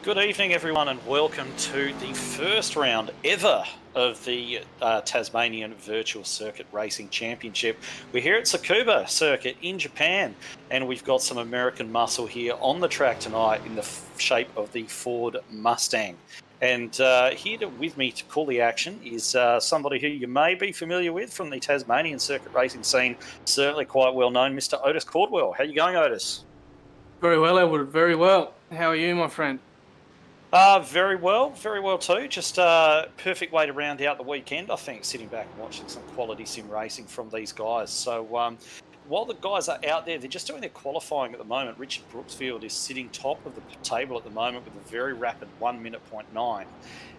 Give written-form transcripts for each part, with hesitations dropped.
Good evening, everyone, and welcome to the first round ever of the Tasmanian Virtual Circuit Racing Championship. We're here at Tsukuba Circuit in Japan, and we've got some American muscle here on the track tonight in the shape of the Ford Mustang. And with me to call the action is somebody who you may be familiar with from the Tasmanian circuit racing scene, certainly quite well known, Mr. Otis Cordwell. How are you going, Otis? Very well, Edward. Very well. How are you, my friend? Very well too. Just perfect way to round out the weekend, I think, sitting back and watching some quality sim racing from these guys. So while the guys are out there, they're just doing their qualifying at the moment. Richard Brooksfield is sitting top of the table at the moment with a very rapid 1 minute 0.9.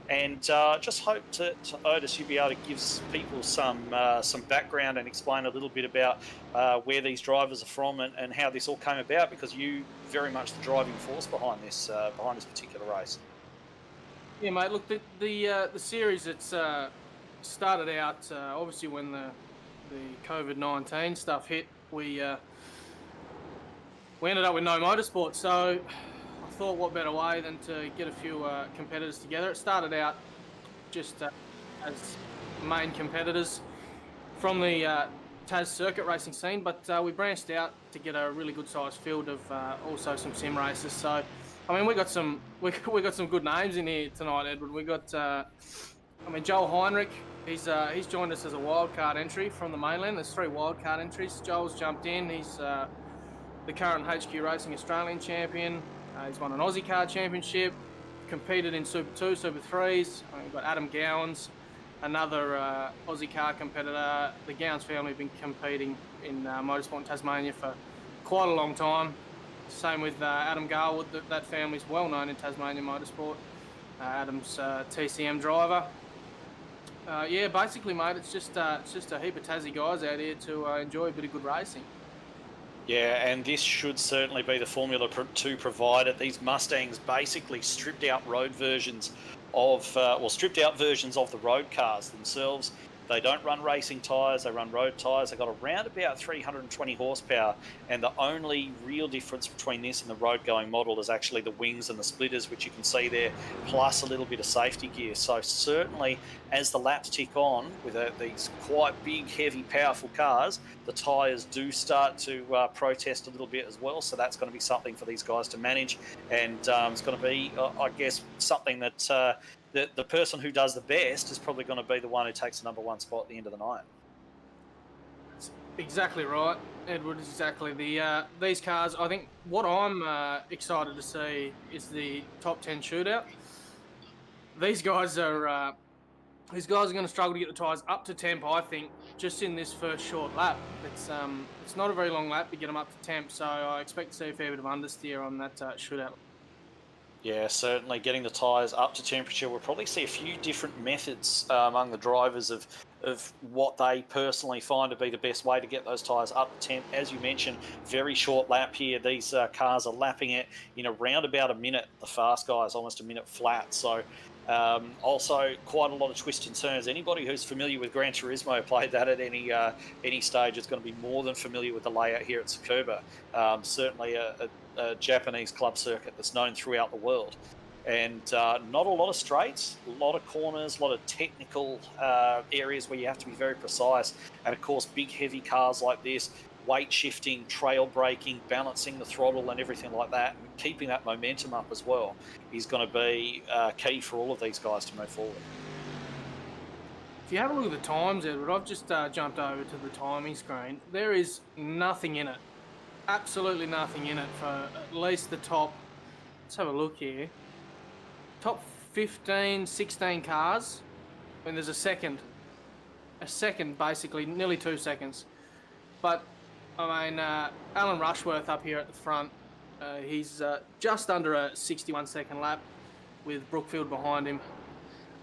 And just hope to Otis, you'll be able to give people some background and explain a little bit about where these drivers are from and how this all came about, because you very much the driving force behind this particular race. Yeah, mate. Look, the series it's started out obviously when the COVID-19 stuff hit. We ended up with no motorsport, so I thought, what better way than to get a few competitors together. It started out just as main competitors from the Tas circuit racing scene, but we branched out to get a really good sized field of also some sim races. So, I mean, we got some good names in here tonight, Edward. We got, Joel Heinrich. He's joined us as a wildcard entry from the mainland. There's 3 wildcard entries. Joel's jumped in. He's the current HQ Racing Australian champion. He's won an Aussie Car Championship, competed in Super 2, Super 3s. We've got Adam Gowans, another Aussie car competitor. The Gowans family have been competing in motorsport in Tasmania for quite a long time. Same with Adam Garwood. That family's well known in Tasmanian motorsport. Adam's TCM driver. Yeah, basically, mate, it's just a heap of Tassie guys out here to enjoy a bit of good racing. Yeah, and this should certainly be the formula to provide it. These Mustangs basically stripped out versions of the road cars themselves. They don't run racing tyres, they run road tyres. They've got around about 320 horsepower, and the only real difference between this and the road-going model is actually the wings and the splitters, which you can see there, plus a little bit of safety gear. So certainly, as the laps tick on with these quite big, heavy, powerful cars, the tyres do start to protest a little bit as well. So that's going to be something for these guys to manage, and it's going to be, I guess, something that the person who does the best is probably going to be the one who takes the #1 spot at the end of the night. That's exactly right, Edward. Exactly. These cars, I think what I'm excited to see is the top 10 shootout. These guys are going to struggle to get the tyres up to temp, I think, just in this first short lap. It's not a very long lap to get them up to temp, so I expect to see a fair bit of understeer on that shootout. Yeah, certainly getting the tyres up to temperature. We'll probably see a few different methods among the drivers of what they personally find to be the best way to get those tyres up to temp. As you mentioned, very short lap here. These cars are lapping it in around about a minute. The fast guys, almost a minute flat. So also quite a lot of twists and turns. Anybody who's familiar with Gran Turismo, played that at any stage, is going to be more than familiar with the layout here at Tsukuba. Certainly a Japanese club circuit that's known throughout the world. And not a lot of straights, a lot of corners, a lot of technical areas where you have to be very precise. And of course, big heavy cars like this, weight shifting, trail braking, balancing the throttle and everything like that, and keeping that momentum up as well is going to be key for all of these guys to move forward. If you have a look at the times, Edward, I've just jumped over to the timing screen. There is nothing in it. Absolutely nothing in it for at least the top. Let's have a look here. Top 15, 16 cars. And there's a second basically, nearly 2 seconds. But Alan Rushworth up here at the front. He's just under a 61-second lap with Brookfield behind him.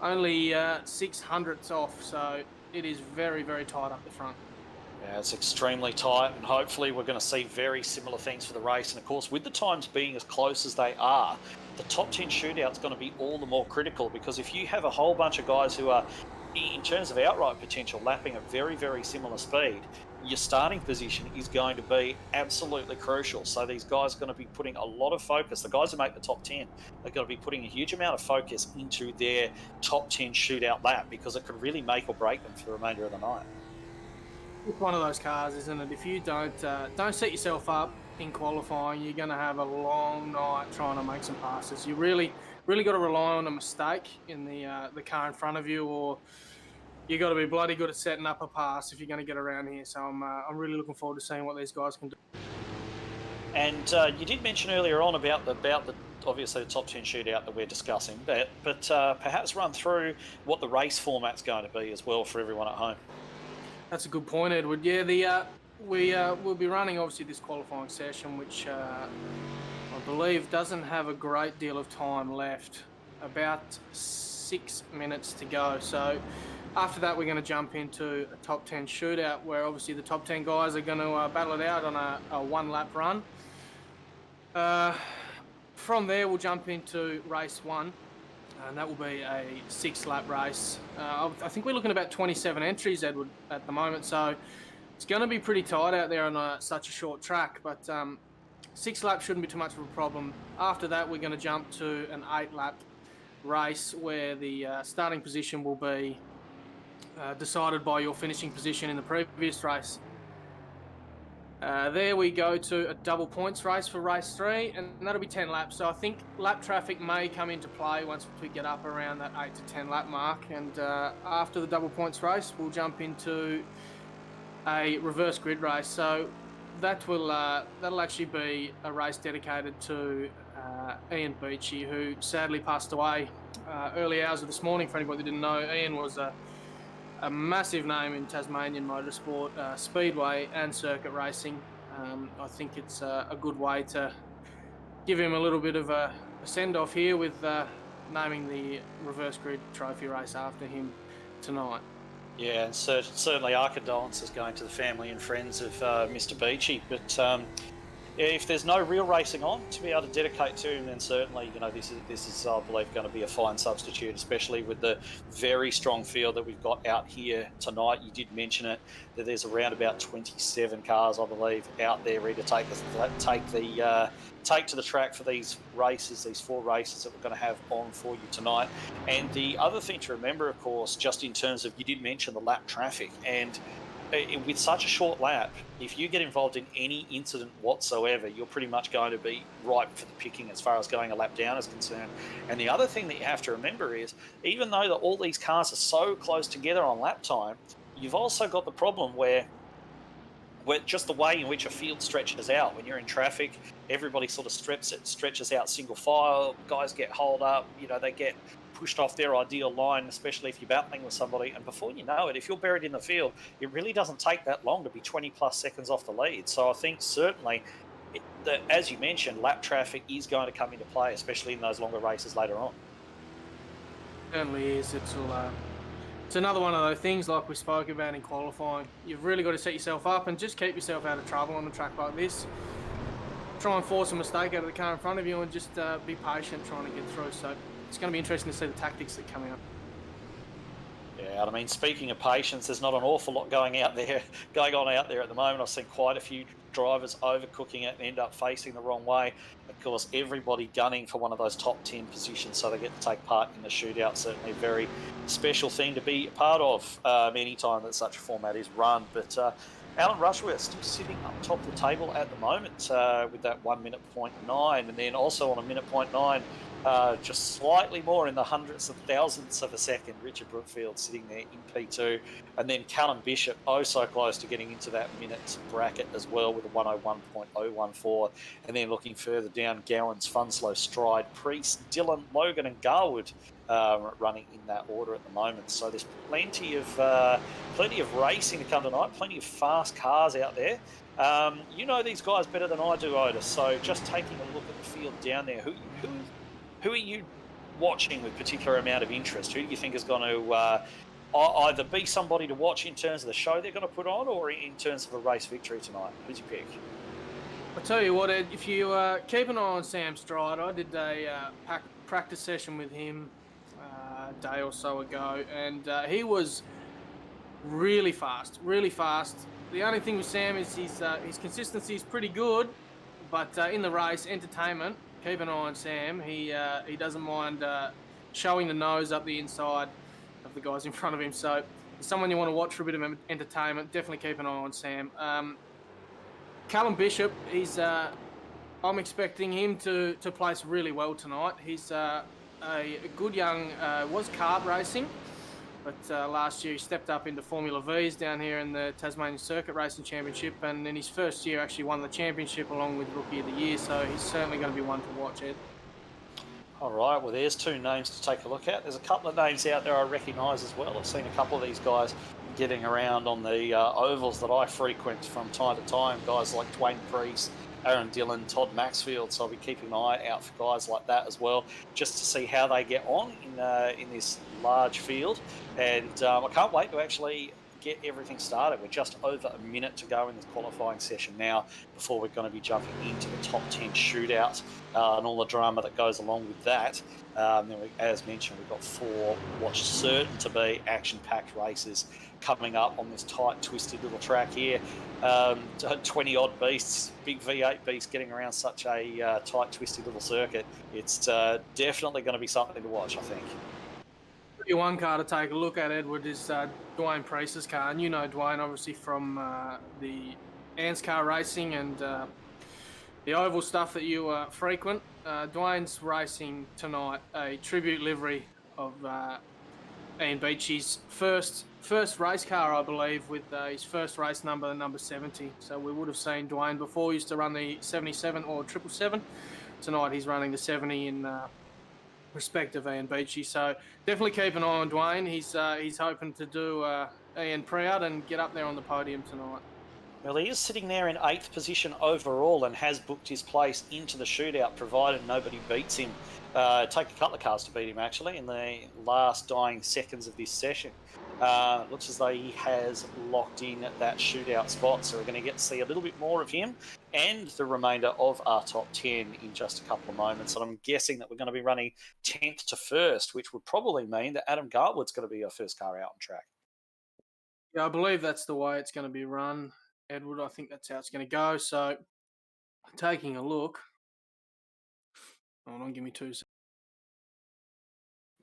Only 600ths off, so it is very, very tight up the front. Yeah, it's extremely tight, and hopefully we're going to see very similar things for the race. And of course, with the times being as close as they are, the top 10 shootout's going to be all the more critical, because if you have a whole bunch of guys who are in terms of outright potential, lapping at very, very similar speed, your starting position is going to be absolutely crucial. So these guys are going to be putting a lot of focus. The guys who make the top 10 are going to be putting a huge amount of focus into their top 10 shootout lap, because it could really make or break them for the remainder of the night. It's one of those cars, isn't it? If you don't set yourself up in qualifying, you're going to have a long night trying to make some passes. You really got to rely on a mistake in the car in front of you, or you got to be bloody good at setting up a pass if you're going to get around here. So I'm really looking forward to seeing what these guys can do. And you did mention earlier on about the obviously the top 10 shootout that we're discussing, but perhaps run through what the race format's going to be as well for everyone at home. That's a good point, Edward. Yeah, we'll be running obviously this qualifying session, which I believe doesn't have a great deal of time left. About 6 minutes to go. So after that, we're going to jump into a top 10 shootout, where obviously the top 10 guys are going to battle it out on a one-lap run. From there, we'll jump into race 1. And that will be a 6-lap race. I think we're looking at about 27 entries, Edward, at the moment. So it's going to be pretty tight out there on such a short track. But 6 laps shouldn't be too much of a problem. After that, we're going to jump to an 8-lap race, where the starting position will be decided by your finishing position in the previous race. There we go to a double points race for race 3, and that'll be 10 laps. So I think lap traffic may come into play once we get up around that 8 to 10 lap mark. And after the double points race, we'll jump into a reverse grid race. So that'll actually be a race dedicated to Ian Beachy, who sadly passed away early hours of this morning. For anybody that didn't know, Ian was a massive name in Tasmanian motorsport, speedway and circuit racing. I think it's a good way to give him a little bit of a send-off here with naming the reverse grid trophy race after him tonight. Yeah, and certainly our condolences going to the family and friends of Mr. Beachy. But if there's no real racing on to be able to dedicate to him, then certainly, this is I believe going to be a fine substitute, especially with the very strong field that we've got out here tonight. You did mention it, that there's around about 27 cars, I believe, out there ready to take to the track for these races, these 4 races that we're going to have on for you tonight. And the other thing to remember, of course, just in terms of, you did mention the lap traffic, and with such a short lap, if you get involved in any incident whatsoever, you're pretty much going to be ripe for the picking as far as going a lap down is concerned. And the other thing that you have to remember is, even though all these cars are so close together on lap time, you've also got the problem where just the way in which a field stretches out. When you're in traffic, everybody sort of stretches out single file. Guys get holed up, they get pushed off their ideal line, especially if you're battling with somebody. And before you know it, if you're buried in the field, it really doesn't take that long to be 20 plus seconds off the lead. So I think certainly, as you mentioned, lap traffic is going to come into play, especially in those longer races later on. Certainly is. It's another one of those things like we spoke about in qualifying. You've really got to set yourself up and just keep yourself out of trouble on a track like this. Try and force a mistake out of the car in front of you, and just be patient trying to get through. So it's going to be interesting to see the tactics that come out. Yeah, I mean, speaking of patience, there's not an awful lot going on out there at the moment. I've seen quite a few drivers overcooking it and end up facing the wrong way. Of course, everybody gunning for one of those top 10 positions, so they get to take part in the shootout. Certainly a very special thing to be a part of any time that such a format is run. But Alan Rushworth still sitting up top of the table at the moment with that 1 minute 0.9, and then also on a minute 0.9, just slightly more in the hundredths of thousandths of a second, Richard Brookfield sitting there in P2, and then Callum Bishop so close to getting into that minutes bracket as well with a 101.014, and then looking further down, Gowans, Funslow, Stride, Priest, Dillon, Logan and Garwood running in that order at the moment. So there's plenty of racing to come tonight, plenty of fast cars out there. You know these guys better than I do, Otis, so just taking a look at the field down there, who are you watching with particular amount of interest? Who do you think is going to either be somebody to watch in terms of the show they're going to put on, or in terms of a race victory tonight? Who's your pick? I'll tell you what, Ed, if you keep an eye on Sam Stride, I did a practice session with him day or so ago, and he was really fast, really fast. The only thing with Sam is his consistency is pretty good, but in the race, entertainment. Keep an eye on Sam. He doesn't mind showing the nose up the inside of the guys in front of him. So, he's someone you want to watch for a bit of entertainment. Definitely keep an eye on Sam. Callum Bishop, I'm expecting him to place really well tonight. He's a good young, was kart racing, but last year he stepped up into Formula V's down here in the Tasmanian Circuit Racing Championship, and in his first year actually won the championship along with Rookie of the Year, so he's certainly going to be one to watch, Ed. All right, well, there's two names to take a look at. There's a couple of names out there I recognise as well. I've seen a couple of these guys getting around on the ovals that I frequent from time to time. Guys like Dwayne Priest, Aaron Dillon, Todd Maxfield. So I'll be keeping an eye out for guys like that as well, just to see how they get on in this large field. And I can't wait to actually get everything started. We're just over a minute to go in this qualifying session now before we're going to be jumping into the top 10 shootout and all the drama that goes along with that. Then as mentioned, we've got 4 what's certain to be action-packed races coming up on this tight, twisted little track here. 20-odd beasts, big V8 beasts getting around such a tight, twisted little circuit. It's definitely going to be something to watch, I think. One car to take a look at, Edward, is Dwayne Priest's car. And you know Dwayne, obviously, from the Ants car racing and the oval stuff that you frequent. Dwayne's racing tonight a tribute livery of Ian Beachy's first race car, I believe, with his first race number 70. So we would have seen Dwayne before. He used to run the 77 or 777. Tonight he's running the 70 in respect of Ian Beachy. So definitely keep an eye on Dwayne. He's hoping to do Ian proud and get up there on the podium tonight. Well, he is sitting there in 8th position overall and has booked his place into the shootout, provided nobody beats him. Take a couple of cars to beat him, actually, in the last dying seconds of this session. Looks as though he has locked in that shootout spot, so we're going to get to see a little bit more of him and the remainder of our top 10 in just a couple of moments. And I'm guessing that we're going to be running 10th to 1st, which would probably mean that Adam Garwood's going to be our first car out on track. Yeah, I believe that's the way it's going to be run, Edward. I think that's how it's going to go. So, taking a look. Hold on, give me 2 seconds.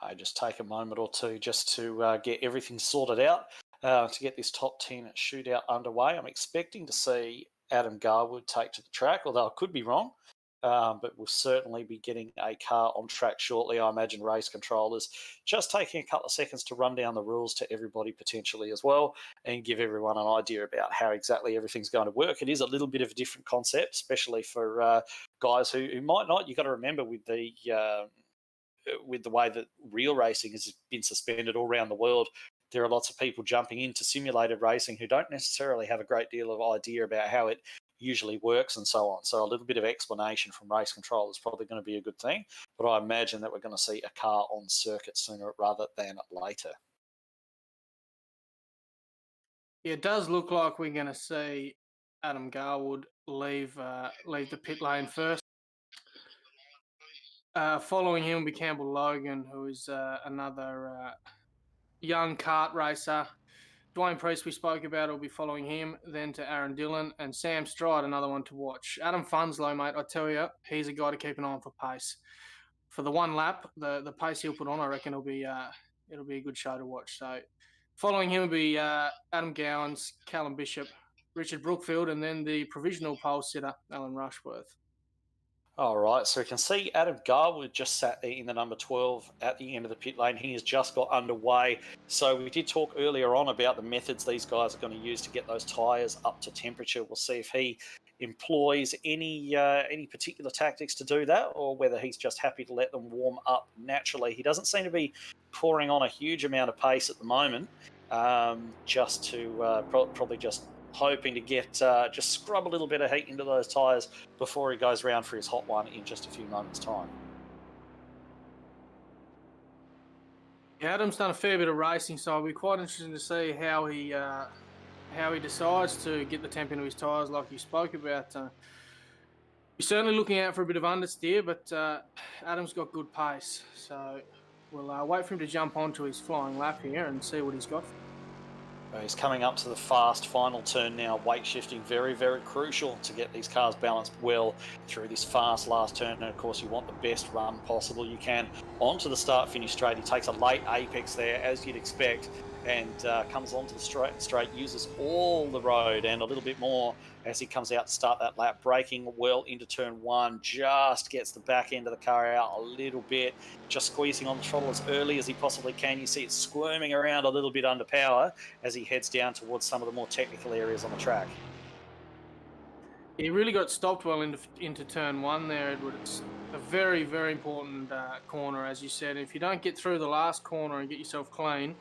I just take a moment or two just to get everything sorted out to get this top 10 shootout underway. I'm expecting to see Adam Garwood take to the track, although I could be wrong, but we'll certainly be getting a car on track shortly. I imagine race controllers just taking a couple of seconds to run down the rules to everybody potentially as well and give everyone an idea about how exactly everything's going to work. It is a little bit of a different concept, especially for guys who might not. You've got to remember with the way that real racing has been suspended all around the world, there are lots of people jumping into simulated racing who don't necessarily have a great deal of idea about how it usually works and so on. So a little bit of explanation from race control is probably going to be a good thing, but I imagine that we're going to see a car on circuit sooner rather than later. Yeah, it does look like we're going to see Adam Garwood leave the pit lane first. Following him will be Campbell Logan, who is another young kart racer. Dwayne Priest, we spoke about, will be following him, then to Aaron Dillon, and Sam Stride, another one to watch. Adam Funslow, mate, I tell you, he's a guy to keep an eye on for pace. For the one lap, the pace he'll put on, I reckon it'll be a good show to watch. So following him will be Adam Gowans, Callum Bishop, Richard Brookfield, and then the provisional pole sitter, Alan Rushworth. All right, so we can see Adam Garwood just sat there in the number 12 at the end of the pit lane. He has just got underway. So we did talk earlier on about the methods these guys are going to use to get those tyres up to temperature. We'll see if he employs any particular tactics to do that, or whether he's just happy to let them warm up naturally. He doesn't seem to be pouring on a huge amount of pace at the moment, just to probably just hoping to get just scrub a little bit of heat into those tyres before he goes round for his hot one in just a few moments' time. Yeah, Adam's done a fair bit of racing, so it'll be quite interesting to see how he decides to get the temp into his tyres, like you spoke about. He's certainly looking out for a bit of understeer, but Adam's got good pace, so We'll wait for him to jump onto his flying lap here and see what he's got. He's coming up to the fast final turn now. Weight shifting very, very crucial to get these cars balanced well through this fast last turn. And of course, you want the best run possible you can onto the start-finish straight. He takes a late apex there, as you'd expect, and comes onto the straight, uses all the road and a little bit more as he comes out to start that lap, braking well into turn one, just gets the back end of the car out a little bit, just squeezing on the throttle as early as he possibly can. You see it squirming around a little bit under power as he heads down towards some of the more technical areas on the track. He really got stopped well into turn one there, Edward. It's a very, very important corner, as you said. If you don't get through the last corner and get yourself clean,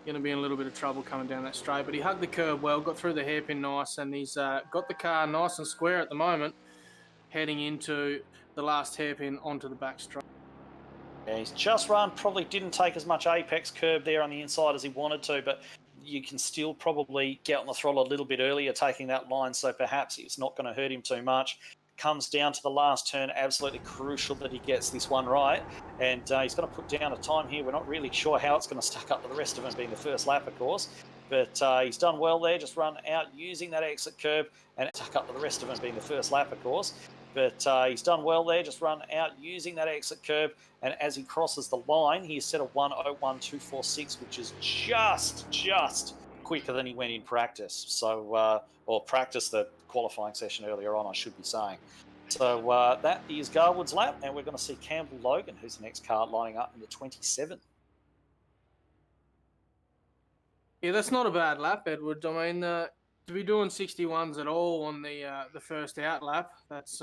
you're going to be in a little bit of trouble coming down that straight. But he hugged the curb well, got through the hairpin nice, and he's got the car nice and square at the moment, heading into the last hairpin onto the back straight. Yeah, he's just run, probably didn't take as much apex curb there on the inside as he wanted to, but you can still probably get on the throttle a little bit earlier taking that line, so perhaps it's not going to hurt him too much. Comes down to the last turn, absolutely crucial that he gets this one right, and he's going to put down a time here. We're not really sure how it's going to stack up to the rest of them being the first lap, of course, but he's done well there, just run out using that exit curb and stack up to the rest of them being the first lap, of course. But he's done well there, just run out using that exit curb, and as he crosses the line, he's set a 1:01.246, which is just quicker than he went in practice. So, or practice the qualifying session earlier on, I should be saying. So that is Garwood's lap, and we're going to see Campbell Logan, who's the next car, lining up in the 27. Yeah, that's not a bad lap, Edward. I mean, to be doing 61s at all on the first out lap, that's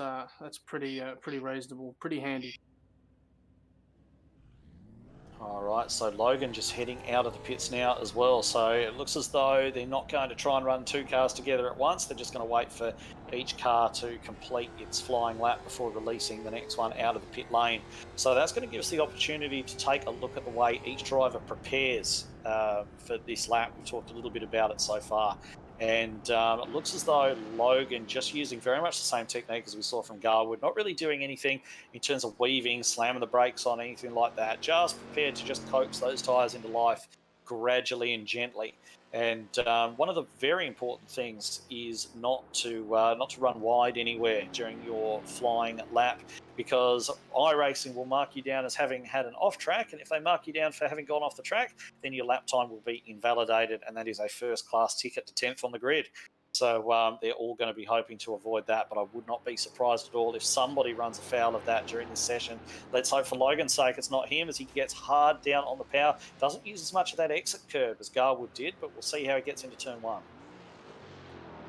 pretty reasonable, pretty handy. All right, so Logan just heading out of the pits now as well. So it looks as though they're not going to try and run two cars together at once. They're just going to wait for each car to complete its flying lap before releasing the next one out of the pit lane. So that's going to give us the opportunity to take a look at the way each driver prepares for this lap. We've talked a little bit about it so far. And it looks as though Logan just using very much the same technique as we saw from Garwood, not really doing anything in terms of weaving, slamming the brakes on, anything like that, just prepared to just coax those tyres into life gradually and gently. And one of the very important things is not to run wide anywhere during your flying lap, because iRacing will mark you down as having had an off track, and if they mark you down for having gone off the track, then your lap time will be invalidated, and that is a first class ticket to 10th on the grid. So they're all going to be hoping to avoid that, but I would not be surprised at all if somebody runs afoul of that during this session. Let's hope for Logan's sake it's not him, as he gets hard down on the power. Doesn't use as much of that exit curve as Garwood did, but we'll see how he gets into turn one.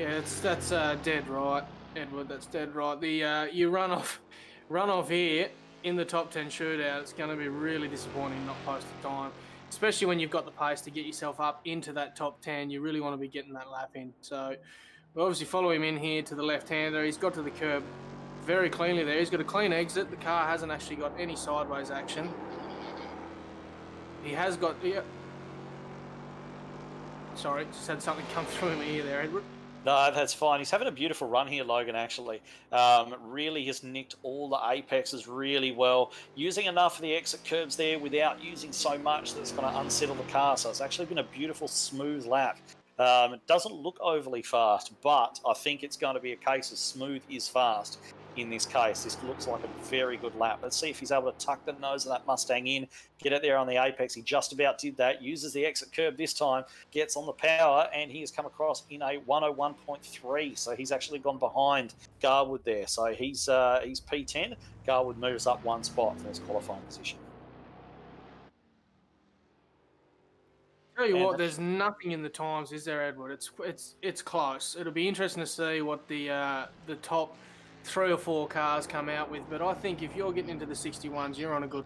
Yeah, that's dead right, Edward. That's dead right. The you run off here in the top 10 shootout. It's going to be really disappointing not posted time, especially when you've got the pace to get yourself up into that top 10. You really want to be getting that lap in. So we'll obviously follow him in here to the left-hander. He's got to the curb very cleanly there. He's got a clean exit. The car hasn't actually got any sideways action. He has got... Yeah. Sorry, just had something come through in my ear there, Edward. No, that's fine. He's having a beautiful run here, Logan, actually. Really has nicked all the apexes really well, using enough of the exit curbs there without using so much that's going to unsettle the car. So it's actually been a beautiful, smooth lap. It doesn't look overly fast, but I think it's going to be a case of smooth is fast in this case. This looks like a very good lap. Let's see if he's able to tuck the nose of that Mustang in, get it there on the apex. He just about did that, uses the exit curb this time, gets on the power, and he has come across in a 1:01.3. So he's actually gone behind Garwood there. So he's P10. Garwood moves up one spot for his qualifying position. Tell you what, there's nothing in the times, is there, Edward? It's close. It'll be interesting to see what the top 3 or 4 cars come out with, but I think if you're getting into the 61s, you're on a good...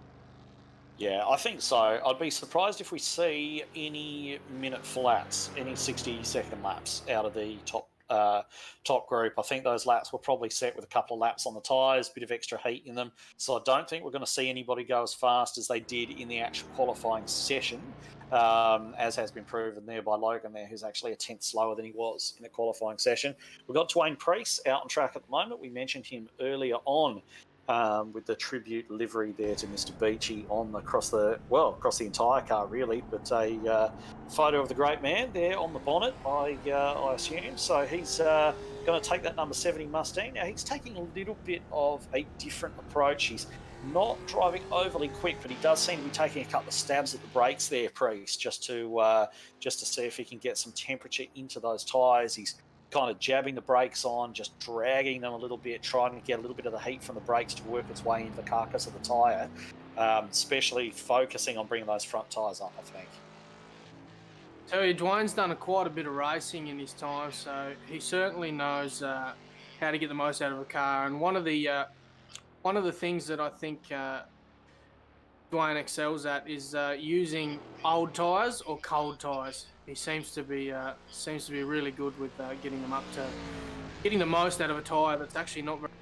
Yeah, I think so. I'd be surprised if we see any minute flats, any 60-second laps out of the top group. I think those laps were probably set with a couple of laps on the tyres, bit of extra heat in them. So I don't think we're going to see anybody go as fast as they did in the actual qualifying session, as has been proven there by Logan there, who's actually a 10th slower than he was in the qualifying session. We've got Dwayne Preece out on track at the moment. We mentioned him earlier on with the tribute livery there to Mr. Beachy across the entire car really, but a photo of the great man there on the bonnet, I assume. So he's going to take that number 70 Mustang. Now he's taking a little bit of a different approach. He's not driving overly quick, but he does seem to be taking a couple of stabs at the brakes there, Priest, just to see if he can get some temperature into those tyres. He's kind of jabbing the brakes on, just dragging them a little bit, trying to get a little bit of the heat from the brakes to work its way into the carcass of the tyre, especially focusing on bringing those front tyres up, I think. Tell you, Dwayne's done quite a bit of racing in his time, so he certainly knows how to get the most out of a car. And one of the things that I think Dwayne excels at is using old tyres or cold tyres. He seems to be really good with getting the most out of a tyre that's actually not very.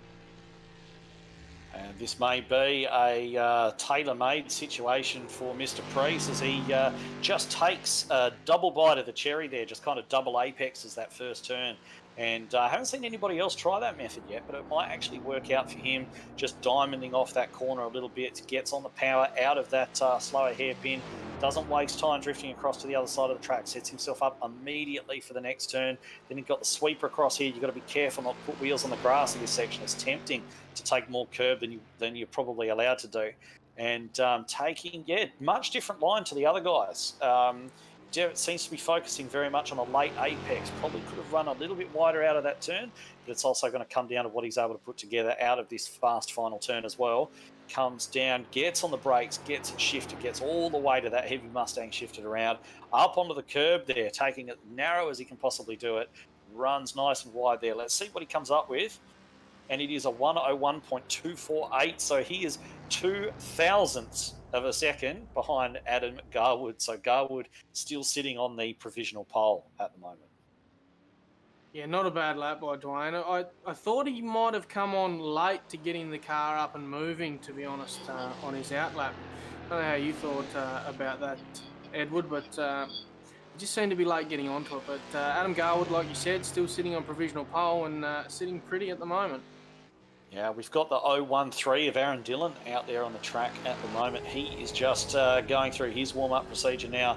And this may be a tailor-made situation for Mr. Priest as he just takes a double bite of the cherry there, just kind of double apexes that first turn. And I haven't seen anybody else try that method yet, but it might actually work out for him, just diamonding off that corner a little bit, gets on the power out of that slower hairpin, doesn't waste time drifting across to the other side of the track, sets himself up immediately for the next turn. Then you've got the sweeper across here. You've got to be careful not to put wheels on the grass in this section. It's tempting to take more curb than you're probably allowed to do. And taking, much different line to the other guys. It seems to be focusing very much on a late apex. Probably could have run a little bit wider out of that turn, but it's also going to come down to what he's able to put together out of this fast final turn as well. Comes down, gets on the brakes, gets it shifted, gets all the way to that heavy Mustang shifted around, up onto the curb there, taking it narrow as he can possibly do it. Runs nice and wide there. Let's see what he comes up with. And it is a 101.248, so he is 2,000ths of a second behind Adam Garwood. So Garwood still sitting on the provisional pole at the moment. Yeah, not a bad lap by Dwayne. I thought he might have come on late to getting the car up and moving, to be honest, on his out lap. I don't know how you thought about that, Edward, but he just seemed to be late getting onto it. But Adam Garwood, like you said, still sitting on provisional pole and sitting pretty at the moment. Yeah, we've got the 013 of Aaron Dillon out there on the track at the moment. He is just going through his warm-up procedure now,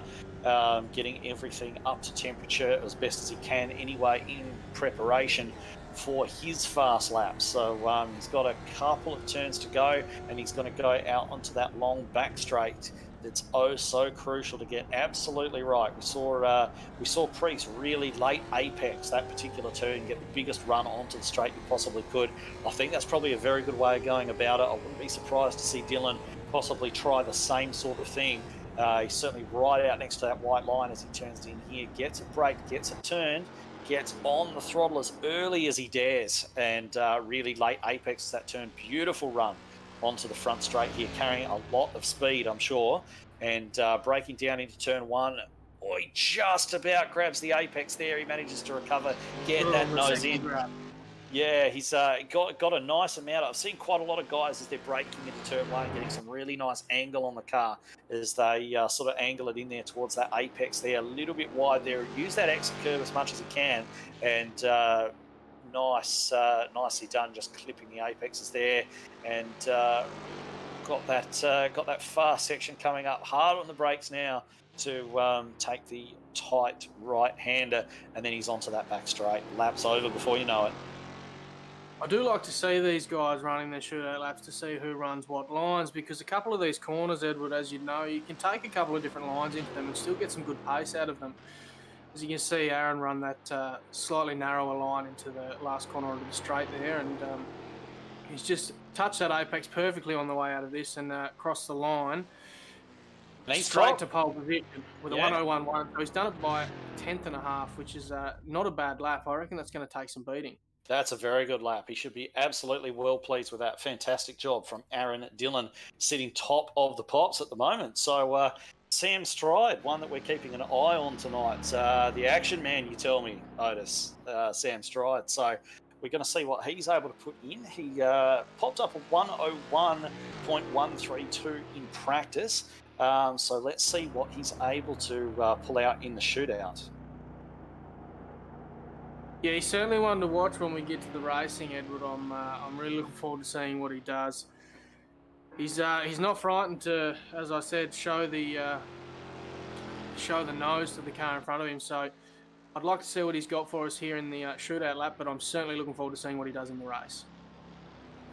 getting everything up to temperature as best as he can anyway in preparation for his fast lap. So he's got a couple of turns to go, and he's going to go out onto that long back straight that's so crucial to get absolutely right. We saw Priest really late apex that particular turn, get the biggest run onto the straight you possibly could. I think that's probably a very good way of going about it. I wouldn't be surprised to see Dillon possibly try the same sort of thing. He's certainly right out next to that white line as he turns in here, gets a break, gets a turn, gets on the throttle as early as he dares, and really late apex that turn. Beautiful run onto the front straight here, carrying a lot of speed, I'm sure, and breaking down into turn one. Oh, he just about grabs the apex there. He manages to recover, get that nose in. Grab. Yeah, he's got a nice amount. I've seen quite a lot of guys as they're braking into turn one, getting some really nice angle on the car as they sort of angle it in there towards that apex there, a little bit wide there. Use that exit curve as much as he can, and nicely done, just clipping the apexes there, and got that fast section coming up. Hard on the brakes now to take the tight right-hander, and then he's onto that back straight. Lap's over before you know it. I do like to see these guys running their shootout laps to see who runs what lines, because a couple of these corners, Edward, as you know, you can take a couple of different lines into them and still get some good pace out of them. As you can see, Aaron run that slightly narrower line into the last corner of the straight there, and he's just touched that apex perfectly on the way out of this and crossed the line straight to pole position with a 101.1. So he's done it by 1/10.5, which is not a bad lap. I reckon that's going to take some beating. That's a very good lap. He should be absolutely well pleased with that. Fantastic job from Aaron Dillon, sitting top of the pops at the moment. So Sam Stride, one that we're keeping an eye on tonight. The action man, you tell me, Otis, Sam Stride. So we're going to see what he's able to put in. He popped up a 101.132 in practice. So let's see what he's able to pull out in the shootout. Yeah, he's certainly one to watch when we get to the racing, Edward. I'm really looking forward to seeing what he does. He's not frightened to, as I said, show the nose to the car in front of him. So I'd like to see what he's got for us here in the shootout lap, but I'm certainly looking forward to seeing what he does in the race.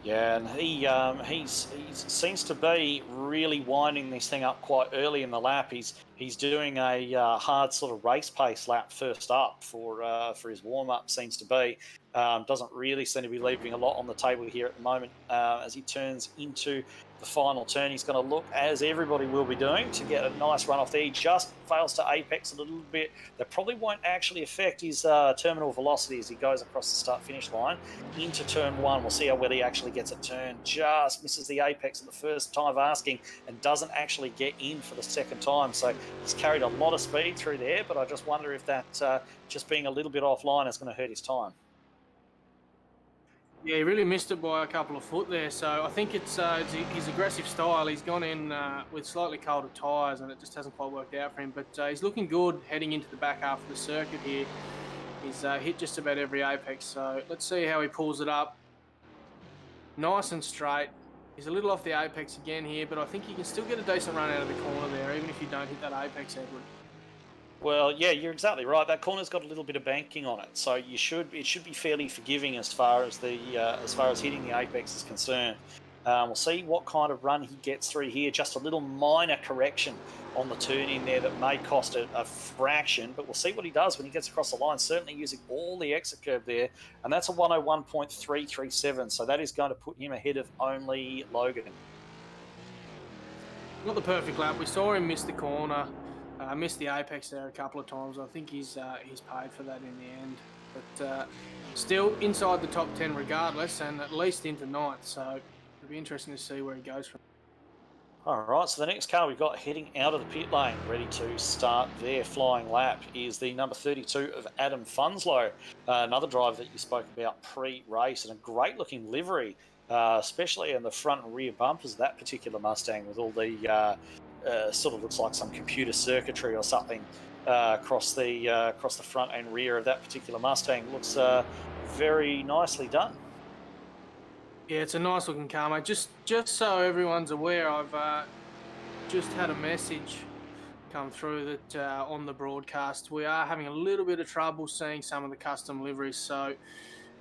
Yeah, and he seems to be really winding this thing up quite early in the lap. He's doing a hard sort of race pace lap first up for his warm up. Seems to be doesn't really seem to be leaving a lot on the table here at the moment. As he turns into the final turn, he's going to look, as everybody will be doing, to get a nice run off there. He just fails to apex a little bit. That probably won't actually affect his terminal velocity as he goes across the start finish line into turn one. We'll see how well he actually gets a turn. Just misses the apex at the first time of asking and doesn't actually get in for the second time. So he's carried a lot of speed through there, but I just wonder if that just being a little bit offline is going to hurt his time. Yeah, he really missed it by a couple of foot there. So I think it's his aggressive style. He's gone in with slightly colder tyres, and it just hasn't quite worked out for him. But he's looking good heading into the back half of the circuit here. He's hit just about every apex. So let's see how he pulls it up. Nice and straight. He's a little off the apex again here, but I think you can still get a decent run out of the corner there, even if you don't hit that apex, Edward. Well, yeah, you're exactly right. That corner's got a little bit of banking on it, so it should be fairly forgiving as far as hitting the apex is concerned. We'll see what kind of run he gets through here. Just a little minor correction on the turn in there that may cost a fraction, but we'll see what he does when he gets across the line. Certainly using all the exit curve there, and that's a 101.337. So that is going to put him ahead of only Logan. Not the perfect lap. We saw him miss the corner. Missed the apex there a couple of times. I think he's paid for that in the end. But still inside the top 10 regardless, and at least into ninth. So it'll be interesting to see where he goes from. All right, so the next car we've got heading out of the pit lane, ready to start their flying lap, is the number 32 of Adam Funslow, another driver that you spoke about pre-race, and a great-looking livery, especially in the front and rear bumpers of that particular Mustang, with all the sort of looks like some computer circuitry or something across the front and rear of that particular Mustang. Looks very nicely done. Yeah, it's a nice looking car, mate. Just so everyone's aware, I've just had a message come through that on the broadcast we are having a little bit of trouble seeing some of the custom liveries. So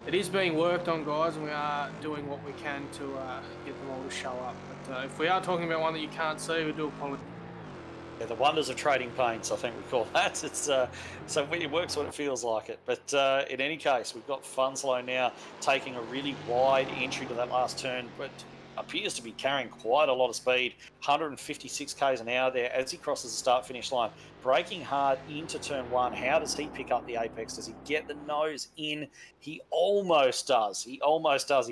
it is being worked on, guys, and we are doing what we can to get them all to show up. But if we are talking about one that you can't see, we do apologize. Yeah, the wonders of trading paints, I think we call that. It's so it works when it feels like it. But in any case, we've got Funslow now taking a really wide entry to that last turn, but appears to be carrying quite a lot of speed, 156 k's an hour there as he crosses the start-finish line, braking hard into turn one. How does he pick up the apex? Does he get the nose in? He almost does. He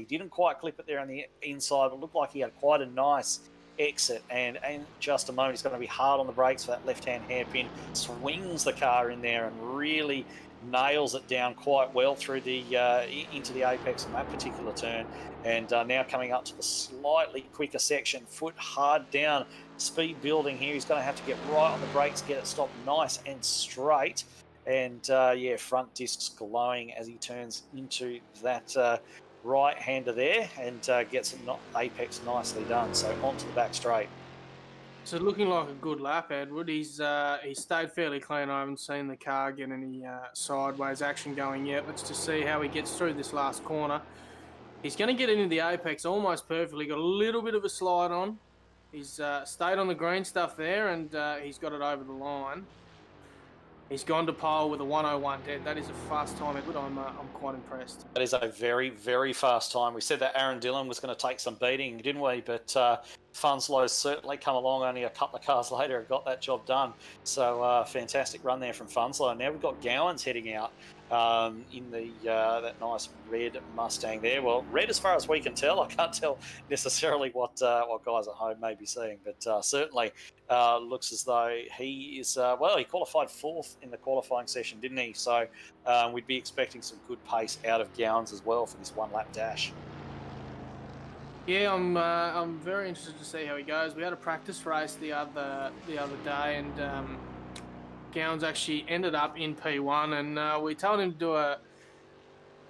didn't quite clip it there on the inside, but looked like he had quite a nice exit, and in just a moment he's going to be hard on the brakes for that left-hand hairpin, swings the car in there and really nails it down quite well through the into the apex on that particular turn. And now coming up to the slightly quicker section, foot hard down, speed building here. He's going to have to get right on the brakes, get it stopped nice and straight, and yeah, front discs glowing as he turns into that right-hander there and gets apex nicely done. So onto the back straight. So looking like a good lap, Edward. He's stayed fairly clean. I haven't seen the car get any sideways action going yet. Let's just see how he gets through this last corner. He's going to get into the apex almost perfectly. Got a little bit of a slide on. He's stayed on the green stuff there, and he's got it over the line. He's gone to pole with a 101 dead. That is a fast time, Edward. I'm quite impressed. That is a very, very fast time. We said that Aaron Dillon was going to take some beating, didn't we? But Funslow's certainly come along only a couple of cars later and got that job done. So fantastic run there from Funslow. Now we've got Gowans heading out in the that nice red Mustang there. Well, red as far as we can tell. I can't tell necessarily what guys at home may be seeing, but certainly looks as though he is, well, he qualified fourth in the qualifying session, didn't he? So we'd be expecting some good pace out of Gowans as well for this one-lap dash. Yeah, I'm very interested to see how he goes. We had a practice race the other day, and Gowans actually ended up in P1, and we told him to do a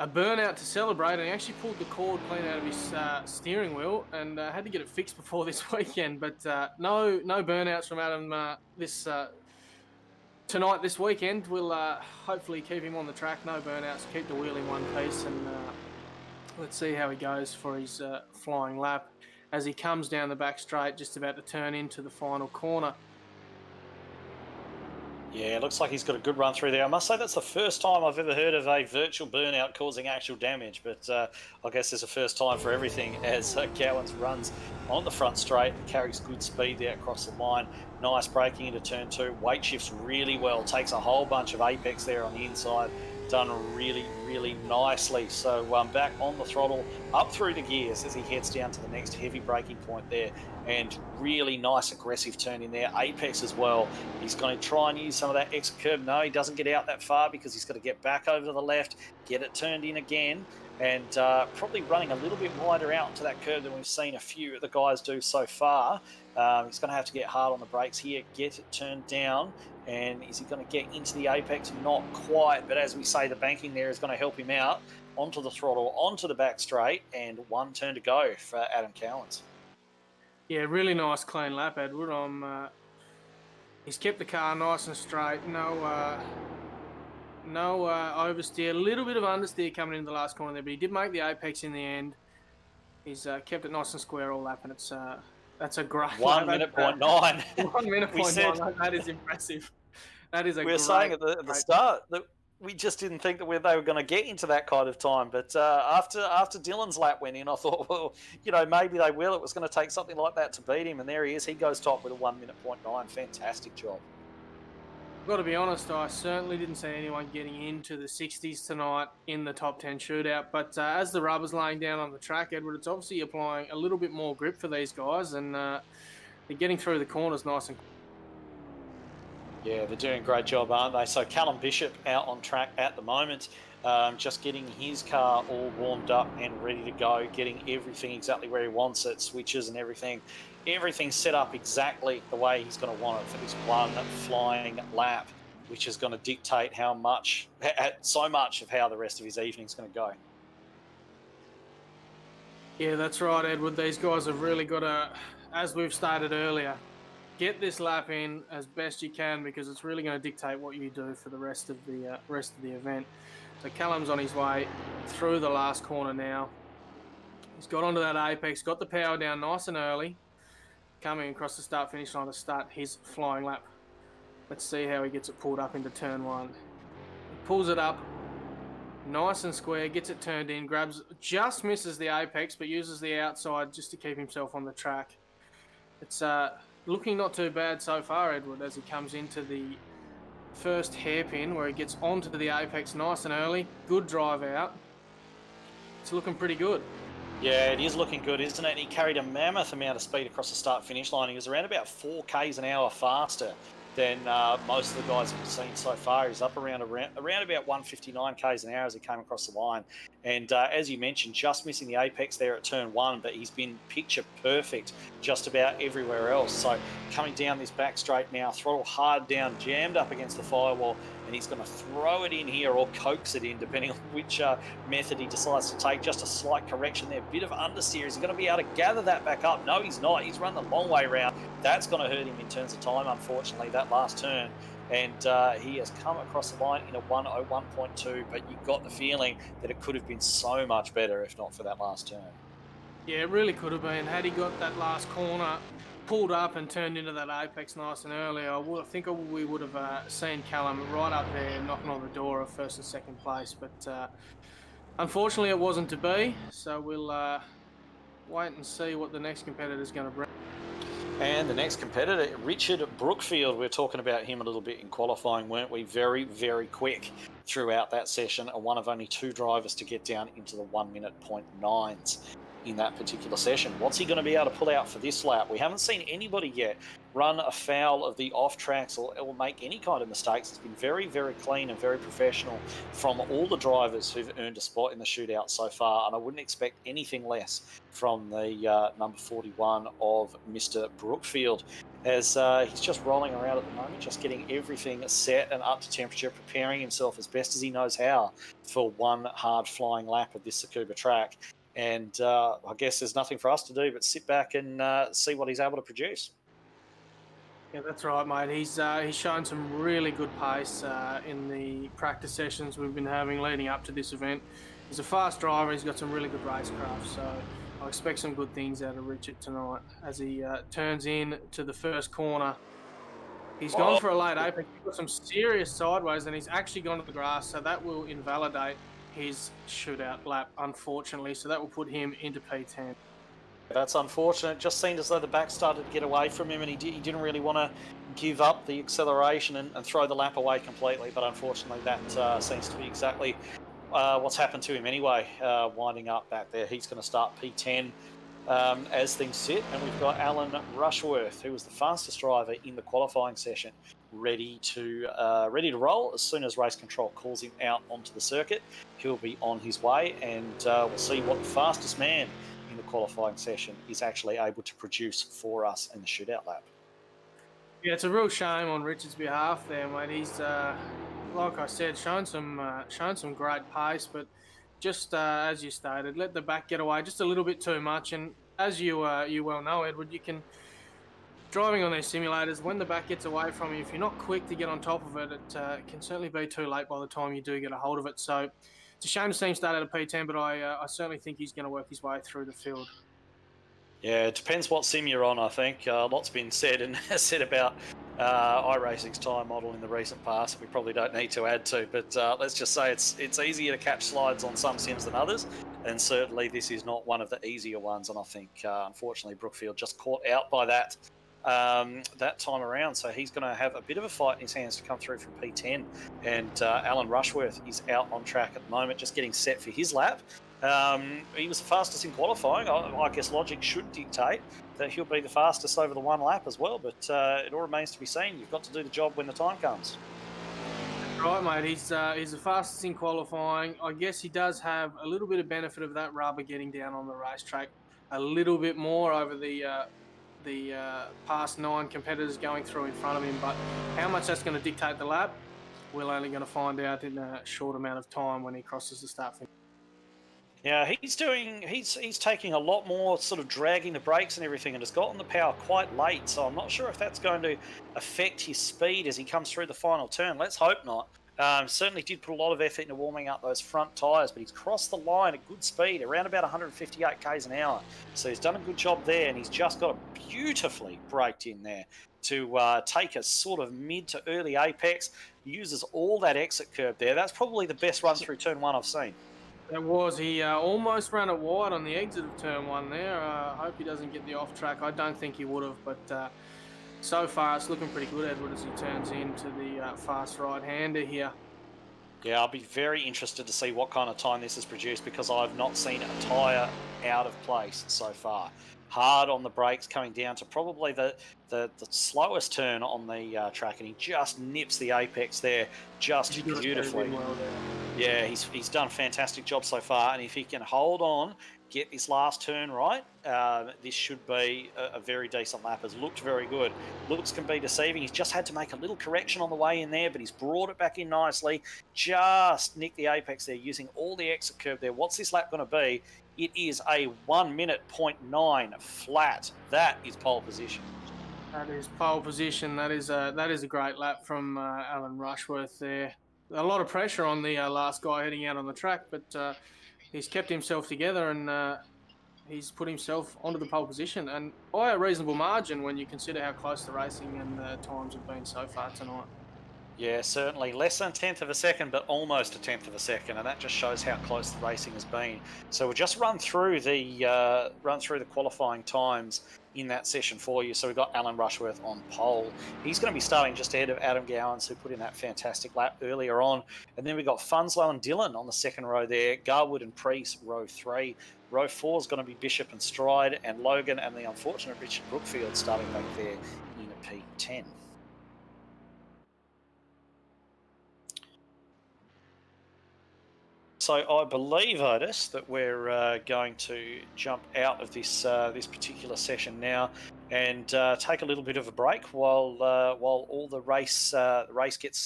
a burnout to celebrate, and he actually pulled the cord clean out of his steering wheel and had to get it fixed before this weekend. But no burnouts from Adam tonight. This weekend we'll hopefully keep him on the track. No burnouts, keep the wheel in one piece, and let's see how he goes for his flying lap as he comes down the back straight, just about to turn into the final corner. Yeah, it looks like he's got a good run through there. I must say that's the first time I've ever heard of a virtual burnout causing actual damage, but I guess there's a first time for everything as Cowans runs on the front straight and carries good speed there across the line. Nice braking into turn 2, weight shifts really well, takes a whole bunch of apex there on the inside, done really, really nicely. So back on the throttle, up through the gears as he heads down to the next heavy braking point there, and really nice aggressive turn in there, apex as well. He's going to try and use some of that exit curb. No, he doesn't get out that far because he's got to get back over to the left, get it turned in again, and probably running a little bit wider out to that curb than we've seen a few of the guys do so far. He's going to have to get hard on the brakes here, get it turned down, and is he going to get into the apex? Not quite, but as we say, the banking there is going to help him out. Onto the throttle, onto the back straight, and one turn to go for Adam Cowans. Yeah, really nice clean lap, Edward. He's kept the car nice and straight. No oversteer. A little bit of understeer coming into the last corner there, but he did make the apex in the end. He's kept it nice and square all lap, and that's a great 1 minute point 9. 1 minute point 9. That is impressive. That is a. We were saying at the start that we just didn't think that they were going to get into that kind of time. But after Dylan's lap went in, I thought, well, maybe they will. It was going to take something like that to beat him. And there he is. He goes top with a 1 minute point 9. Fantastic job. I've got to be honest, I certainly didn't see anyone getting into the 60s tonight in the top 10 shootout. But as the rubber's laying down on the track, Edward, it's obviously applying a little bit more grip for these guys. And they're getting through the corners nice and quick. Yeah, they're doing a great job, aren't they? So Callum Bishop out on track at the moment, just getting his car all warmed up and ready to go, getting everything exactly where he wants it, switches and everything. Everything's set up exactly the way he's going to want it for this one flying lap, which is going to dictate so much of how the rest of his evening's going to go. Yeah, that's right, Edward. These guys have really got to, as we've stated earlier, get this lap in as best you can, because it's really going to dictate what you do for the rest of the event. So Callum's on his way through the last corner now. He's got onto that apex, got the power down nice and early, coming across the start-finish line to start his flying lap. Let's see how he gets it pulled up into turn 1. He pulls it up nice and square, gets it turned in, just misses the apex, but uses the outside just to keep himself on the track. It's looking not too bad so far, Edward, as he comes into the first hairpin where he gets onto the apex nice and early. Good drive out. It's looking pretty good. Yeah, it is looking good, isn't it? He carried a mammoth amount of speed across the start-finish line. He was around about 4 k's an hour faster than most of the guys we've seen so far. He's up around about 159 k's an hour as he came across the line. And as you mentioned, just missing the apex there at turn 1, but he's been picture perfect just about everywhere else. So coming down this back straight now, throttle hard down, jammed up against the firewall, and he's going to throw it in here or coax it in, depending on which method he decides to take. Just a slight correction there, bit of understeer. Is he going to be able to gather that back up? No, he's not. He's run the long way round. That's going to hurt him in terms of time, unfortunately, that last turn. And he has come across the line in a 1:01.2, but you got the feeling that it could have been so much better if not for that last turn. Yeah, it really could have been. Had he got that last corner pulled up and turned into that apex nice and early, I think we would have seen Callum right up there knocking on the door of first and second place. But unfortunately, it wasn't to be. So we'll wait and see what the next competitor is going to bring. And the next competitor, Richard Brookfield, we were talking about him a little bit in qualifying, weren't we? Very, very quick throughout that session, and one of only 2 drivers to get down into the 1 minute point 9s in that particular session. What's he going to be able to pull out for this lap? We haven't seen anybody yet run afoul of the off tracks or make any kind of mistakes. It's been very, very clean and very professional from all the drivers who've earned a spot in the shootout so far, and I wouldn't expect anything less from the number 41 of Mr. Brookfield. as he's just rolling around at the moment, just getting everything set and up to temperature, preparing himself as best as he knows how for one hard flying lap of this Tsukuba track. And I guess there's nothing for us to do but sit back and see what he's able to produce. Yeah, that's right, mate. He's shown some really good pace in the practice sessions we've been having leading up to this event. He's a fast driver. He's got some really good racecraft, so I expect some good things out of Richard tonight as he turns in to the first corner. He's gone Oh, for a late apex. He's got some serious sideways, and he's actually gone to the grass, so that will invalidate his shootout lap, unfortunately. So that will put him into P10. that's unfortunate. Just seemed as though the back started to get away from him, and he didn't really want to give up the acceleration and throw the lap away completely. But unfortunately, that seems to be exactly what's happened to him anyway, winding up back there. He's going to start P10 as things sit, and we've got Alan Rushworth, who was the fastest driver in the qualifying session, ready to roll as soon as race control calls him out onto the circuit. He'll be on his way, and we'll see what the fastest man in the qualifying session is actually able to produce for us in the shootout lap. Yeah, it's a real shame on Richard's behalf there, mate. He's like I said, shown some great pace, but just as you stated, let the back get away just a little bit too much. And as you well know, Edward, you can driving on these simulators when the back gets away from you. If you're not quick to get on top of it, it can certainly be too late by the time you do get a hold of it. So it's a shame to see him start out of P10, but I certainly think he's going to work his way through the field. Yeah, it depends what sim you're on, I think. Lots been said and said about iRacing's tyre model in the recent past. We probably don't need to add to, but let's just say it's easier to catch slides on some sims than others, and certainly this is not one of the easier ones. And I think, unfortunately, Brookfield just caught out by that time around. So he's going to have a bit of a fight in his hands to come through from P10. And Alan Rushworth is out on track at the moment, just getting set for his lap. He was the fastest in qualifying. I guess logic should dictate that he'll be the fastest over the one lap as well, but it all remains to be seen. You've got to do the job when the time comes. Right, mate. He's the fastest in qualifying. I guess he does have a little bit of benefit of that rubber getting down on the racetrack a little bit more over the past 9 competitors going through in front of him. But how much that's going to dictate the lap, we're only going to find out in a short amount of time when he crosses the start finish. Yeah, he's taking a lot more sort of dragging the brakes and everything, and has gotten the power quite late. So I'm not sure if that's going to affect his speed as he comes through the final turn. Let's hope not. Certainly did put a lot of effort into warming up those front tyres, but he's crossed the line at good speed, around about 158 k's an hour. So he's done a good job there, and he's just got a beautifully braked in there to take a sort of mid to early apex. He uses all that exit curb there. That's probably the best run through turn 1 I've seen. That was. He almost ran it wide on the exit of turn 1 there. I hope he doesn't get the off track. I don't think he would have, but so far it's looking pretty good, Edward, as he turns into the fast right-hander here. Yeah, I'll be very interested to see what kind of time this has produced, because I've not seen a tyre out of place so far. Hard on the brakes, coming down to probably the slowest turn on the track, and he just nips the apex there just beautifully. Well there. Yeah, he's done a fantastic job so far, and if he can hold on, get this last turn right, this should be a very decent lap. Has looked very good. Looks can be deceiving. He's just had to make a little correction on the way in there, but he's brought it back in nicely. Just nicked the apex there using all the exit curb there. What's this lap going to be? It is a 1 minute 0.9 flat. That is pole position. That is pole position. That is a great lap from Alan Rushworth there. A lot of pressure on the last guy heading out on the track, but he's kept himself together and he's put himself onto the pole position, and by a reasonable margin when you consider how close the racing and the times have been so far tonight. Yeah, certainly. Less than a tenth of a second, but almost a tenth of a second, and that just shows how close the racing has been. So we'll just run through the qualifying times in that session for you. So we've got Alan Rushworth on pole. He's going to be starting just ahead of Adam Gowans, who put in that fantastic lap earlier on. And then we've got Funslow and Dillon on the second row there. Garwood and Priest, row 3. Row 4 is going to be Bishop and Stride, and Logan and the unfortunate Richard Brookfield starting back there in a P10. So I believe, Otis, that we're going to jump out of this particular session now and take a little bit of a break while all the race gets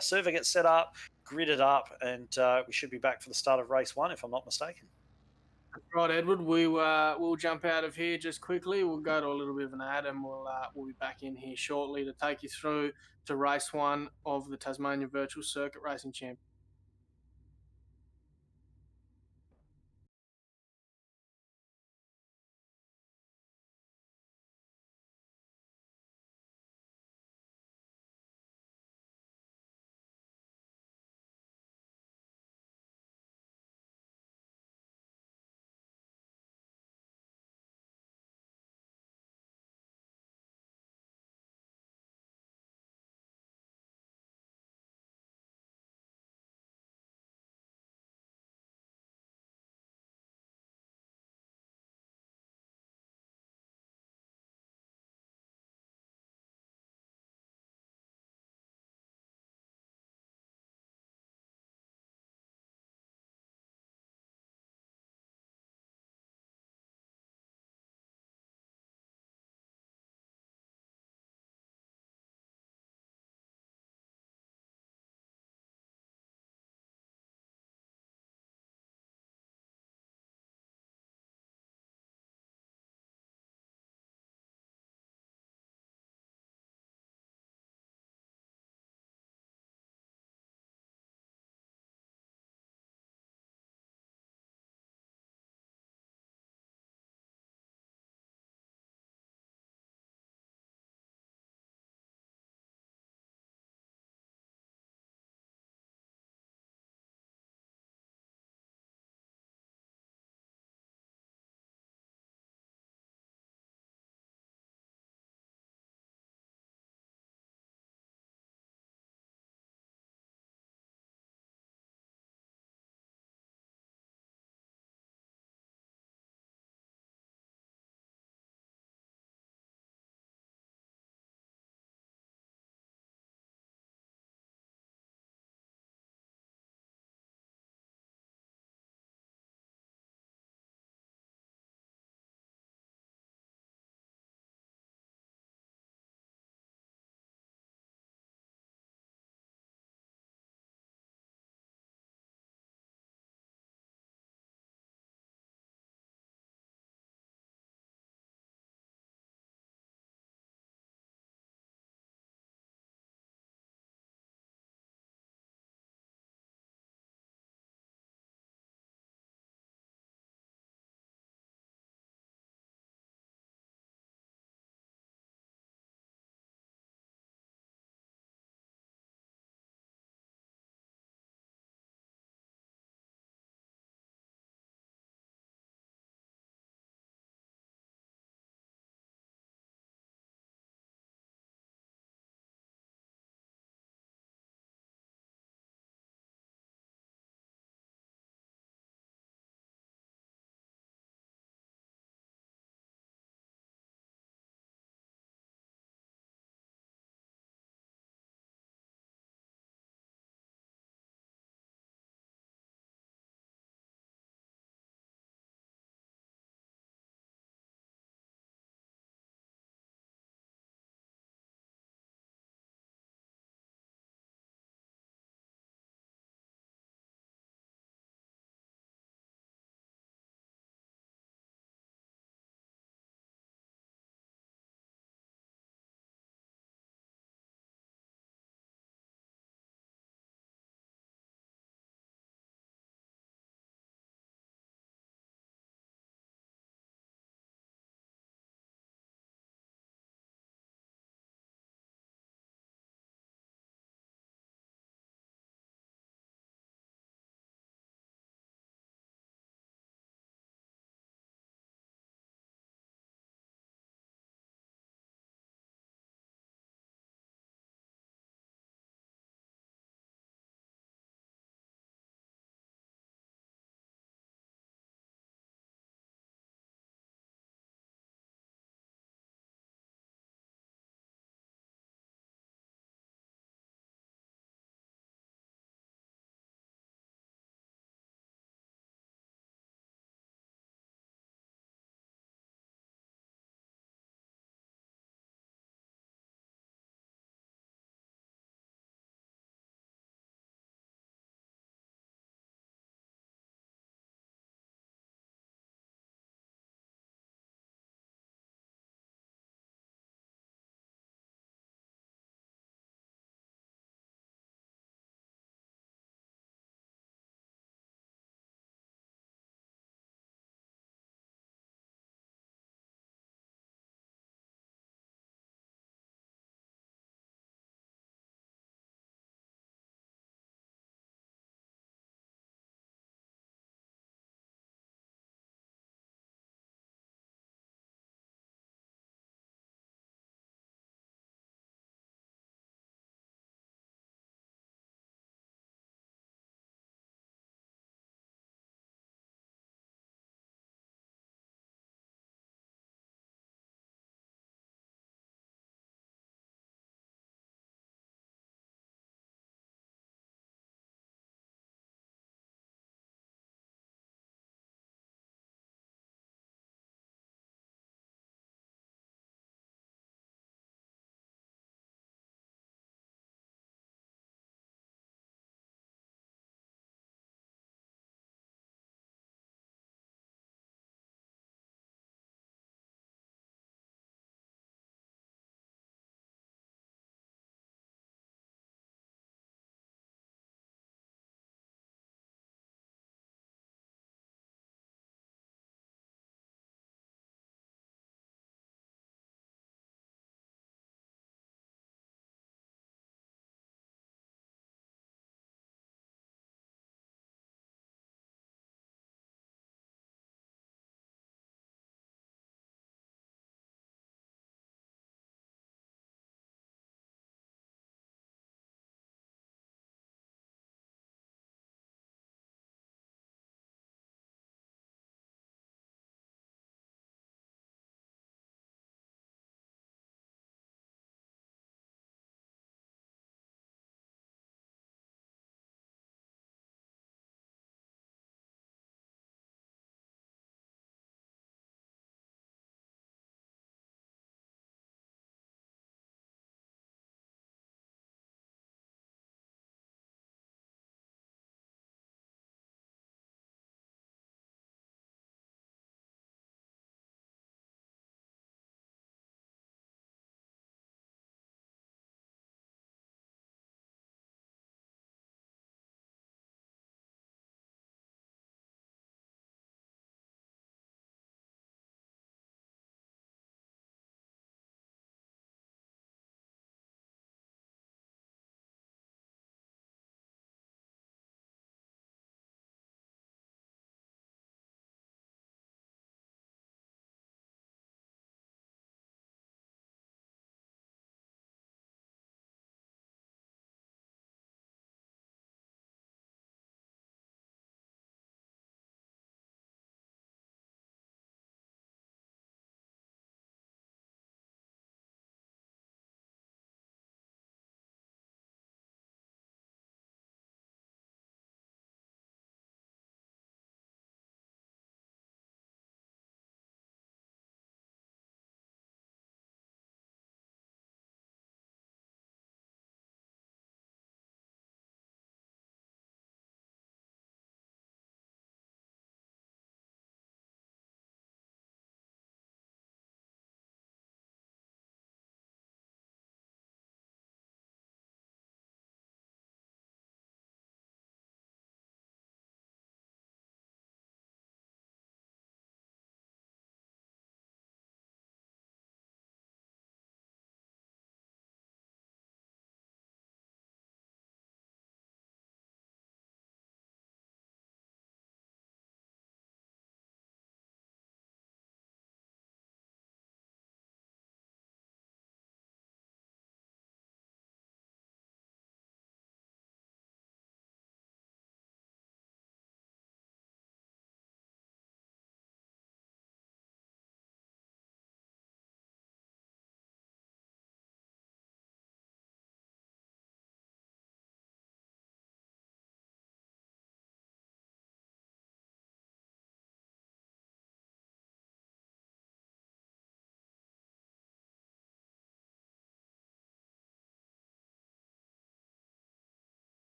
server gets set up, gridded up, and we should be back for the start of race one, if I'm not mistaken. Right, Edward. We'll jump out of here just quickly. We'll go to a little bit of an ad, and we'll be back in here shortly to take you through to race one of the Tasmania Virtual Circuit Racing Championship.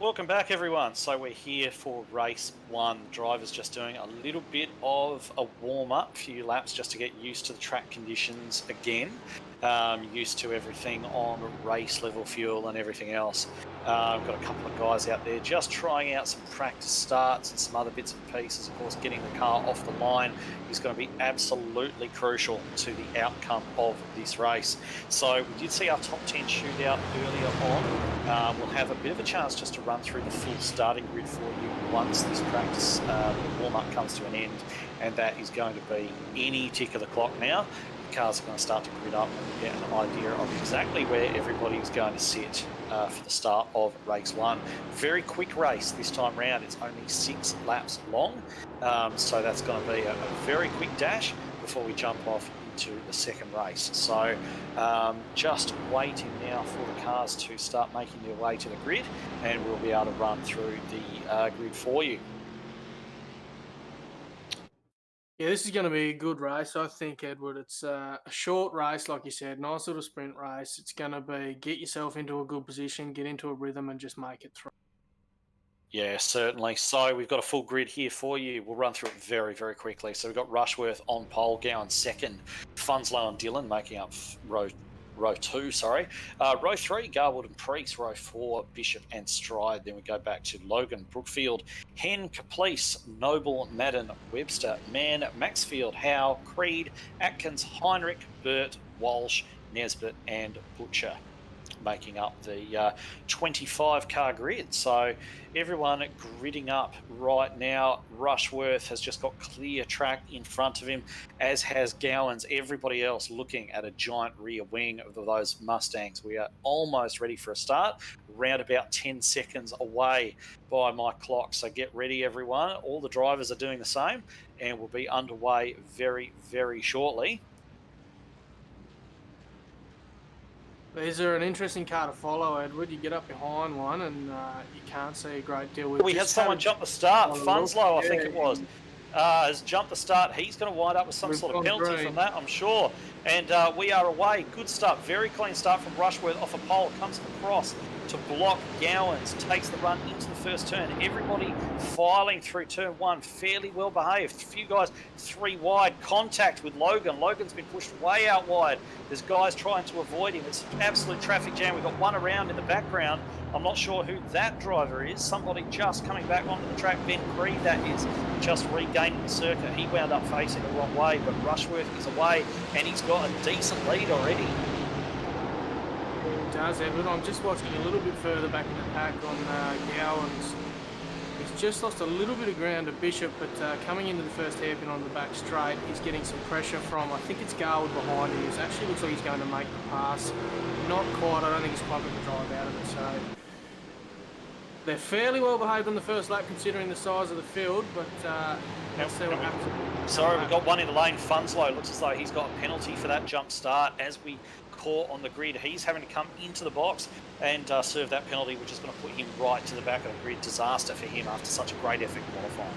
Welcome back, everyone. So we're here for race one. The driver's just doing a little bit of a warm-up, a few laps just to get used to the track conditions again. Used to everything on race level fuel and everything else. Got a couple of guys out there just trying out some practice starts and some other bits and pieces. Of course, getting the car off the line is going to be absolutely crucial to the outcome of this race. So we did see our top 10 shootout earlier on. We'll have a bit of a chance just to run through the full starting grid for you once this practice warm-up comes to an end, and that is going to be any tick of the clock now. Cars are going to start to grid up and get an idea of exactly where everybody is going to sit for the start of race one. Very quick race this time round. It's only 6 laps long, so that's going to be a very quick dash before we jump off into the second race. So just waiting now for the cars to start making their way to the grid, and we'll be able to run through the grid for you. Yeah, this is going to be a good race, I think, Edward. It's a short race, like you said, nice little sprint race. It's going to be get yourself into a good position, get into a rhythm, and just make it through. Yeah, certainly. So we've got a full grid here for you. We'll run through it very, very quickly. So we've got Rushworth on pole, Gowan second, Funslow and Dillon making up row 2, sorry. Row 3, Garwood and Priest. Row 4, Bishop and Stride. Then we go back to Logan, Brookfield, Hen, Caplice, Noble, Madden, Webster, Mann, Maxfield, Howe, Creed, Atkins, Heinrich, Burt, Walsh, Nesbitt and Butcher, making up the 25 car grid. So everyone gridding up right now. Rushworth has just got clear track in front of him, as has Gowans. Everybody else looking at a giant rear wing of those Mustangs. We are almost ready for a start, around about 10 seconds away by my clock. So get ready, everyone. All the drivers are doing the same, and we'll be underway very, very shortly. These are an interesting car to follow, Edward. You get up behind one and you can't see a great deal. We had someone jump the start. Funslow, I think it was, has jumped the start. He's going to wind up with some sort of penalty from that, I'm sure. And we are away. Good start. Very clean start from Rushworth off a pole. Comes across to block Gowans. Takes the run into the first turn. Everybody filing through turn 1. Fairly well behaved. A few guys 3 wide. Contact with Logan. Logan's been pushed way out wide. There's guys trying to avoid him. It's an absolute traffic jam. We've got one around in the background. I'm not sure who that driver is. Somebody just coming back onto the track. Ben Creed, that is, just regaining the circuit. He wound up facing the wrong way, but Rushworth is away, and he's got a decent lead already. He does, Edward. I'm just watching a little bit further back in the pack on Gowans. He's just lost a little bit of ground to Bishop, but coming into the first hairpin on the back straight, he's getting some pressure from, I think it's Garwood behind him. It actually looks like he's going to make the pass. Not quite. I don't think he's quite going to drive out of it. So they're fairly well behaved on the first lap considering the size of the field, but let's see what happens. Sorry, we've got one in the lane. Funslow looks as though he's got a penalty for that jump start. As we caught on the grid, he's having to come into the box and serve that penalty, which is going to put him right to the back of the grid. Disaster for him after such a great effort qualifying.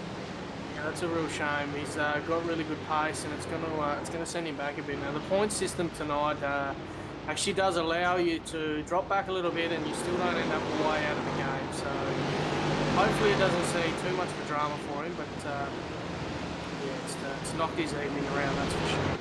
Yeah, that's a real shame. He's got really good pace, and it's going to send him back a bit. Now the point system tonight actually does allow you to drop back a little bit, and you still don't end up way out of the game. So hopefully it doesn't see too much of a drama for him, but yeah, it's knocked his evening around, that's for sure.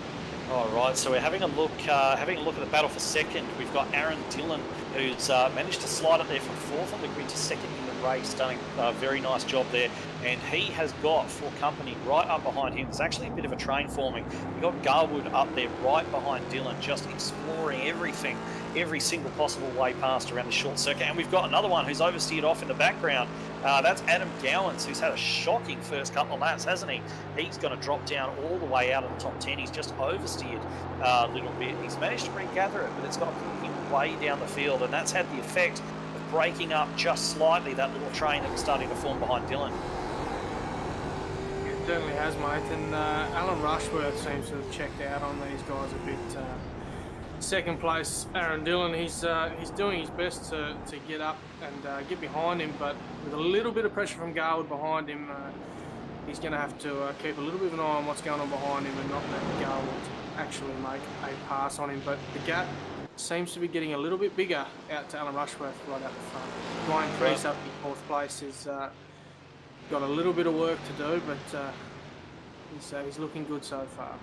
All right, so we're having a look at the battle for second. We've got Aaron Dillon, who's managed to slide up there from 4th on the grid to 2nd in the race, done a very nice job there. And he has got full company right up behind him. There's actually a bit of a train forming. We've got Garwood up there right behind Dillon, just exploring everything, every single possible way past around the short circuit. And we've got another one who's oversteered off in the background. That's Adam Gowans, who's had a shocking first couple of laps, hasn't he? He's going to drop down all the way out of the top 10. He's just oversteered a little bit. He's managed to regather it, but it's going to put him way down the field, and that's had the effect of breaking up just slightly that little train that was starting to form behind Dillon. It certainly has, mate. And Alan Rushworth seems to have checked out on these guys a bit. Second place, Aaron Dillon, he's doing his best to get up and get behind him, but with a little bit of pressure from Garwood behind him, he's going to have to keep a little bit of an eye on what's going on behind him and not let Garwood actually make a pass on him. But the gap seems to be getting a little bit bigger out to Alan Rushworth right out the front. Dwayne Priest up in 4th place is got a little bit of work to do, but he's looking good so far.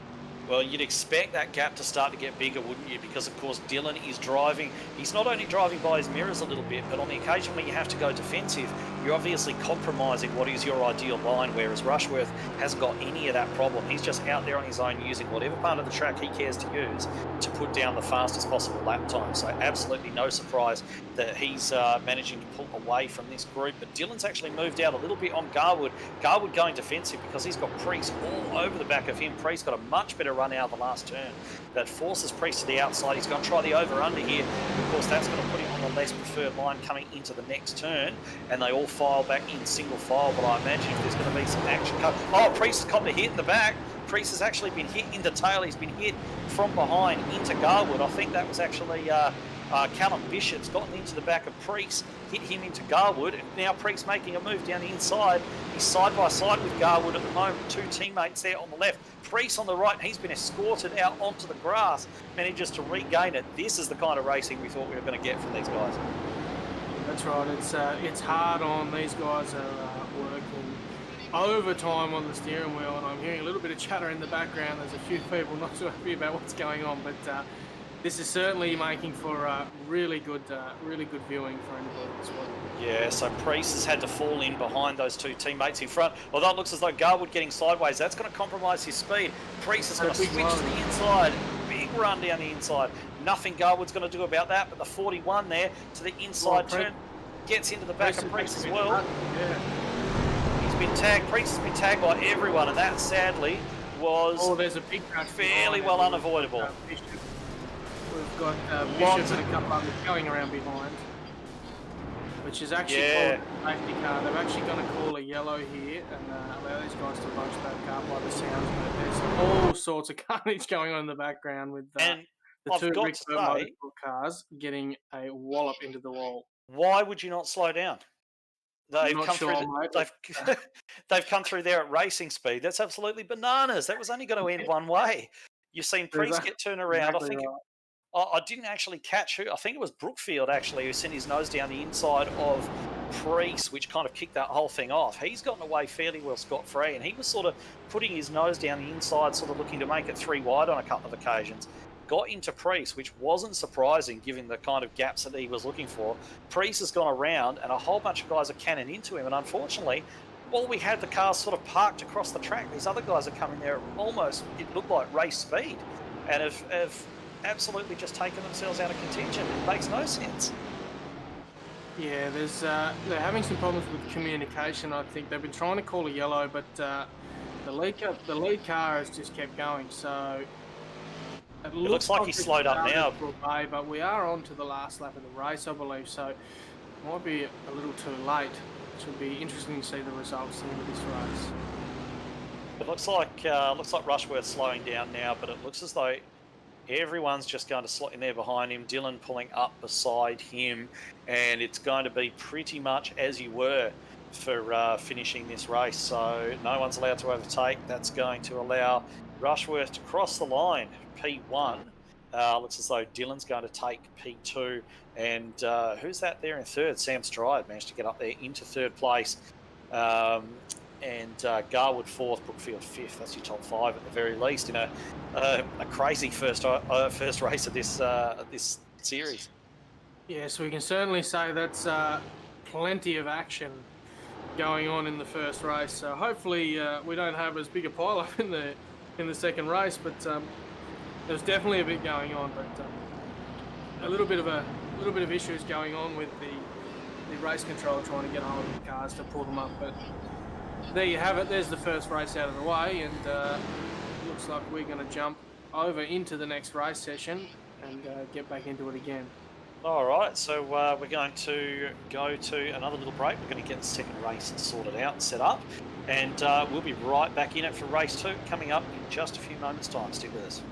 Well, you'd expect that gap to start to get bigger, wouldn't you? Because, of course, Dylan is driving. He's not only driving by his mirrors a little bit, but on the occasion when you have to go defensive, you're obviously compromising what is your ideal line, whereas Rushworth hasn't got any of that problem. He's just out there on his own using whatever part of the track he cares to use to put down the fastest possible lap time. So absolutely no surprise that he's managing to pull away from this group. But Dylan's actually moved out a little bit on Garwood. Garwood going defensive because he's got Priest all over the back of him. Priest got a much better run out of the last turn. That forces Priest to the outside. He's going to try the over-under here. Of course, that's going to put him on the less preferred line coming into the next turn. And they all file back in single file. But I imagine if there's going to be some action... Oh, Priest has copped a hit in the back. Priest has actually been hit in the tail. He's been hit from behind into Garwood. I think that was actually... Callum Bishop's gotten into the back of Priest, hit him into Garwood, and now Priest making a move down the inside. He's side by side with Garwood at the moment, 2 teammates there on the left. Priest on the right, and he's been escorted out onto the grass, manages to regain it. This is the kind of racing we thought we were going to get from these guys. That's right, it's hard on. These guys are working overtime on the steering wheel, and I'm hearing a little bit of chatter in the background. There's a few people not too happy about what's going on, but this is certainly making for really good viewing for anybody that's watching. Yeah, so Priest has had to fall in behind those 2 teammates in front. Although it looks as though Garwood getting sideways, that's going to compromise his speed. Priest is going to switch to the inside. Big run down the inside. Nothing Garwood's going to do about that, but the 41 there to the inside turn gets into the back of Priest as well. Yeah. He's been tagged. Priest has been tagged by everyone, and that sadly was there's a big crash fairly well unavoidable. We've got Bishop and a couple others going around behind, which is actually called a safety car. They're actually going to call a yellow here and allow these guys to bunch back up by the sounds of it. There's all sorts of carnage going on in the background with the 2 Rick Motorsport cars getting a wallop into the wall. Why would you not slow down? They've come through there at racing speed. That's absolutely bananas. That was only going to end one way. You've seen Priest get turned around. Exactly I didn't actually catch who. I think it was Brookfield actually who sent his nose down the inside of Priest, which kind of kicked that whole thing off. He's gotten away fairly well scot-free, and he was sort of putting his nose down the inside, sort of looking to make it 3 wide on a couple of occasions. Got into Priest, which wasn't surprising given the kind of gaps that he was looking for. Priest has gone around, and a whole bunch of guys are cannon into him, and unfortunately, while we had the cars sort of parked across the track, these other guys are coming there almost, it looked like race speed, and have absolutely just taken themselves out of contention. It makes no sense. Yeah, they're having some problems with communication. I think they've been trying to call a yellow, but the lead car has just kept going. So it looks like he's slowed up now. But we are on to the last lap of the race, I believe. So it might be a little too late. It should be interesting to see the results in this race. It looks like Rushworth slowing down now, but it looks as though everyone's just going to slot in there behind him. Dylan pulling up beside him, and it's going to be pretty much as you were for finishing this race. So no one's allowed to overtake. That's going to allow Rushworth to cross the line, P1. Looks as though Dylan's going to take P2. And who's that there in 3rd? Sam Stride managed to get up there into 3rd place. And Garwood 4th, Brookfield 5th. That's your top 5 at the very least in a crazy first race of this series. Yeah, so we can certainly say that's plenty of action going on in the first race. So hopefully we don't have as big a pile-up in the second race, but there's definitely a bit going on. But a little bit of issues going on with the race control trying to get hold of the cars to pull them up, but. There you have it. There's the first race out of the way, and looks like we're going to jump over into the next race session and get back into it again. All right, so we're going to go to another little break. We're going to get the second race sorted out and set up, and we'll be right back in it for race 2 coming up in just a few moments' time. Stick with us.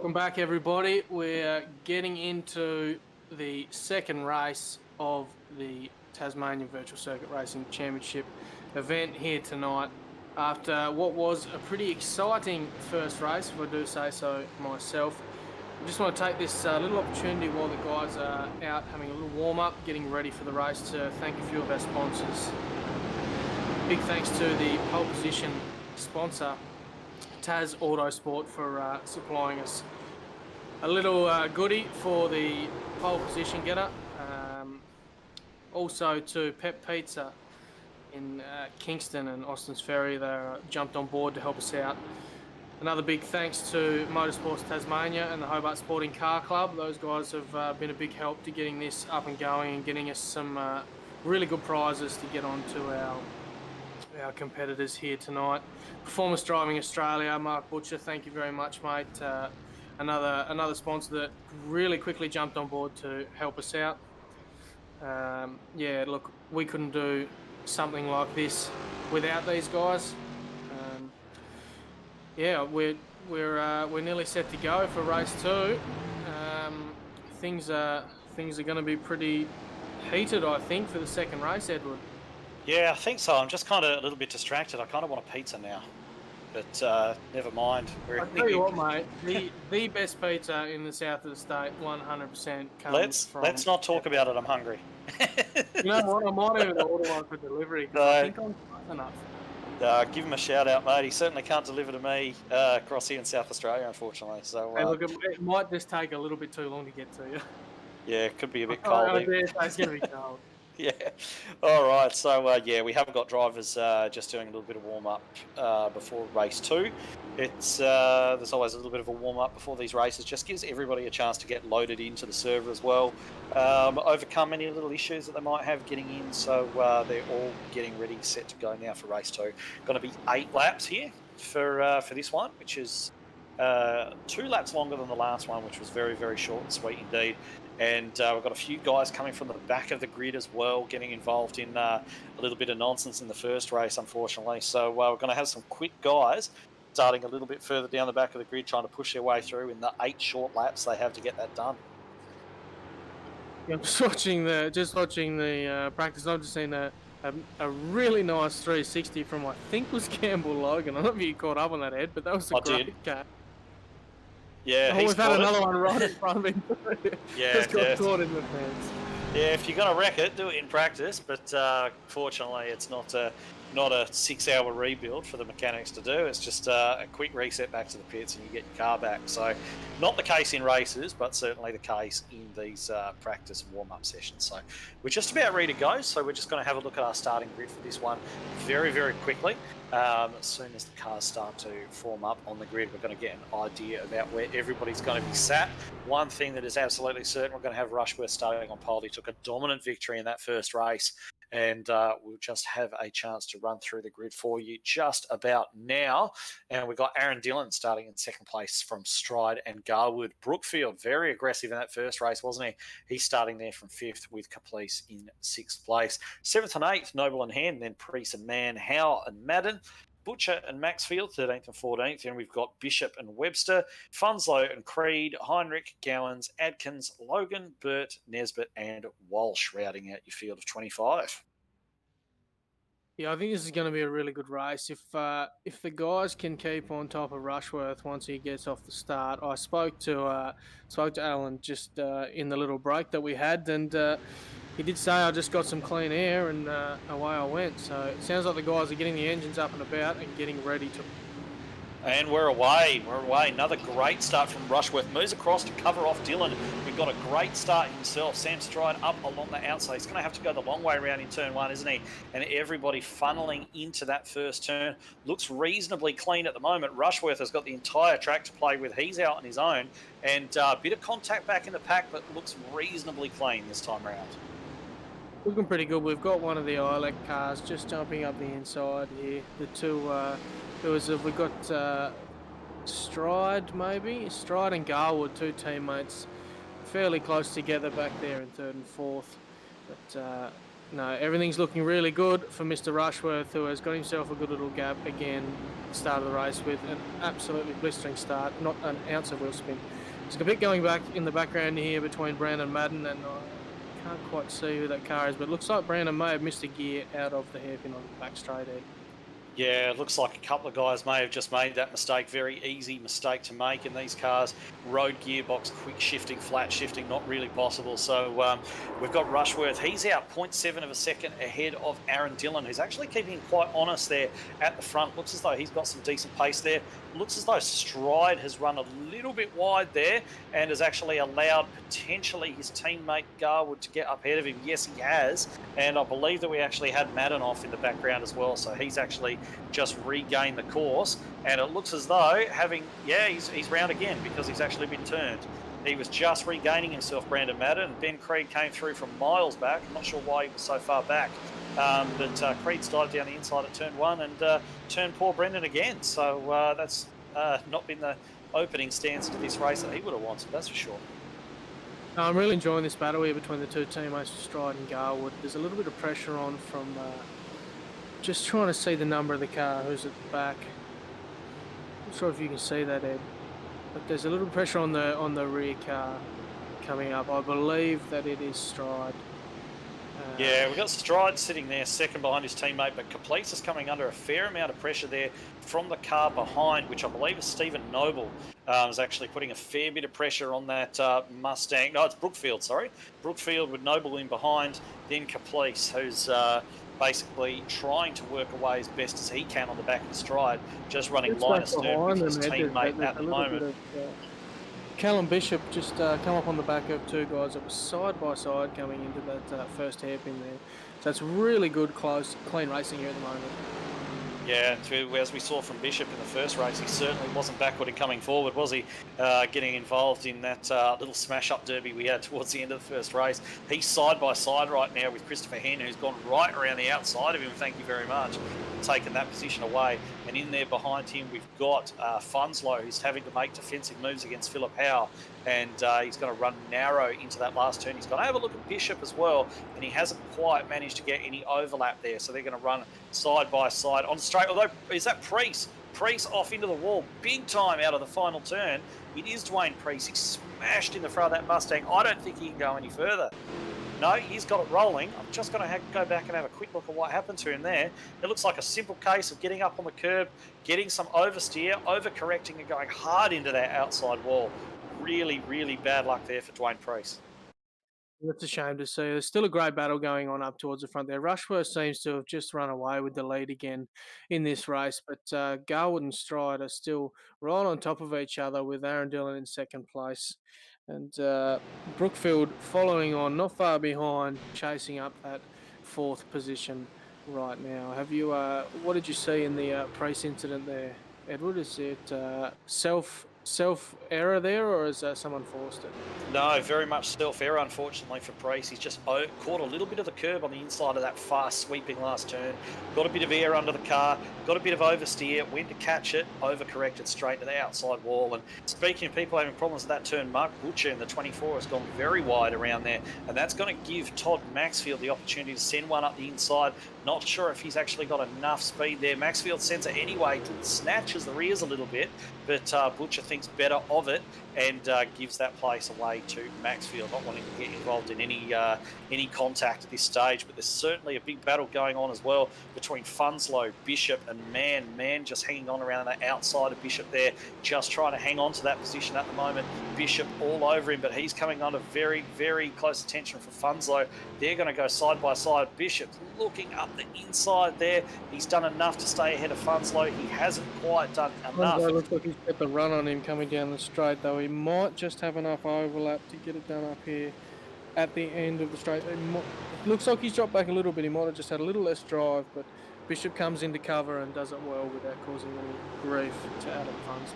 Welcome back, everybody. We're getting into the second race of the Tasmanian Virtual Circuit Racing Championship event here tonight. After what was a pretty exciting first race, if I do say so myself, I just want to take this little opportunity while the guys are out having a little warm-up, getting ready for the race, to thank a few of our sponsors. Big thanks to the pole position sponsor, Tas Autosport, for supplying us a little goodie for the pole position getter. Also to Pep Pizza in Kingston and Austin's Ferry. They jumped on board to help us out. Another big thanks to Motorsports Tasmania and the Hobart Sporting Car Club. Those guys have been a big help to getting this up and going and getting us some really good prizes to get on to our competitors here tonight. Performance Driving Australia, Mark Butcher, thank you very much, mate. Another sponsor that really quickly jumped on board to help us out. Yeah, look, we couldn't do something like this without these guys. Yeah, we're nearly set to go for race 2. Things are going to be pretty heated, I think, for the second race, Edward. Yeah, I think so. I'm just kind of a little bit distracted. I kind of want a pizza now, but never mind. I'll tell you what, mate. The best pizza in the south of the state, 100% comes from. Let's not talk about it. I'm hungry. You know what? I might even order one for delivery because I think I'm close enough. Give him a shout out, mate. He certainly can't deliver to me across here in South Australia, unfortunately. So hey, look, it might just take a little bit too long to get to you. Yeah, it could be a bit cold. It's going to be cold. Yeah. All right. So, yeah, we haven't got drivers just doing a little bit of warm-up before race 2. It's there's always a little bit of a warm-up before these races. Just gives everybody a chance to get loaded into the server as well. Overcome any little issues that they might have getting in. So they're all getting ready, set to go now for race 2. Going to be 8 laps here for this one, which is 2 laps longer than the last one, which was very, very short and sweet indeed. And we've got a few guys coming from the back of the grid as well, getting involved in a little bit of nonsense in the first race, unfortunately. So we're going to have some quick guys starting a little bit further down the back of the grid, trying to push their way through in the 8 short laps they have to get that done. Yeah, just watching the practice. I've just seen a really nice 360 from, I think, was Campbell Logan. I don't know if you caught up on that, Ed, but that was a great cat. Yeah, we've had another one right in front of me. Yeah, just got caught in the fence. Yeah, if you're going to wreck it, do it in practice. But fortunately, it's not a 6-hour rebuild for the mechanics to do. It's just a quick reset back to the pits and you get your car back. So not the case in races, but certainly the case in these practice and warm-up sessions. So we're just about ready to go. So we're just going to have a look at our starting grid for this one very, very quickly. As soon as the cars start to form up on the grid, we're going to get an idea about where everybody's going to be sat. One thing that is absolutely certain, we're going to have Rushworth starting on pole. He took a dominant victory in that first race, and we'll just have a chance to run through the grid for you just about now. And we've got Aaron Dillon starting in second place from Stride and Garwood. Brookfield, very aggressive in that first race, wasn't he? He's starting there from 5th with Caplice in 6th place. 7th and 8th, Noble and Hand, then Priest and Mann, Howe and Madden. Butcher and Maxfield, 13th and 14th. And we've got Bishop and Webster, Funslow and Creed, Heinrich, Gowans, Adkins, Logan, Burt, Nesbitt and Walsh rounding out your field of 25. Yeah, I think this is going to be a really good race. If the guys can keep on top of Rushworth once he gets off the start. I spoke to Alan just in the little break that we had, and he did say, I just got some clean air, and away I went. So it sounds like the guys are getting the engines up and about and getting ready to. And we're away. Another great start from Rushworth. Moves across to cover off Dillon. We've got a great start himself. Sam Stride up along the outside. He's going to have to go the long way around in turn 1, isn't he? And everybody funneling into that first turn. Looks reasonably clean at the moment. Rushworth has got the entire track to play with. He's out on his own. And a bit of contact back in the pack, but looks reasonably clean this time around. Looking pretty good. We've got one of the ILEC cars just jumping up the inside here. The two, we've got Stride and Garwood, 2 teammates, fairly close together back there in 3rd and 4th. But No, everything's looking really good for Mr. Rushworth, who has got himself a good little gap again. Start of the race with an absolutely blistering start, not an ounce of wheel spin. There's a bit going back in the background here between Brandon Madden and I can't quite see who that car is, but it looks like Brandon may have missed a gear out of the hairpin on the back straight, Ed. Yeah, it looks like a couple of guys may have just made that mistake. Very easy mistake to make in these cars. Road gearbox, quick shifting, flat shifting, not really possible. So we've got Rushworth. He's out 0.7 of a second ahead of Aaron Dillon, who's actually keeping quite honest there at the front. Looks as though he's got some decent pace there. Looks as though Stride has run a little bit wide there and has actually allowed potentially his teammate Garwood to get up ahead of him. Yes, he has. And I believe that we actually had Madden off in the background as well. So he's actually just regained the course. And it looks as though he's round again because he's actually been turned. He was just regaining himself, Brandon Madden. Ben Creed came through from miles back. I'm not sure why he was so far back. But Creed's dived down the inside at turn 1 and turned poor Brendan again. So that's not been the opening stance to this race that he would have wanted, that's for sure. I'm really enjoying this battle here between the two teammates, Stride and Garwood. There's a little bit of pressure on from just trying to see the number of the car, who's at the back. I'm not sure if you can see that, Ed, but there's a little pressure on the rear car coming up. I believe that it is Stride. Yeah, we've got Stride sitting there second behind his teammate, but Caplice is coming under a fair amount of pressure there from the car behind, which I believe is Stephen Noble, is actually putting a fair bit of pressure on that Mustang. No, it's Brookfield, sorry. Brookfield with Noble in behind, then Caplice, who's basically trying to work away as best as he can on the back of the Stride, just running line astern with his teammate at the moment. Callum Bishop just come up on the back of two guys that were side by side coming into that first hairpin there. So it's really good, close, clean racing here at the moment. Yeah, as we saw from Bishop in the first race, he certainly wasn't backward in coming forward, was he? Getting involved in that little smash-up derby we had towards the end of the first race. He's side by side right now with Christopher Hen, who's gone right around the outside of him, thank you very much, taken that position away. And in there behind him, we've got Funslow, who's having to make defensive moves against Philip Howe. And he's going to run narrow into that last turn. He's going to have a look at Bishop as well, and he hasn't quite managed to get any overlap there. So they're going to run side by side on straight. Although, is that Priest? Priest off into the wall, big time out of the final turn. It is Dwayne Priest. He's smashed in the front of that Mustang. I don't think he can go any further. No, he's got it rolling. I'm just going to go back and have a quick look at what happened to him there. It looks like a simple case of getting up on the curb, getting some oversteer, overcorrecting and going hard into that outside wall. Really, really bad luck there for Dwayne Priest. That's a shame to see. There's still a great battle going on up towards the front there. Rushworth seems to have just run away with the lead again in this race, but Garwood and Stride are still right on top of each other with Aaron Dillon in second place. And Brookfield following on, not far behind, chasing up that fourth position right now. Have you? What did you see in the Priest incident there, Edward? Is it self error there, or is someone forced it? No, very much self error, unfortunately for Priest. He's just caught a little bit of the curb on the inside of that fast sweeping last turn. Got a bit of air under the car, got a bit of oversteer, went to catch it, overcorrected straight to the outside wall. And speaking of people having problems with that turn, Mark Butcher in the 24 has gone very wide around there, and that's going to give Todd Maxfield the opportunity to send one up the inside. Not sure if he's actually got enough speed there. Maxfield sends it anyway, snatches the rears a little bit, but Butcher thinks better of it and gives that place away to Maxfield, not wanting to get involved in any contact at this stage. But there's certainly a big battle going on as well between Funslow, Bishop, and Man just hanging on around the outside of Bishop there, just trying to hang on to that position at the moment. Bishop all over him, but he's coming under very, very close attention from Funslow. They're going to go side by side. Bishop's looking up the inside there. He's done enough to stay ahead of Funslow. He hasn't quite done enough. Funslow looks like he's got the run on him coming down the straight, though. He might just have enough overlap to get it done up here at the end of the straight. It looks like he's dropped back a little bit. He might have just had a little less drive, but Bishop comes into cover and does it well without causing any grief to Adam Funslow.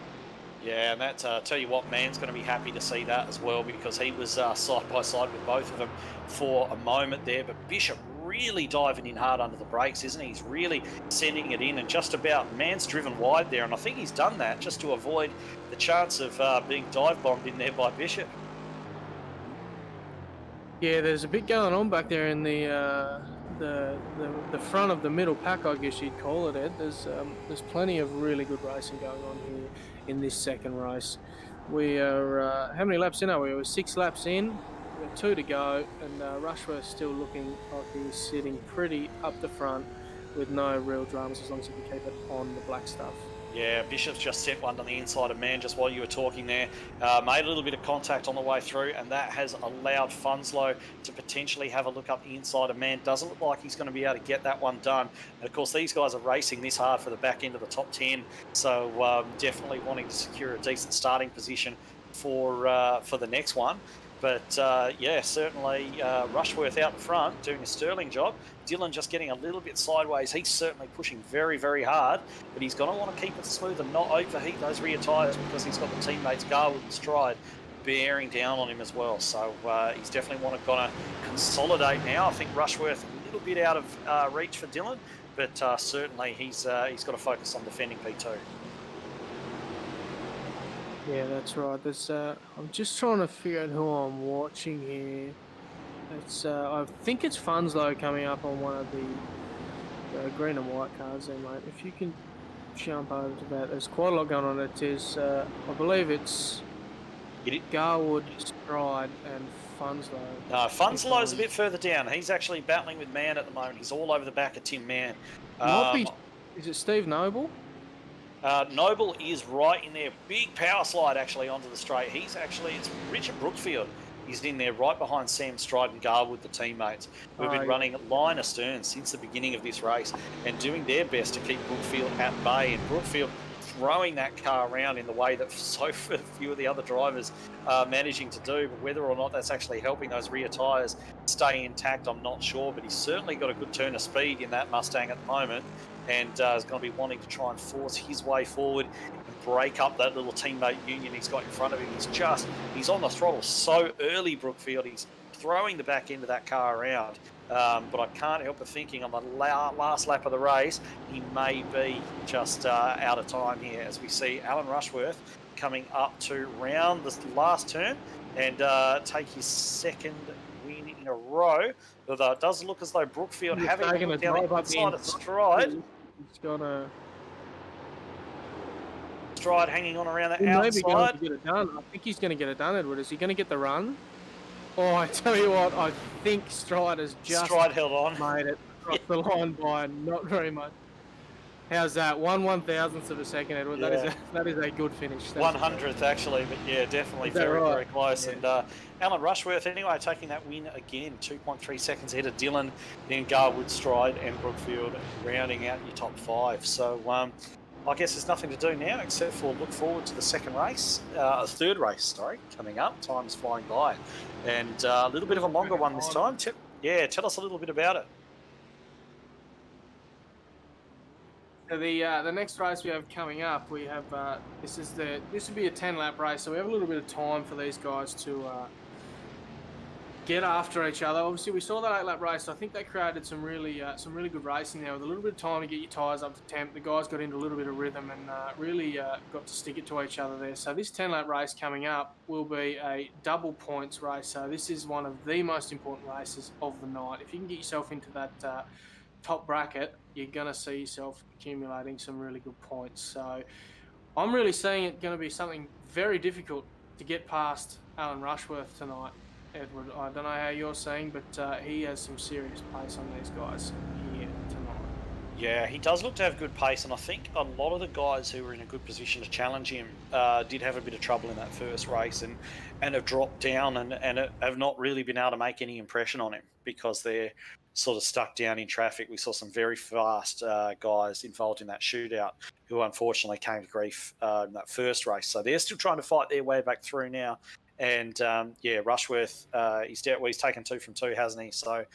Yeah, and that, tell you what, Man's going to be happy to see that as well, because he was side by side with both of them for a moment there. But Bishop really diving in hard under the brakes, isn't he? He's really sending it in, and just about Man's driven wide there, and I think he's done that just to avoid the chance of being dive bombed in there by Bishop. Yeah, there's a bit going on back there in the the front of the middle pack, I guess you'd call it, Ed. There's plenty of really good racing going on here in this second race. We are how many laps in are we? We're 6 laps in. We've got 2 to go, and Rushworth's still looking like he's sitting pretty up the front with no real dramas as long as he can keep it on the black stuff. Yeah, Bishop's just sent one on the inside of Man just while you were talking there. Made a little bit of contact on the way through, and that has allowed Funslow to potentially have a look up the inside of Man. Doesn't look like he's going to be able to get that one done. And of course, these guys are racing this hard for the back end of the top 10, so definitely wanting to secure a decent starting position for the next one. But yeah, certainly Rushworth out in front doing a sterling job. Dylan just getting a little bit sideways. He's certainly pushing very, very hard, but he's going to want to keep it smooth and not overheat those rear tyres because he's got the teammates Garwood and Stride bearing down on him as well. So he's definitely going to consolidate now. I think Rushworth a little bit out of reach for Dylan, but certainly he's got to focus on defending P2. Yeah, that's right. I'm just trying to figure out who I'm watching here. It's I think it's Funslow coming up on one of the green and white cars there, mate. If you can jump over to that, there's quite a lot going on. It is, I believe it's Garwood, Stride, and Funslow. No, Funslow's a bit further down. He's actually battling with Man at the moment. He's all over the back of Tim Man. Is it Steve Noble? Noble is right in there. Big power slide actually onto the straight. It's Richard Brookfield. He's in there right behind Sam Stride and Garwood, the teammates, who have been running line astern since the beginning of this race and doing their best to keep Brookfield at bay. And Brookfield throwing that car around in the way that so few of the other drivers are managing to do. But whether or not that's actually helping those rear tyres stay intact, I'm not sure. But he's certainly got a good turn of speed in that Mustang at the moment, and is going to be wanting to try and force his way forward and break up that little teammate union he's got in front of him. He's on the throttle so early, Brookfield. He's throwing the back end of that car around. But I can't help but thinking on the last lap of the race, he may be just out of time here as we see Alan Rushworth coming up to round this last turn and take his second win in a row. Although it does look as though Brookfield having a look down the inside of Stride. He's gonna Stride hanging on around the outside. Going to get it done. I think he's going to get it done, Edward. Is he going to get the run? Oh, I tell you what, I think Stride has just held on, made it across the line by not very much. How's that? 1/1000th of a second, Edward. Yeah. That is a good finish. 100th actually, but yeah, definitely very, right? very close. Yeah. And Alan Rushworth anyway taking that win again, 2.3 seconds ahead of Dylan, then Garwood, Stride, and Brookfield rounding out your top 5. So I guess there's nothing to do now except for look forward to the third race, coming up. Time's flying by, and a little bit of a longer one this time. Tell us a little bit about it. So the next race we have coming up, we have this will be a 10-lap race, so we have a little bit of time for these guys to get after each other. Obviously, we saw that 8-lap race. So I think that created some really good racing there with a little bit of time to get your tyres up to temp. The guys got into a little bit of rhythm and really got to stick it to each other there. So this 10-lap race coming up will be a double points race. So this is one of the most important races of the night. If you can get yourself into that top bracket, you're going to see yourself accumulating some really good points. So I'm really seeing it going to be something very difficult to get past Alan Rushworth tonight, Edward. I don't know how you're seeing, but he has some serious pace on these guys here tonight. Yeah, he does look to have good pace, and I think a lot of the guys who were in a good position to challenge him did have a bit of trouble in that first race and have dropped down and have not really been able to make any impression on him because they're sort of stuck down in traffic. We saw some very fast guys involved in that shootout who unfortunately came to grief in that first race. So they're still trying to fight their way back through now. And Rushworth, he's taken 2 from 2, hasn't he? So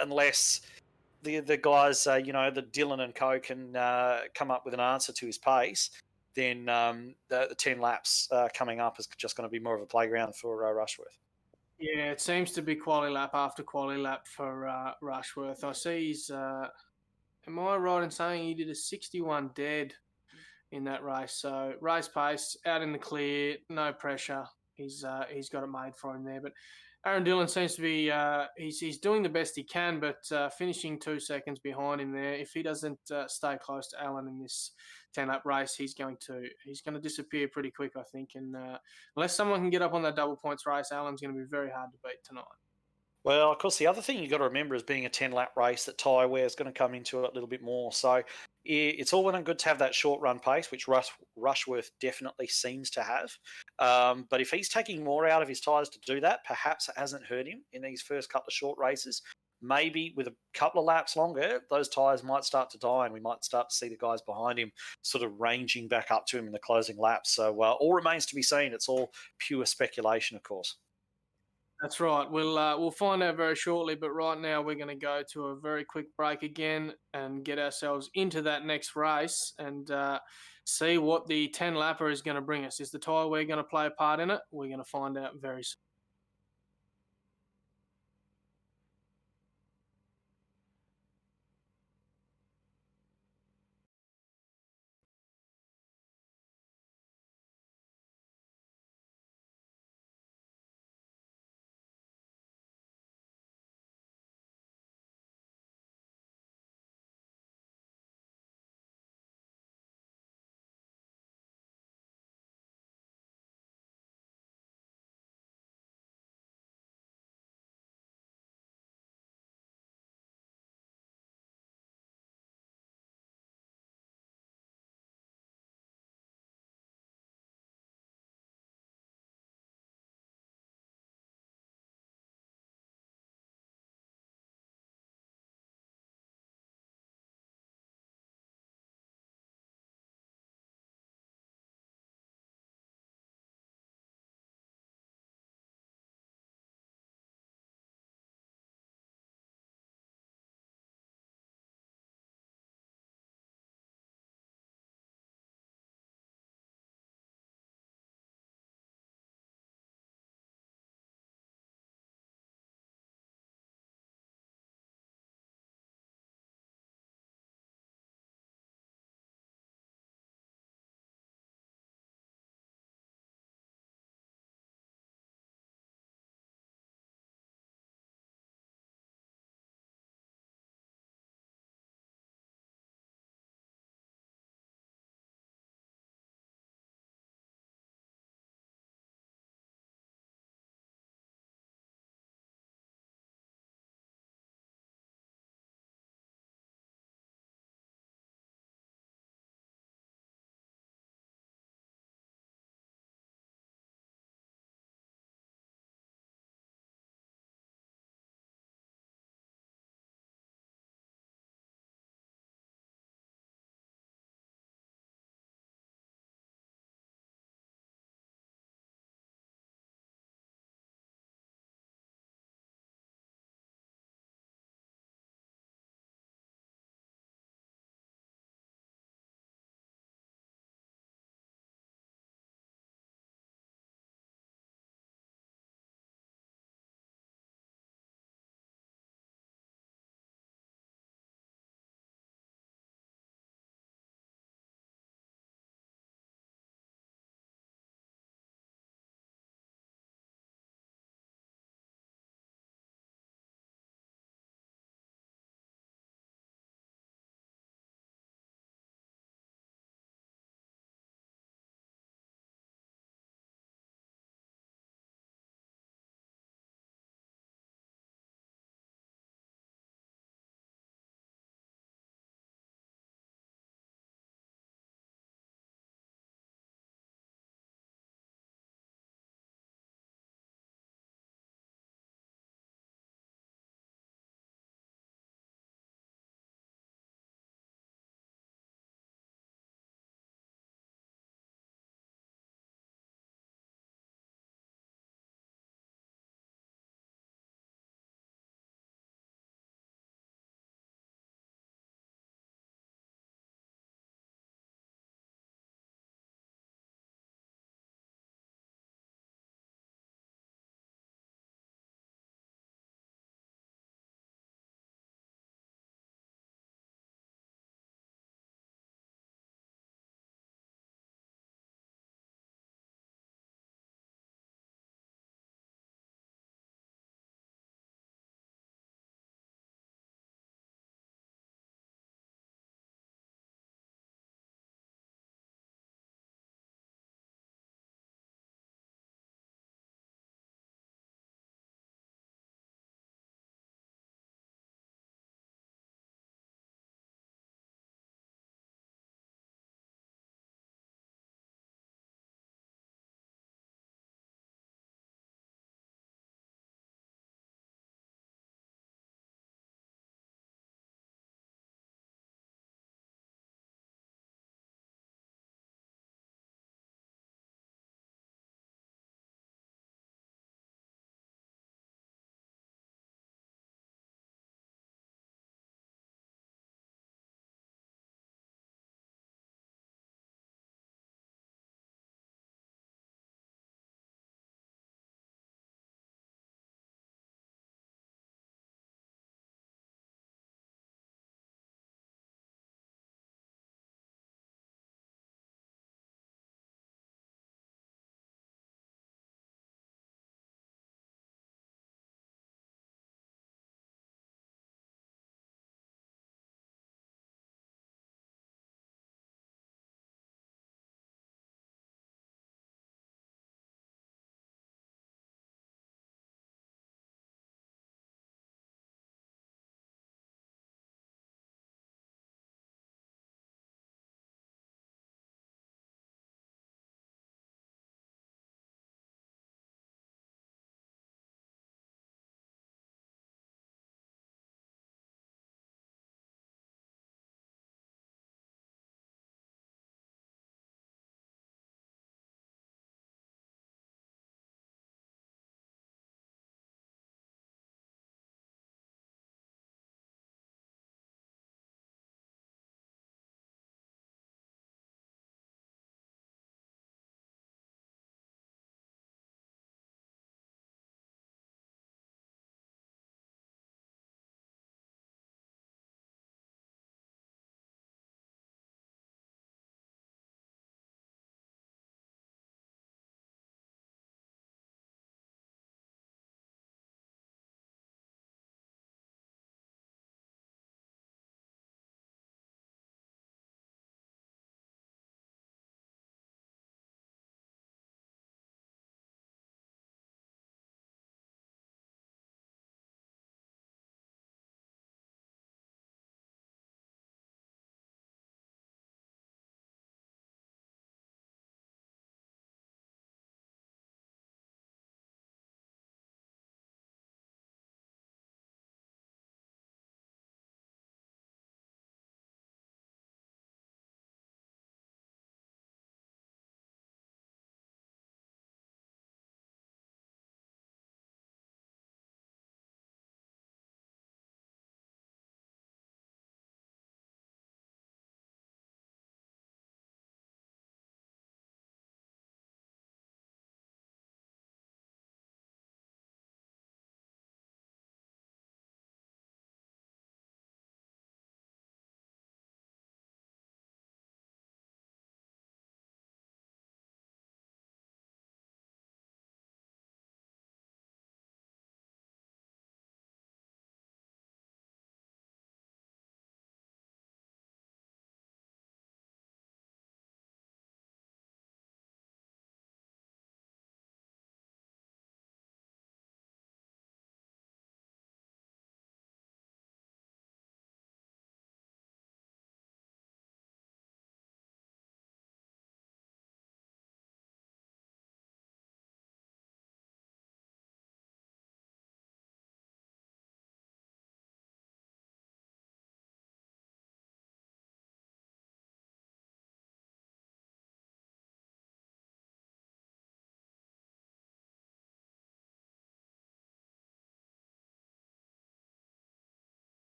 unless the guys, the Dylan and Co can come up with an answer to his pace, then the 10 laps coming up is just going to be more of a playground for Rushworth. Yeah, it seems to be quality lap after quality lap for Rushworth. I see he's, am I right in saying he did a 61 dead in that race? So race pace, out in the clear, no pressure. He's got it made for him there. But Aaron Dillon seems to be he's doing the best he can, but finishing 2 seconds behind him there. If he doesn't stay close to Alan in this 10-lap race, he's going to disappear pretty quick, I think. And unless someone can get up on that double points race, Alan's going to be very hard to beat tonight. Well, of course, the other thing you've got to remember is being a 10-lap race that tyre wear is going to come into it a little bit more. So it's all well and good to have that short run pace, which Rushworth definitely seems to have. But if he's taking more out of his tyres to do that, perhaps it hasn't hurt him in these first couple of short races. Maybe with a couple of laps longer, those tyres might start to die, and we might start to see the guys behind him sort of ranging back up to him in the closing laps. So all remains to be seen. It's all pure speculation, of course. That's right. We'll find out very shortly. But right now, we're going to go to a very quick break again and get ourselves into that next race and see what the 10-lapper is going to bring us. Is the tyre we're going to play a part in it? We're going to find out very soon.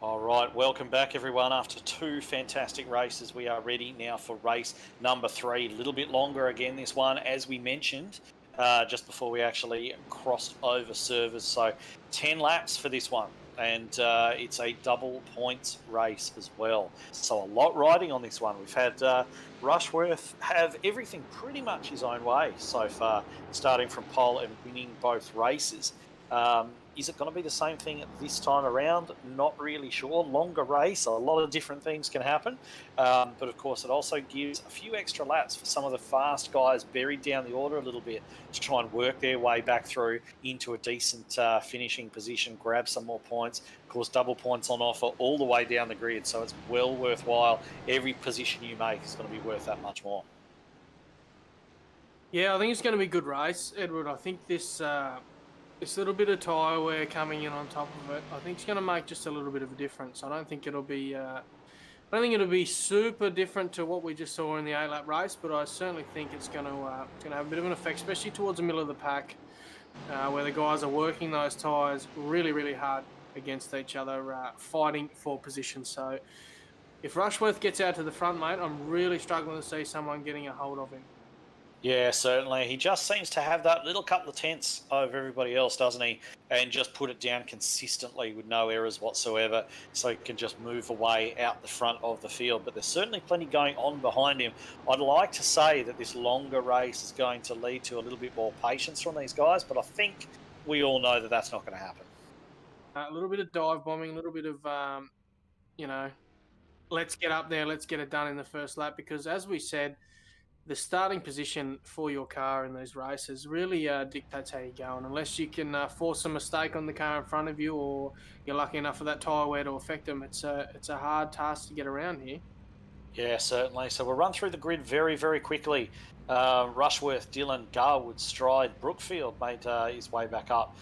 All right, welcome back everyone. After two fantastic races, we are ready now for race number 3. A little bit longer again, this one, as we mentioned, just before we actually crossed over servers. So 10 laps for this one, and it's a double points race as well. So a lot riding on this one. We've had Rushworth have everything pretty much his own way so far, starting from pole and winning both races. Is it going to be the same thing this time around? Not really sure. Longer race, a lot of different things can happen. But of course, it also gives a few extra laps for some of the fast guys buried down the order a little bit to try and work their way back through into a decent finishing position, grab some more points. Of course, double points on offer all the way down the grid. So it's well worthwhile. Every position you make is going to be worth that much more. Yeah, I think it's going to be a good race, Edward. I think this little bit of tyre wear coming in on top of it, I think it's going to make just a little bit of a difference. I don't think it'll be super different to what we just saw in the 8-lap race, but I certainly think it's going to have a bit of an effect, especially towards the middle of the pack, where the guys are working those tyres really, really hard against each other, fighting for position. So if Rushworth gets out to the front, mate, I'm really struggling to see someone getting a hold of him. Yeah, certainly. He just seems to have that little couple of tenths over everybody else, doesn't he? And just put it down consistently with no errors whatsoever, so he can just move away out the front of the field. But there's certainly plenty going on behind him. I'd like to say that this longer race is going to lead to a little bit more patience from these guys, but I think we all know that that's not going to happen. A little bit of dive bombing, a little bit of, let's get up there, let's get it done in the first lap, because as we said, the starting position for your car in these races really dictates how you go. And unless you can force a mistake on the car in front of you, or you're lucky enough for that tyre wear to affect them, it's a hard task to get around here. Yeah, certainly. So we'll run through the grid very, very quickly. Rushworth, Dillon, Garwood, Stride, Brookfield made his way back up.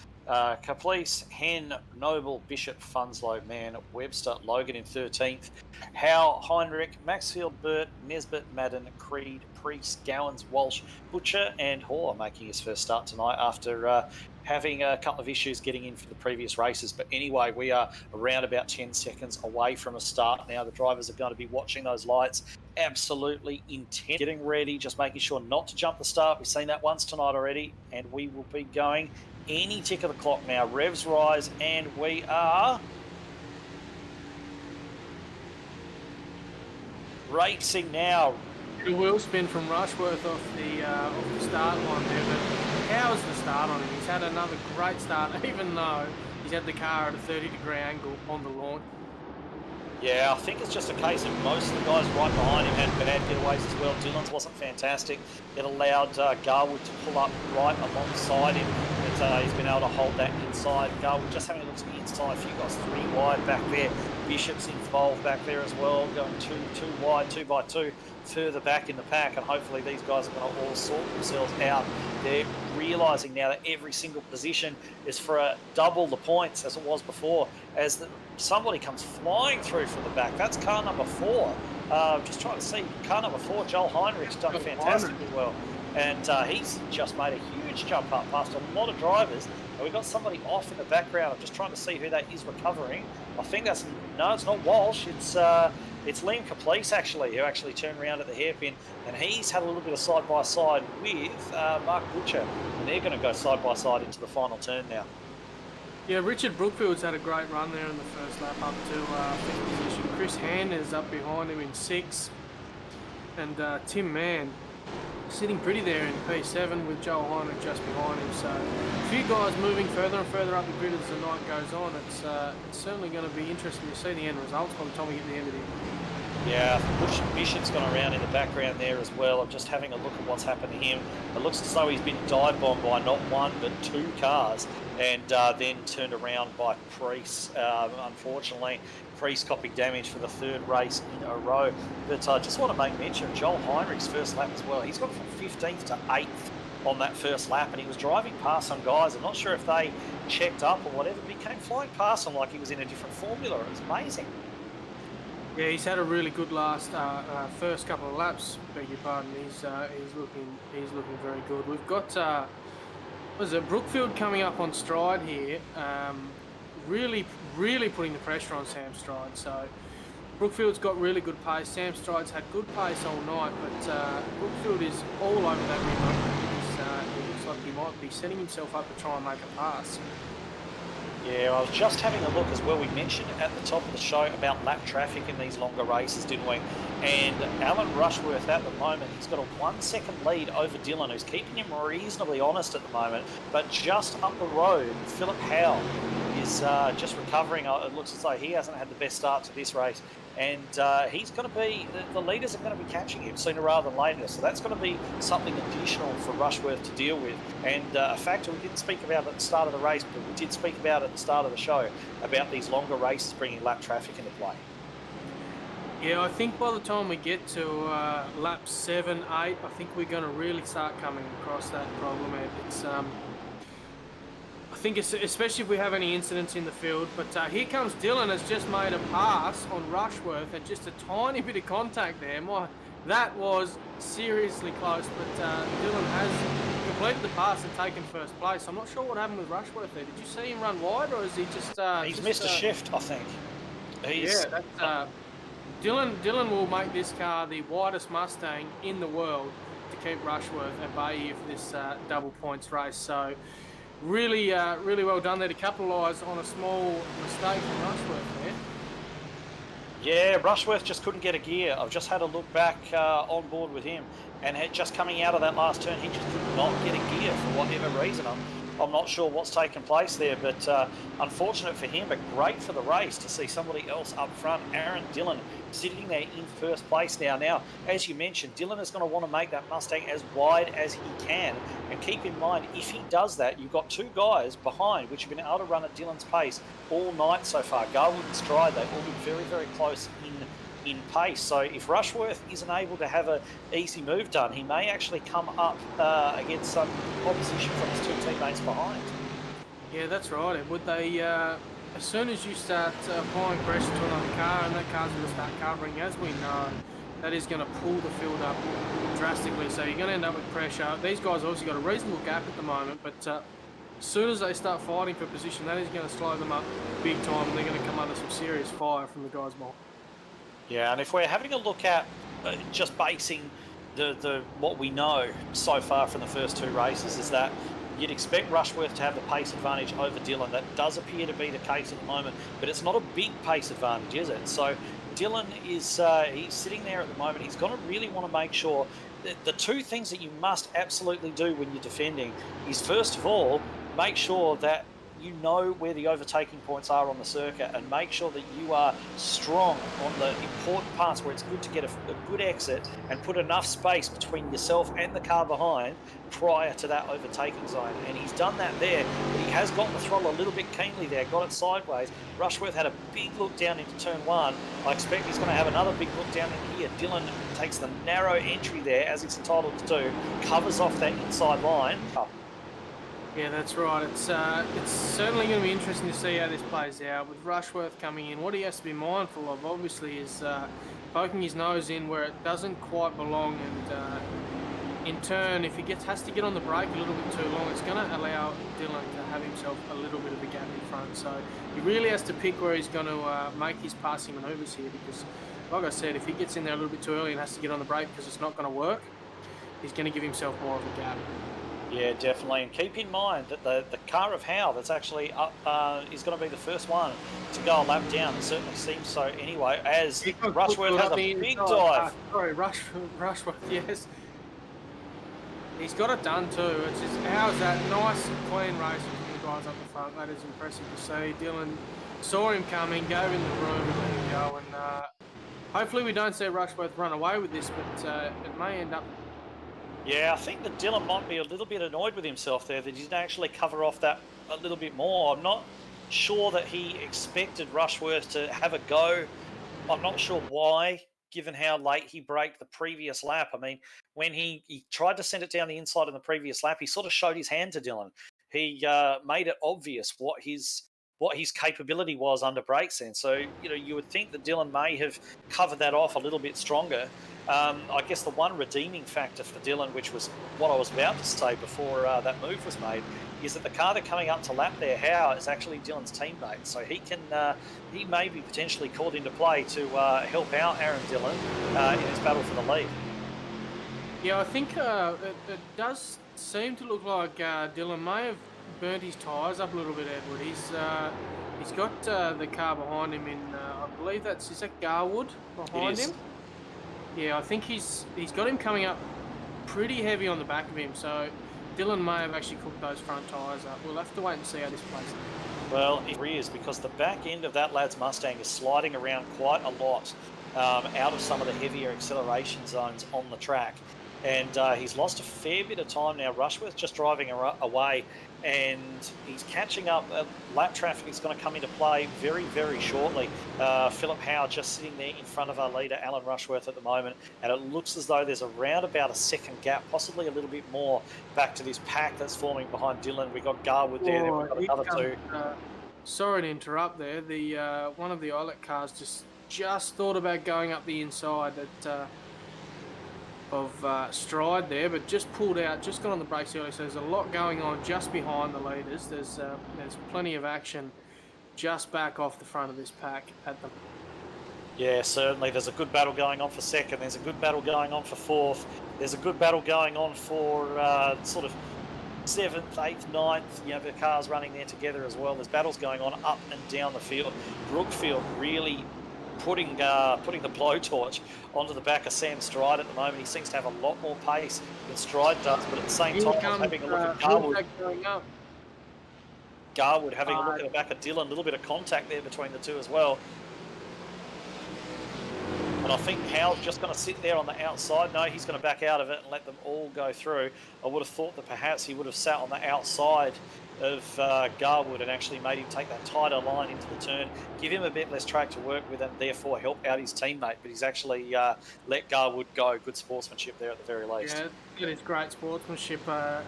Caplice, Hen, Noble, Bishop, Funslow, Mann, Webster, Logan in 13th. Howe, Heinrich, Maxfield, Burt, Nesbitt, Madden, Creed, Priest, Gowans, Walsh, Butcher, and Hoare making his first start tonight after having a couple of issues getting in for the previous races. But anyway, we are around about 10 seconds away from a start now. The drivers are going to be watching those lights absolutely intent, getting ready, just making sure not to jump the start. We've seen that once tonight already, and we will be going any tick of the clock now. Revs rise, and we are racing now. A wheel spin from Rushworth off the start line there, but how's the start on him? He's had another great start, even though he's had the car at a 30-degree angle on the launch. Yeah, I think it's just a case of most of the guys right behind him had bad getaways as well. Dillon's wasn't fantastic. It allowed Garwood to pull up right alongside him. But, he's been able to hold that inside. Garwood just having a look to the inside. A few guys 3 wide back there. Bishop's involved back there as well, going two wide, 2 by 2 further back in the pack, and hopefully these guys are going to all sort themselves out. They're realising now that every single position is for double the points as it was before, as somebody comes flying through from the back. That's car number 4. Just trying to see, car number 4, Joel Heinrich's done fantastically well, and he's just made a huge jump up past a lot of drivers. And we've got somebody off in the background. I'm just trying to see who that is recovering. I think it's not Walsh. It's Liam Caplice, actually, who actually turned around at the hairpin, and he's had a little bit of side-by-side with Mark Butcher, and they're going to go side-by-side into the final turn now. Yeah, Richard Brookfield's had a great run there in the first lap up to 5th position. Chris Hand is up behind him in 6th, and Tim Mann sitting pretty there in P7 with Joel Heinrich just behind him. So a few guys moving further and further up the grid as the night goes on. It's certainly going to be interesting to see the end results by the time we get to the end of the year. Yeah, Bishop's gone around in the background there as well. I'm just having a look at what's happened to him. It looks as though he's been dive bombed by not 1 but 2 cars, and then turned around by Priest. Unfortunately, Priest copied damage for the 3rd race in a row. But I just want to make mention of Joel Heinrich's first lap as well. He's gone from 15th to 8th on that first lap, and he was driving past some guys. I'm not sure if they checked up or whatever, but he came flying past them like he was in a different formula. It was amazing. Yeah, he's had a really good first couple of laps. Beg your pardon. He's looking very good. We've got Brookfield coming up on Stride here. really, really putting the pressure on Sam Stride. So Brookfield's got really good pace. Sam Stride's had good pace all night, but Brookfield is all over that rim. It looks like he might be setting himself up to try and make a pass. Yeah, I was just having a look as well. We mentioned at the top of the show about lap traffic in these longer races, didn't we? And Alan Rushworth at the moment, he's got a 1 second lead over Dylan, who's keeping him reasonably honest at the moment. But just up the road, Philip Howe is just recovering. It looks as though he hasn't had the best start to this race. And he's going to be, the leaders are going to be catching him sooner rather than later. So that's going to be something additional for Rushworth to deal with. And a factor we didn't speak about at the start of the race, but we did speak about at the start of the show about these longer races bringing lap traffic into play. Yeah, I think by the time we get to lap 7, 8, I think we're going to really start coming across that problem. It's I think it's, especially if we have any incidents in the field. But here comes Dylan, has just made a pass on Rushworth and just a tiny bit of contact there. That was seriously close, but Dylan has completed the pass and taken first place. I'm not sure what happened with Rushworth there. Did you see him run wide, or is he just... he's missed a shift, I think. Yeah, that's... Dylan will make this car the widest Mustang in the world to keep Rushworth at bay here for this double points race. So really, really well done there to capitalise on a small mistake from Rushworth there. Yeah, Rushworth just couldn't get a gear. I've just had a look back on board with him, and just coming out of that last turn, he just could not get a gear for whatever reason. I'm not sure what's taken place there, but unfortunate for him, but great for the race to see somebody else up front. Aaron Dillon sitting there in first place now. Now, as you mentioned, Dillon is going to want to make that Mustang as wide as he can. And keep in mind, if he does that, you've got two guys behind which have been able to run at Dillon's pace all night so far. Garwood and Stride, they've all been very, very close in pace. So if Rushworth isn't able to have an easy move done, he may actually come up against some opposition from his two teammates behind. Yeah, that's right. And would they, as soon as you start applying pressure to another car, and that car's going to start covering, as we know, that is going to pull the field up drastically. So you're going to end up with pressure. These guys obviously got a reasonable gap at the moment, but as soon as they start fighting for position, that is going to slow them up big time, and they're going to come under some serious fire from the guys behind. Yeah, and if we're having a look at just basing the what we know so far from the first two races, is that you'd expect Rushworth to have the pace advantage over Dillon. That does appear to be the case at the moment, but it's not a big pace advantage, is it? So Dillon is he's sitting there at the moment. He's going to really want to make sure that the two things that you must absolutely do when you're defending is, first of all, make sure that you know where the overtaking points are on the circuit, and make sure that you are strong on the important parts where it's good to get a good exit and put enough space between yourself and the car behind prior to that overtaking zone. And he's done that there, but he has got the throttle a little bit keenly there, got it sideways. Rushworth had a big look down into turn one. I expect he's going to have another big look down in here. Dillon takes the narrow entry there, as he's entitled to do, covers off that inside line. Yeah, that's right. It's certainly going to be interesting to see how this plays out with Rushworth coming in. What he has to be mindful of, obviously, is poking his nose in where it doesn't quite belong, and in turn, if he has to get on the brake a little bit too long, it's going to allow Dillon to have himself a little bit of a gap in front. So he really has to pick where he's going to make his passing manoeuvres here, because, like I said, if he gets in there a little bit too early and has to get on the brake because it's not going to work, he's going to give himself more of a gap. Yeah, definitely. And keep in mind that the car of Howe that's actually up is going to be the first one to go a lap down. It certainly seems so anyway, as Rushworth has a big dive. Sorry, Rushworth, yes. He's got it done too. It's just, how's that? Nice, clean racing from the guys up the front. That is impressive to see. Dillon saw him coming, gave him the room, and there you go. And hopefully we don't see Rushworth run away with this, but it may end up... Yeah, I think that Dillon might be a little bit annoyed with himself there, that he didn't actually cover off that a little bit more. I'm not sure that he expected Rushworth to have a go. I'm not sure why, given how late he braked the previous lap. I mean, when he tried to send it down the inside in the previous lap, he sort of showed his hand to Dillon. He made it obvious what his capability was under brake sense. So, you know, you would think that Dillon may have covered that off a little bit stronger. I guess the one redeeming factor for Dylan, which was what I was about to say before that move was made, is that the car they're coming up to lap there, Howe, is actually Dylan's teammate. So he may be potentially called into play to help out Aaron Dillon in his battle for the lead. Yeah, I think it does seem to look like Dylan may have burnt his tyres up a little bit, Edward. He's got the car behind him in, I believe is that Garwood behind him? Yeah, I think he's got him coming up pretty heavy on the back of him, so Dylan may have actually cooked those front tyres up. We'll have to wait and see how this plays out. Well, it is, because the back end of that lad's Mustang is sliding around quite a lot out of some of the heavier acceleration zones on the track. And he's lost a fair bit of time now. Rushworth just driving away, and he's catching up. Lap traffic is going to come into play very, very shortly. Philip Howe just sitting there in front of our leader, Alan Rushworth, at the moment, and it looks as though there's around about a second gap, possibly a little bit more, back to this pack that's forming behind Dylan. We've got Garwood there, then we've got another two. Sorry to interrupt there. The one of the Eyelet cars just thought about going up the inside of Stride there, but just pulled out, just got on the brakes early. So there's a lot going on just behind the leaders. There's plenty of action just back off the front of this pack at the. Yeah, certainly. There's a good battle going on for second. There's a good battle going on for fourth. There's a good battle going on for sort of seventh, eighth, ninth. You know, the cars running there together as well. There's battles going on up and down the field. Brookfield really putting the blowtorch onto the back of Sam Stride at the moment. He seems to have a lot more pace than Stride does, but at the same time, having a look at Garwood. Garwood having a look at the back of Dylan, a little bit of contact there between the two as well. And I think Howe's just going to sit there on the outside. No, he's going to back out of it and let them all go through. I would have thought that perhaps he would have sat on the outside of Garwood and actually made him take that tighter line into the turn, give him a bit less track to work with, and therefore help out his teammate. But he's actually let Garwood go. Good sportsmanship there at the very least. Yeah, it is great sportsmanship,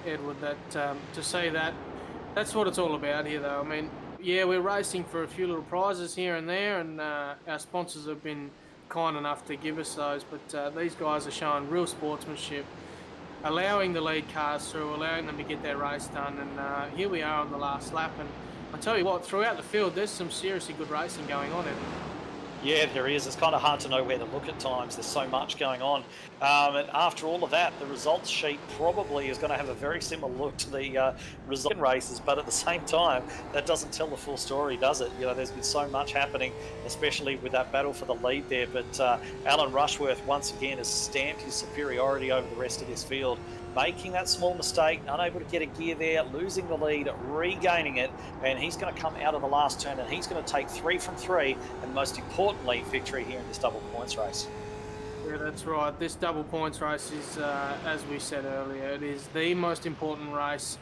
Edward. That to say that, that's what it's all about here, though. I mean, yeah, we're racing for a few little prizes here and there, and our sponsors have been kind enough to give us those. But these guys are showing real sportsmanship, allowing the lead cars through, allowing them to get their race done, and here we are on the last lap. And I tell you what, throughout the field, there's some seriously good racing going on. Yeah, there is. It's kind of hard to know where to look at times. There's so much going on. And after all of that, the results sheet probably is going to have a very similar look to the result races, but at the same time, that doesn't tell the full story, does it? You know, there's been so much happening, especially with that battle for the lead there. But Alan Rushworth, once again, has stamped his superiority over the rest of this field, making that small mistake, unable to get a gear there, losing the lead, regaining it, and he's going to come out of the last turn, and he's going to take 3 from 3, and most importantly, victory here in this double points race. Yeah, that's right. This double points race is, as we said earlier, it is the most important race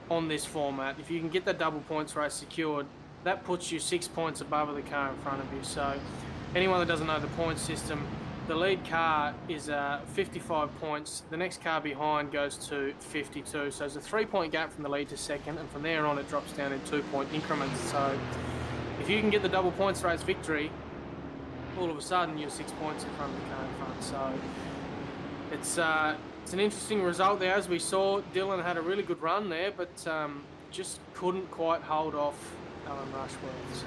on this format. If you can get that double points race secured, that puts you 6 points above the car in front of you. So anyone that doesn't know the points system, the lead car is 55 points. The next car behind goes to 52. So there's a 3-point gap from the lead to second, and from there on it drops down in 2-point increments. So if you can get the double points race victory, all of a sudden you're 6 points in front of the car in front. So it's an interesting result there. As we saw, Dylan had a really good run there, but just couldn't quite hold off Alan Rushworth. So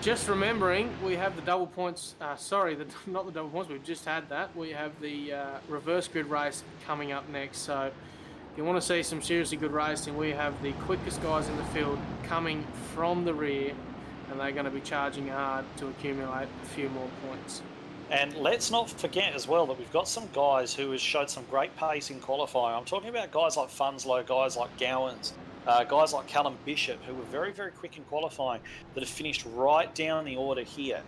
just remembering, we have the double points, not the double points, we've just had that. We have the reverse grid race coming up next. So if you want to see some seriously good racing, we have the quickest guys in the field coming from the rear, and they're going to be charging hard to accumulate a few more points. And let's not forget as well that we've got some guys who have showed some great pace in qualifying. I'm talking about guys like Funslow, guys like Gowans, guys like Callum Bishop, who were very, very quick in qualifying, that have finished right down the order here.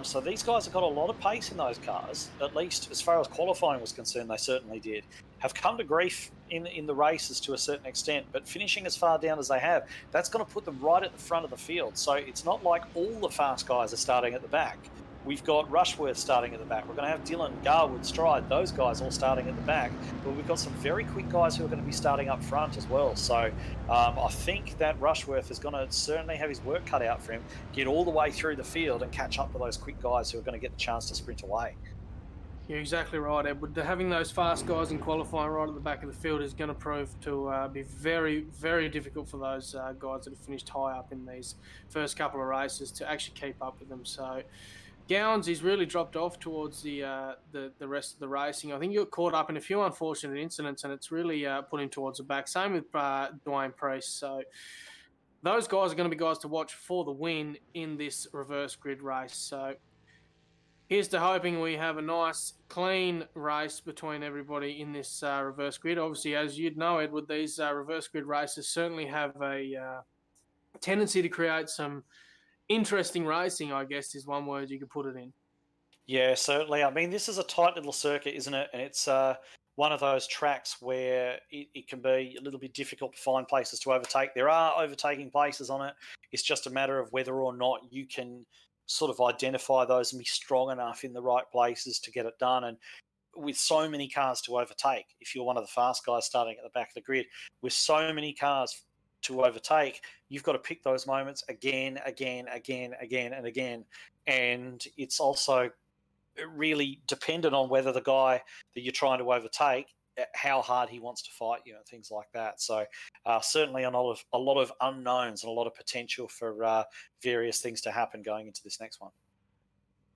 So these guys have got a lot of pace in those cars, at least as far as qualifying was concerned, they certainly did. Have come to grief in the races to a certain extent, but finishing as far down as they have, that's going to put them right at the front of the field. So it's not like all the fast guys are starting at the back. We've got Rushworth starting at the back. We're going to have Dylan, Garwood, Stride, those guys all starting at the back. But we've got some very quick guys who are going to be starting up front as well. So I think that Rushworth is going to certainly have his work cut out for him, get all the way through the field and catch up to those quick guys who are going to get the chance to sprint away. You're exactly right, Edward. Having those fast guys in qualifying right at the back of the field is going to prove to be very, very difficult for those guys that have finished high up in these first couple of races to actually keep up with them. So, Gowans, he's really dropped off towards the rest of the racing. I think he got caught up in a few unfortunate incidents, and it's really put him towards the back. Same with Dwayne Priest. So, those guys are going to be guys to watch for the win in this reverse grid race. So, here's to hoping we have a nice, clean race between everybody in this reverse grid. Obviously, as you'd know, Edward, these reverse grid races certainly have a tendency to create some interesting racing, I guess, is one word you could put it in. Yeah, certainly. I mean, this is a tight little circuit, isn't it? And it's one of those tracks where it can be a little bit difficult to find places to overtake. There are overtaking places on it. It's just a matter of whether or not you can sort of identify those and be strong enough in the right places to get it done. And with so many cars to overtake, if you're one of the fast guys starting at the back of the grid, with so many cars to overtake, you've got to pick those moments again, and again. And it's also really dependent on whether the guy that you're trying to overtake, how hard he wants to fight you and things like that. So certainly a lot of unknowns and a lot of potential for various things to happen going into this next one.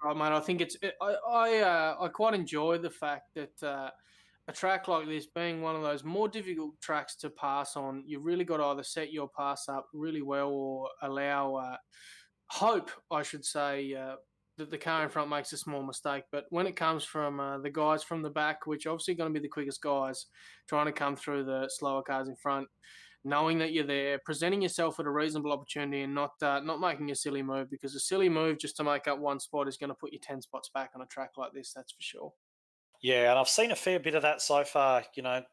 Right, mate. I think I quite enjoy the fact that a track like this, being one of those more difficult tracks to pass on, you've really got to either set your pass up really well or allow hope, I should say, that the car in front makes a small mistake. But when it comes from the guys from the back, which obviously going to be the quickest guys, trying to come through the slower cars in front, knowing that you're there, presenting yourself at a reasonable opportunity, and not making a silly move, because a silly move just to make up one spot is going to put you 10 spots back on a track like this. That's for sure. Yeah, and I've seen a fair bit of that so far,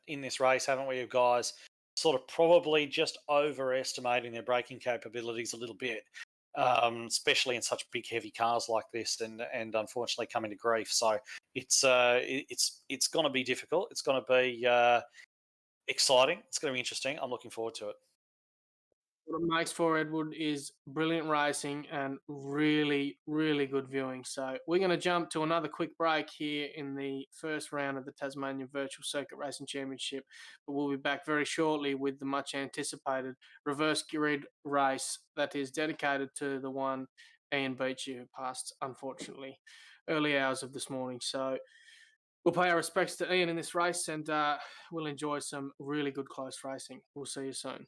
in this race, haven't we, of guys sort of probably just overestimating their braking capabilities a little bit, especially in such big, heavy cars like this, and unfortunately coming to grief. So it's going to be difficult. It's going to be exciting. It's going to be interesting. I'm looking forward to it. What it makes for Edward is brilliant racing and really, really good viewing. So we're going to jump to another quick break here in the first round of the Tasmanian Virtual Circuit Racing Championship. But we'll be back very shortly with the much anticipated reverse grid race that is dedicated to the one Ian Beachy, who passed, unfortunately, early hours of this morning. So we'll pay our respects to Ian in this race, and we'll enjoy some really good close racing. We'll see you soon.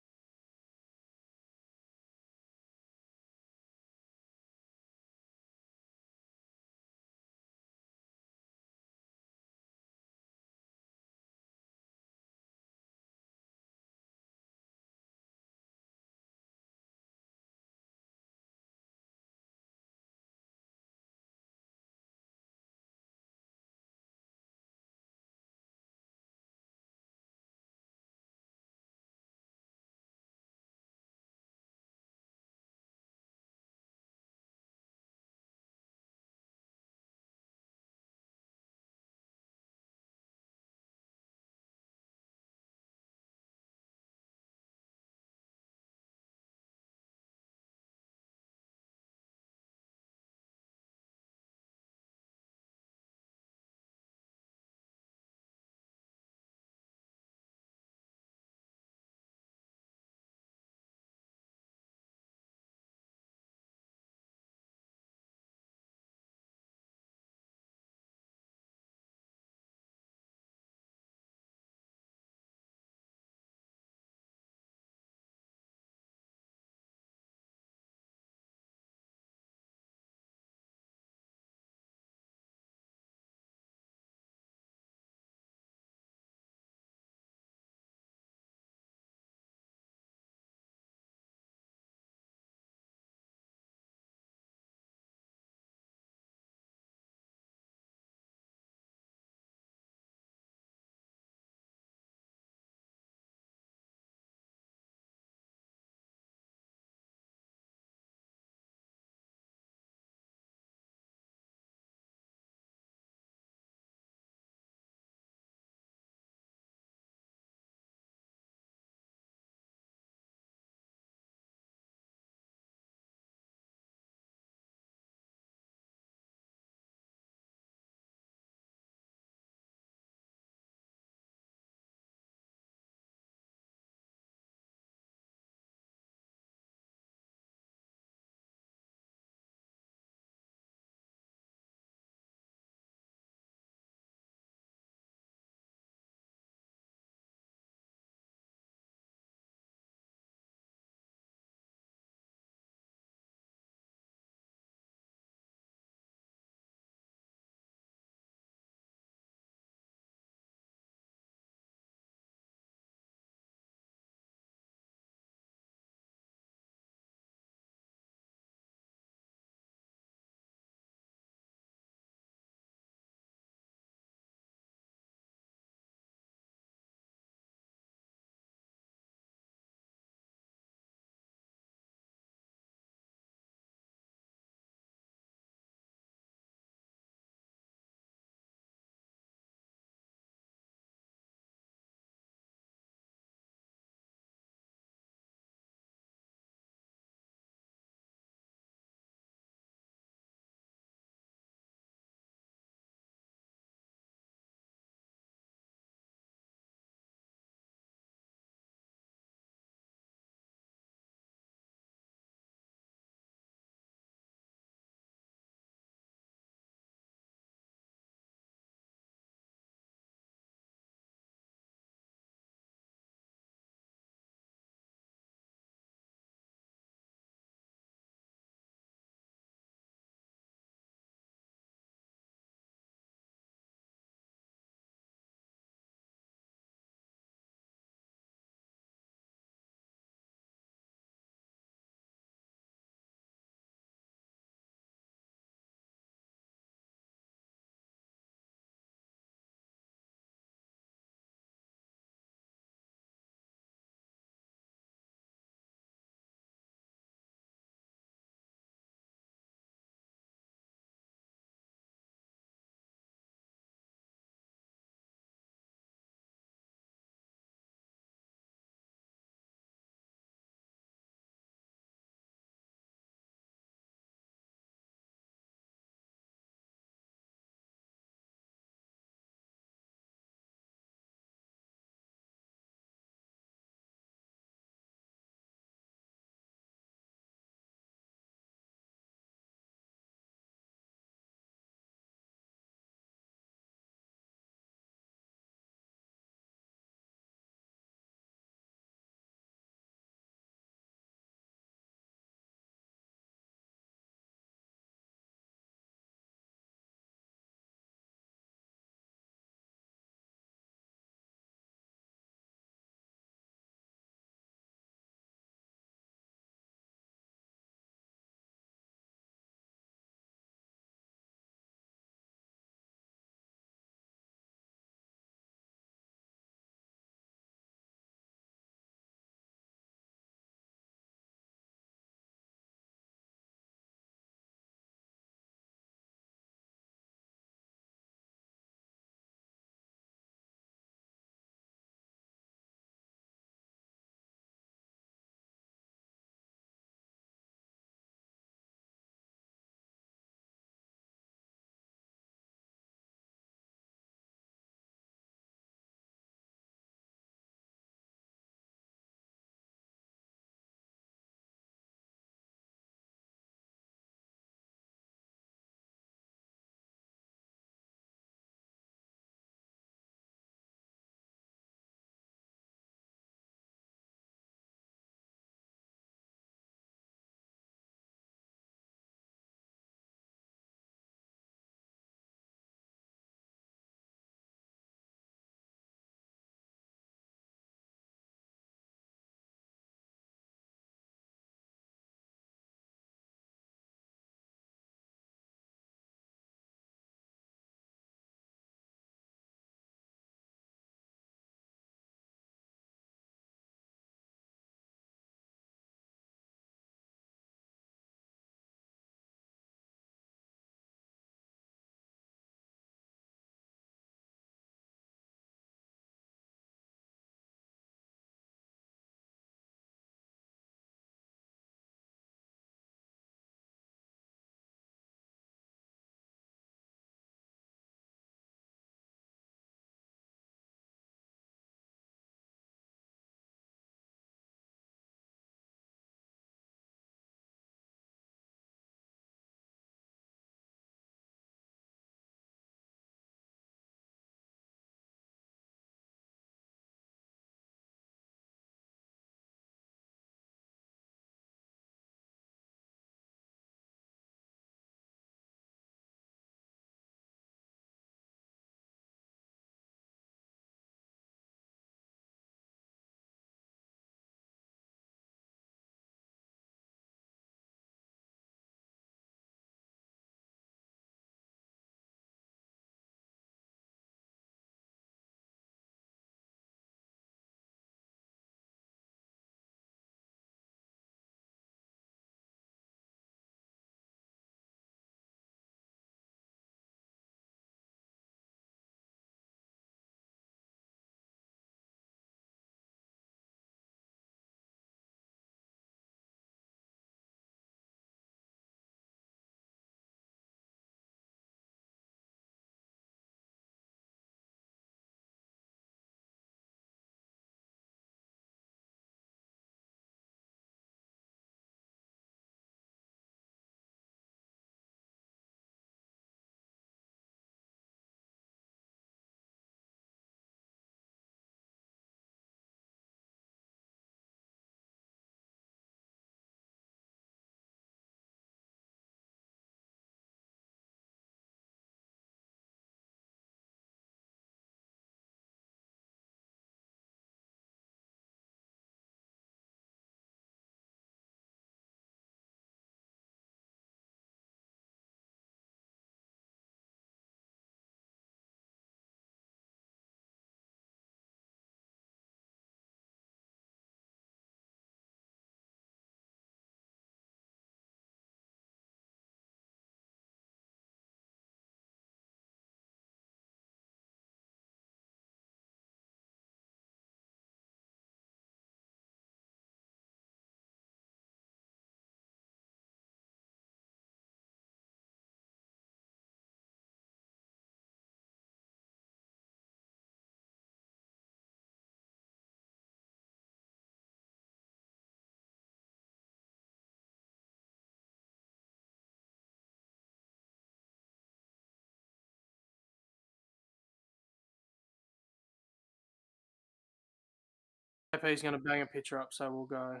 JP's going to bang a picture up, so we'll go.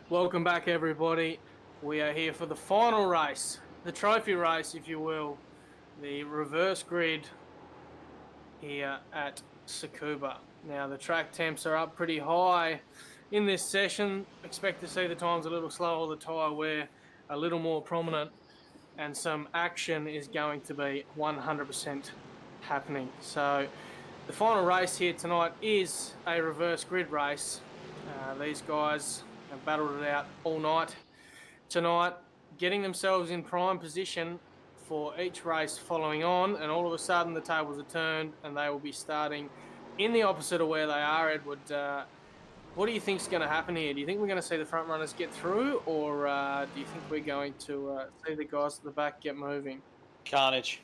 Welcome back, everybody. We are here for the final race, the trophy race, if you will, the reverse grid here at Tsukuba. Now, the track temps are up pretty high in this session. Expect to see the times a little slower, the tyre wear a little more prominent, and some action is going to be 100% happening. So the final race here tonight is a reverse grid race. These guys have battled it out all night tonight, getting themselves in prime position for each race following on, and all of a sudden the tables are turned and they will be starting in the opposite of where they are. Edward, what do you think is going to happen here? Do you think we're going to see the front runners get through, or do you think we're going to see the guys at the back get moving? Carnage.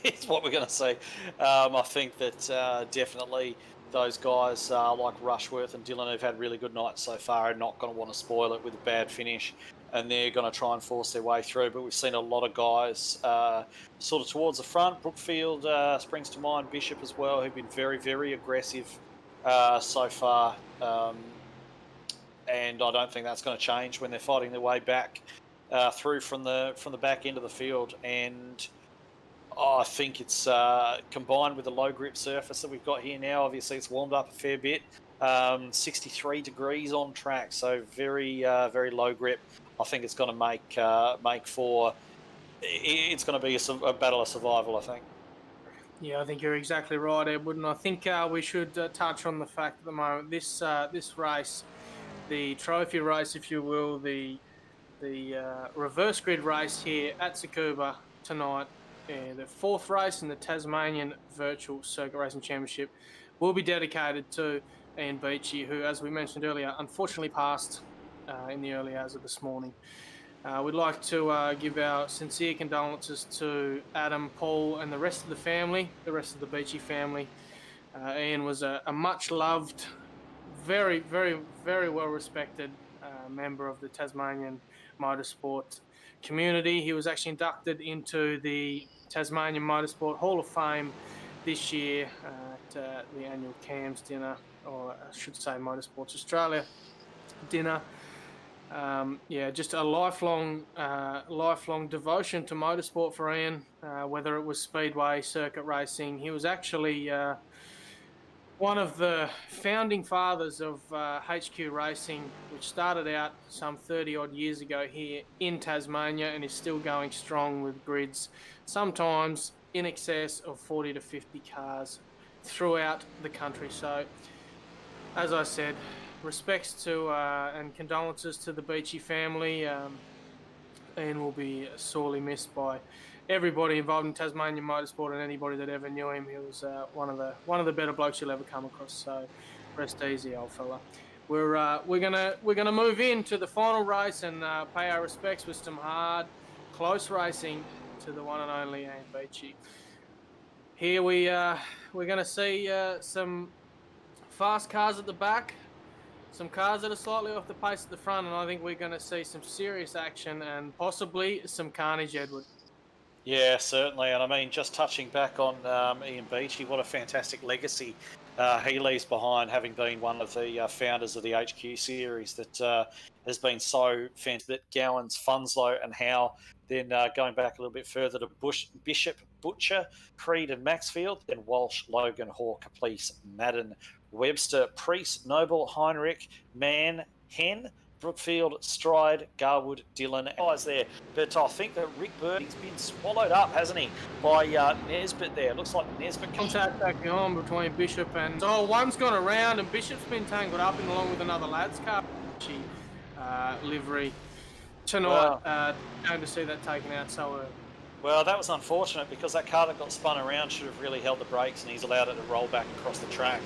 It's what we're going to see. I think that definitely those guys like Rushworth and Dylan have had really good nights so far are not going to want to spoil it with a bad finish, and they're going to try and force their way through. But we've seen a lot of guys sort of towards the front. Brookfield springs to mind, Bishop as well, who've been very, very aggressive so far. And I don't think that's going to change when they're fighting their way back through from the back end of the field. And I think it's combined with the low grip surface that we've got here now. Obviously, it's warmed up a fair bit. 63 degrees on track, so very very low grip. I think it's going to make for it's going to be a battle of survival, I think. Yeah, I think you're exactly right, Edward. And I think we should touch on the fact at the moment this race, the trophy race, if you will, the reverse grid race here at Tsukuba tonight. The fourth race in the Tasmanian Virtual Circuit Racing Championship will be dedicated to Ian Beachy, who, as we mentioned earlier, unfortunately passed in the early hours of this morning. We'd like to give our sincere condolences to Adam, Paul, and the rest of the family, the rest of the Beachy family. Ian was a much-loved, very, very, very well-respected member of the Tasmanian motorsport community. He was actually inducted into the Tasmanian Motorsport Hall of Fame this year at the annual CAMS dinner, or I should say Motorsports Australia dinner. Yeah, just a lifelong devotion to motorsport for Ian, whether it was speedway, circuit racing. He was actually one of the founding fathers of HQ Racing, which started out some 30-odd years ago here in Tasmania and is still going strong with grids, sometimes in excess of 40 to 50 cars throughout the country. So, as I said, respects to and condolences to the Beachy family. Ian will be sorely missed by everybody involved in Tasmanian motorsport and anybody that ever knew him. He was one of the better blokes you'll ever come across. So rest easy, old fella. We're gonna move into the final race and pay our respects with some hard, close racing to the one and only Ian Beachy. Here we're gonna see some fast cars at the back, some cars that are slightly off the pace at the front, and I think we're going to see some serious action and possibly some carnage, Edward. Yeah, certainly. And I mean, just touching back on Ian Beachy, what a fantastic legacy he leaves behind, having been one of the founders of the HQ series that has been so fantastic. Gowan's, Funslow and Howe. Then going back a little bit further to Bishop, Butcher, Creed and Maxfield. Then Walsh, Logan, Hawke, Caplice, Madden, Webster, Priest, Noble, Heinrich, Mann, Hen, Brookfield, Stride, Garwood, Dillon, guys there. But I think that Rick Birding's been swallowed up, hasn't he, by Nesbitt there. It looks like Nesbitt... Contact back on between Bishop and... Oh, one's gone around and Bishop's been tangled up in along with another lad's car. Livery tonight. Wow. Going to see that taken out so early. Well, that was unfortunate because that car that got spun around should have really held the brakes and he's allowed it to roll back across the track,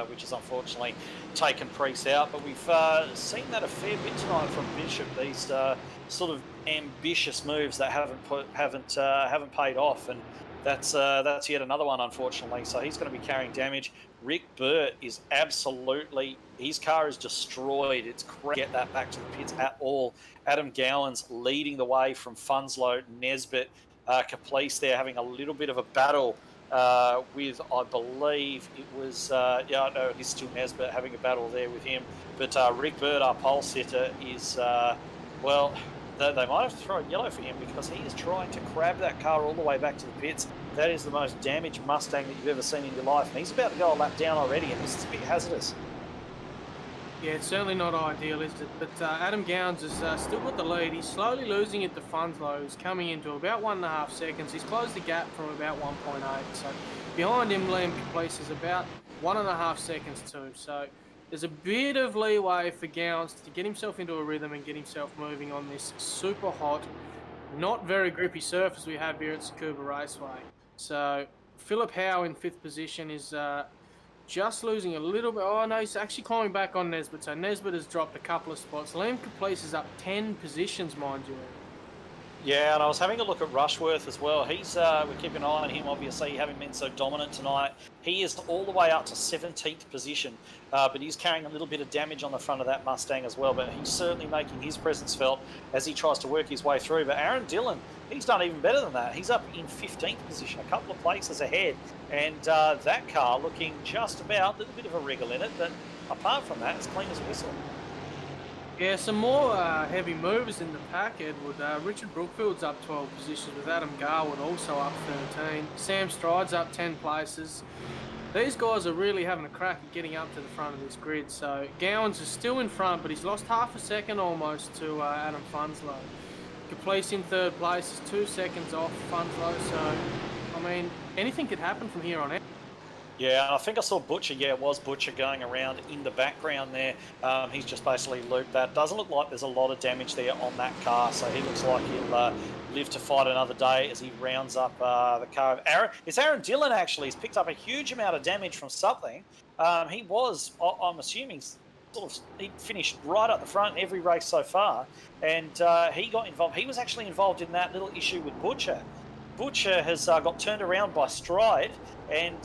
which has unfortunately taken Priest out. But we've seen that a fair bit tonight from Bishop. These sort of ambitious moves that haven't paid off, and that's yet another one, unfortunately. So he's going to be carrying damage. Rick Burt is absolutely, his car is destroyed. It's great to get that back to the pits at all. Adam Gowan's leading the way from Funslow, Nesbitt, Caplice there having a little bit of a battle with, I believe it was, yeah, no, it is still Nesbitt having a battle there with him. But Rick Burt, our pole sitter, is, well, they might have to throw a yellow for him because he is trying to crab that car all the way back to the pits. That is the most damaged Mustang that you've ever seen in your life. And he's about to go a lap down already, and this is a bit hazardous. Yeah, it's certainly not ideal, is it? But Adam Gowans has still got the lead. He's slowly losing it to Funslow. He's coming into about 1.5 seconds. He's closed the gap from about 1.8. So behind him, Liam Caplice is about 1.5 seconds too. So there's a bit of leeway for Gowans to get himself into a rhythm and get himself moving on this super hot, not very grippy surface we have here at Tsukuba Raceway. So Philip Howe in 5th position is just losing a little bit. Oh no, he's actually climbing back on Nesbitt. So Nesbitt has dropped a couple of spots. Liam Caplice is up 10 positions, mind you. Yeah, and I was having a look at Rushworth as well. He's we keep an eye on him, obviously, having been so dominant tonight. He is all the way up to 17th position, but he's carrying a little bit of damage on the front of that Mustang as well. But he's certainly making his presence felt as he tries to work his way through. But Aaron Dillon, he's done even better than that. He's up in 15th position, a couple of places ahead. And that car looking just about, a little bit of a wriggle in it, but apart from that, it's clean as a whistle. Yeah, some more heavy movers in the pack, Edward. Richard Brookfield's up 12 positions with Adam Garwood also up 13. Sam Stride's up 10 places. These guys are really having a crack at getting up to the front of this grid. So Gowans is still in front, but he's lost half a second almost to Adam Funslow. Caplice in 3rd place is 2 seconds off Funslow. So, I mean, anything could happen from here on out. Yeah, I think I saw Butcher. Yeah, it was Butcher going around in the background there. He's just basically looped that. Doesn't look like there's a lot of damage there on that car, so he looks like he'll live to fight another day as he rounds up the car. It's Aaron Dillon, actually. He's picked up a huge amount of damage from something. He was, I'm assuming, he finished right up the front in every race so far, and he got involved. He was actually involved in that little issue with Butcher. Butcher has got turned around by Stride, and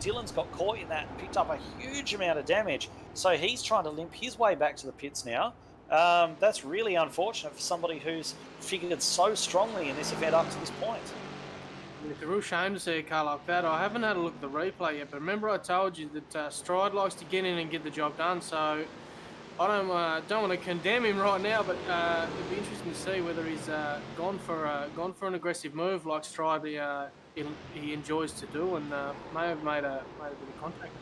Dillon's got caught in that and picked up a huge amount of damage. So he's trying to limp his way back to the pits now. That's really unfortunate for somebody who's figured so strongly in this event up to this point. It's a real shame to see a car like that. I haven't had a look at the replay yet, but remember I told you that Stride likes to get in and get the job done, so I don't want to condemn him right now, but it'd be interesting to see whether he's gone for an aggressive move like Stride he enjoys to do, and may have made a bit of contact.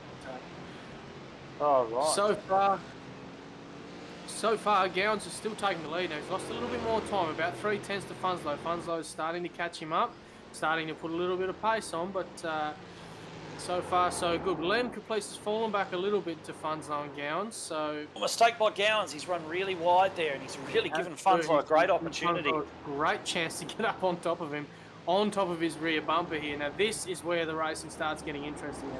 Oh right. So far, Gowans is still taking the lead. Now he's lost a little bit more time, about 3/10 to Funslow. Funslow's starting to catch him up, starting to put a little bit of pace on, but so far so good. Liam Caplice has fallen back a little bit to Funslow and Gowans, so... Mistake by Gowans. He's run really wide there, and he's really given Funslow a great opportunity. Great chance to get up on top of him, on top of his rear bumper here. Now this is where the racing starts getting interesting.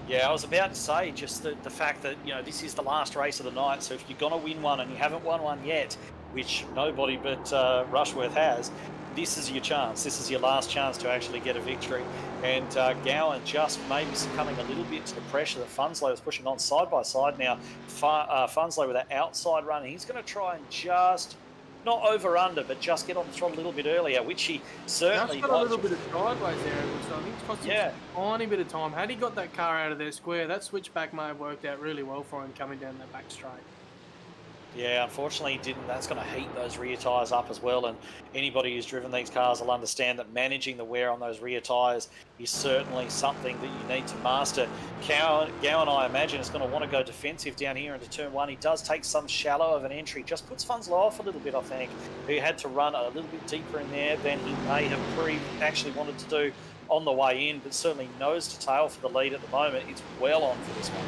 Yeah, I was about to say just the fact that, you know, this is the last race of the night, so if you're going to win one and you haven't won one yet, which nobody but Rushworth has, this is your chance. This is your last chance to actually get a victory. And Gowan just maybe succumbing a little bit to the pressure that Funslow is pushing on side by side now. Funslow with that outside run. He's going to try and just, not over under, but just get on the throttle a little bit earlier, which he certainly got a little bit of sideways there, so I think it's cost him a tiny bit of time. Had he got that car out of their square, that switchback may have worked out really well for him coming down that back straight. Yeah, unfortunately he didn't. That's going to heat those rear tyres up as well, and anybody who's driven these cars will understand that managing the wear on those rear tyres is certainly something that you need to master. Gowan, I imagine, is going to want to go defensive down here into turn one. He does take some shallow of an entry, just puts Funslow off a little bit, I think. He had to run a little bit deeper in there than he may have actually wanted to do on the way in, but certainly nose to tail for the lead at the moment. It's well on for this one.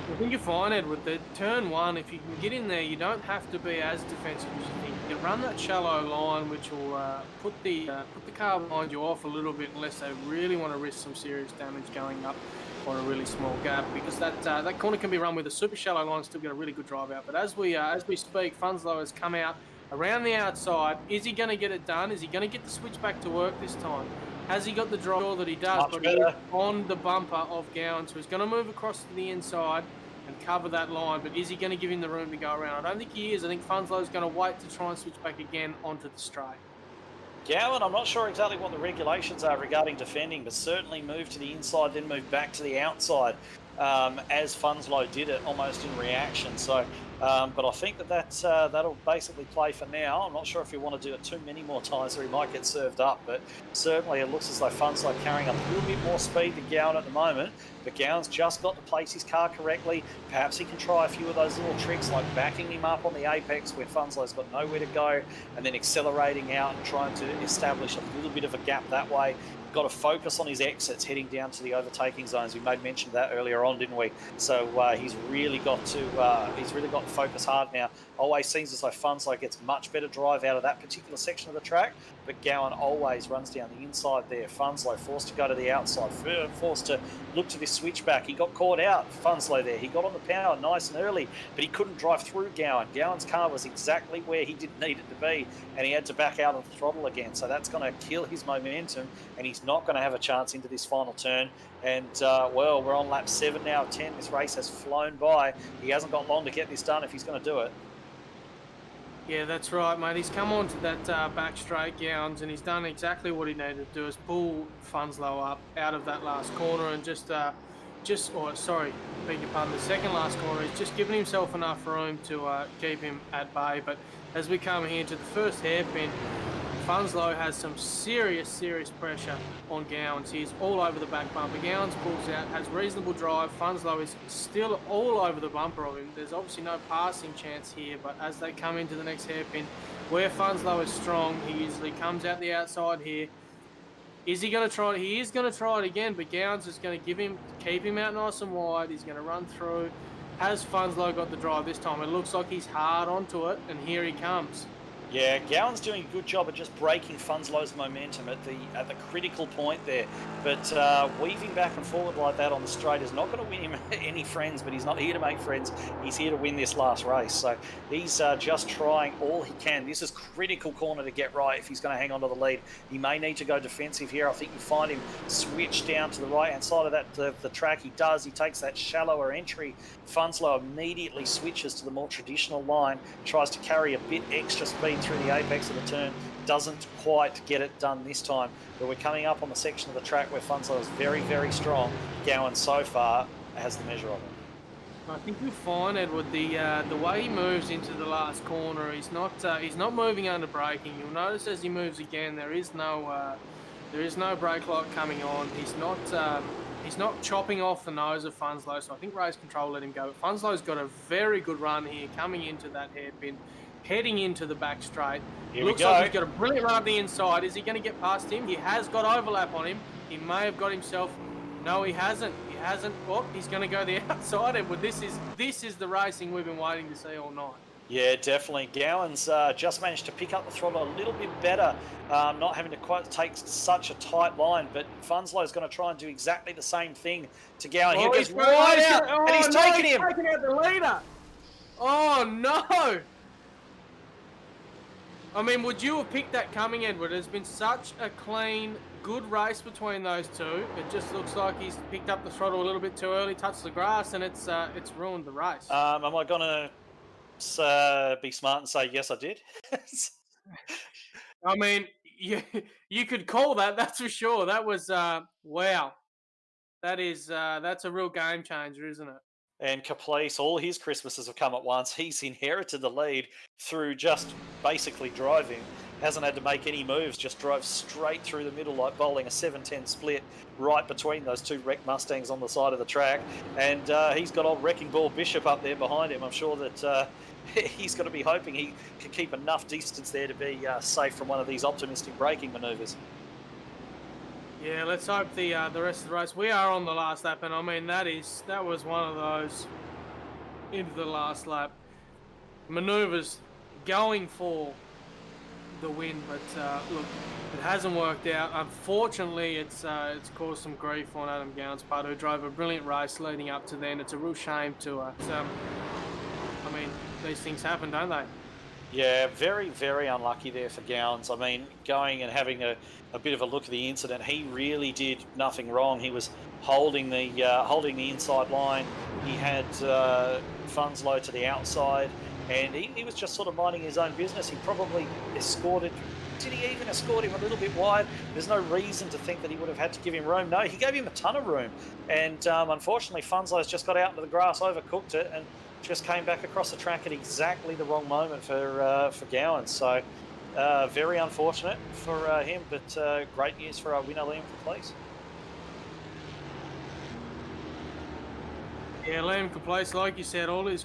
I think you're fine, Ed, with the turn one. If you can get in there, you don't have to be as defensive as you think. You can run that shallow line, which will put the car behind you off a little bit, unless they really want to risk some serious damage going up on a really small gap, because that corner can be run with a super shallow line and still get a really good drive out. But as we speak, Funslow has come out around the outside. Is he going to get it done? Is he going to get the switch back to work this time? Has he got the draw that he does? Much But better. he is on the bumper of Gowan, so he's going to move across to the inside and cover that line. But is he going to give him the room to go around? I don't think he is. I think Funslow's going to wait to try and switch back again onto the straight. Gowan, I'm not sure exactly what the regulations are regarding defending, but certainly moved to the inside, then moved back to the outside, as Funslow did it almost in reaction. So, but I think that'll basically play for now. I'm not sure if you want to do it too many more times or he might get served up, but certainly it looks as though Funslow carrying a little bit more speed than Gowan at the moment. But Gowan's just got to place his car correctly. Perhaps he can try a few of those little tricks like backing him up on the apex where Funslow's got nowhere to go and then accelerating out and trying to establish a little bit of a gap that way. Got to focus on his exits heading down to the overtaking zones. We made mention of that earlier on, didn't we? So he's really got to focus hard now. Always seems as though Funslow gets much better drive out of that particular section of the track, but Gowan always runs down the inside there. Funslow forced to go to the outside, forced to look to this switchback. He got caught out, Funslow there. He got on the power nice and early, but he couldn't drive through Gowan. Gowan's car was exactly where he didn't need it to be, and he had to back out of the throttle again. So that's going to kill his momentum, and he's not going to have a chance into this final turn. And well, we're on lap 7 now of 10. This race has flown by. He hasn't got long to get this done if he's going to do it. Yeah, that's right, mate. He's come on to that back straight, Gowans, and he's done exactly what he needed to do, is pull Funslow up out of that last corner and beg your pardon, the second last corner. He's just given himself enough room to keep him at bay. But as we come here to the first hairpin, Funslow has some serious pressure on Gowans. He's all over the back bumper. Gowans pulls out, has reasonable drive. Funslow is still all over the bumper of him. There's obviously no passing chance here, but as they come into the next hairpin, where Funslow is strong, he usually comes out the outside here. Is he going to try it? He is going to try it again, but Gowans is going to keep him out nice and wide. He's going to run through. Has Funslow got the drive this time? It looks like he's hard onto it, and here he comes. Yeah, Gowan's doing a good job of just breaking Funslow's momentum at the critical point there. But weaving back and forward like that on the straight is not going to win him any friends, but he's not here to make friends. He's here to win this last race. So he's just trying all he can. This is critical corner to get right if he's going to hang on to the lead. He may need to go defensive here. I think you find him switch down to the right-hand side of the track. He does. He takes that shallower entry. Funslow immediately switches to the more traditional line, tries to carry a bit extra speed through the apex of the turn, doesn't quite get it done this time. But we're coming up on the section of the track where Funslow is very strong. Gowan so far has the measure of it. I think you'll find, Edward, the way he moves into the last corner, he's not moving under braking. You'll notice as he moves again, there is no brake light coming on. He's not chopping off the nose of Funslow, so I think race control let him go. But Funslow's got a very good run here, coming into that hairpin, heading into the back straight. Looks like he's got a brilliant run up the inside. Is he going to get past him? He has got overlap on him. He may have got himself. No, he hasn't. He hasn't. Oh, he's going to go the outside. Edward, this is the racing we've been waiting to see all night. Yeah, definitely. Gowan's just managed to pick up the throttle a little bit better, not having to quite take such a tight line, but Funslow's going to try and do exactly the same thing to Gowan. He goes right out, and he's taking him. Taking out the leader. Oh, no. I mean, would you have picked that coming, Edward? There's been such a clean, good race between those two. It just looks like he's picked up the throttle a little bit too early, touched the grass, and it's ruined the race. Am I going to be smart and say yes, I did? I mean, you could call that. That's for sure. That was wow. That's a real game changer, isn't it? And Caprice, all his Christmases have come at once. He's inherited the lead through just basically driving. Hasn't had to make any moves, just drove straight through the middle like bowling a 7-10 split right between those two wrecked Mustangs on the side of the track. And he's got old Wrecking Ball Bishop up there behind him. I'm sure that he's going to be hoping he can keep enough distance there to be safe from one of these optimistic braking manoeuvres. Yeah, let's hope the rest of the race. We are on the last lap, and I mean that was one of those into the last lap manoeuvres going for the win, but look, it hasn't worked out. Unfortunately, it's caused some grief on Adam Gowan's part, who drove a brilliant race leading up to then. It's a real shame to I mean, these things happen, don't they? Yeah, very, very unlucky there for Gowans. I mean, going and having a bit of a look at the incident, he really did nothing wrong. He was holding the inside line. He had Funslow to the outside, and he was just sort of minding his own business. He probably escorted. Did he even escort him a little bit wide? There's no reason to think that he would have had to give him room. No, he gave him a ton of room, and unfortunately, Funslow's just got out into the grass, overcooked it, and just came back across the track at exactly the wrong moment for Gowan. So very unfortunate for him, but great news for our winner, Liam Caplice. Yeah, Liam Caplice, like you said, all his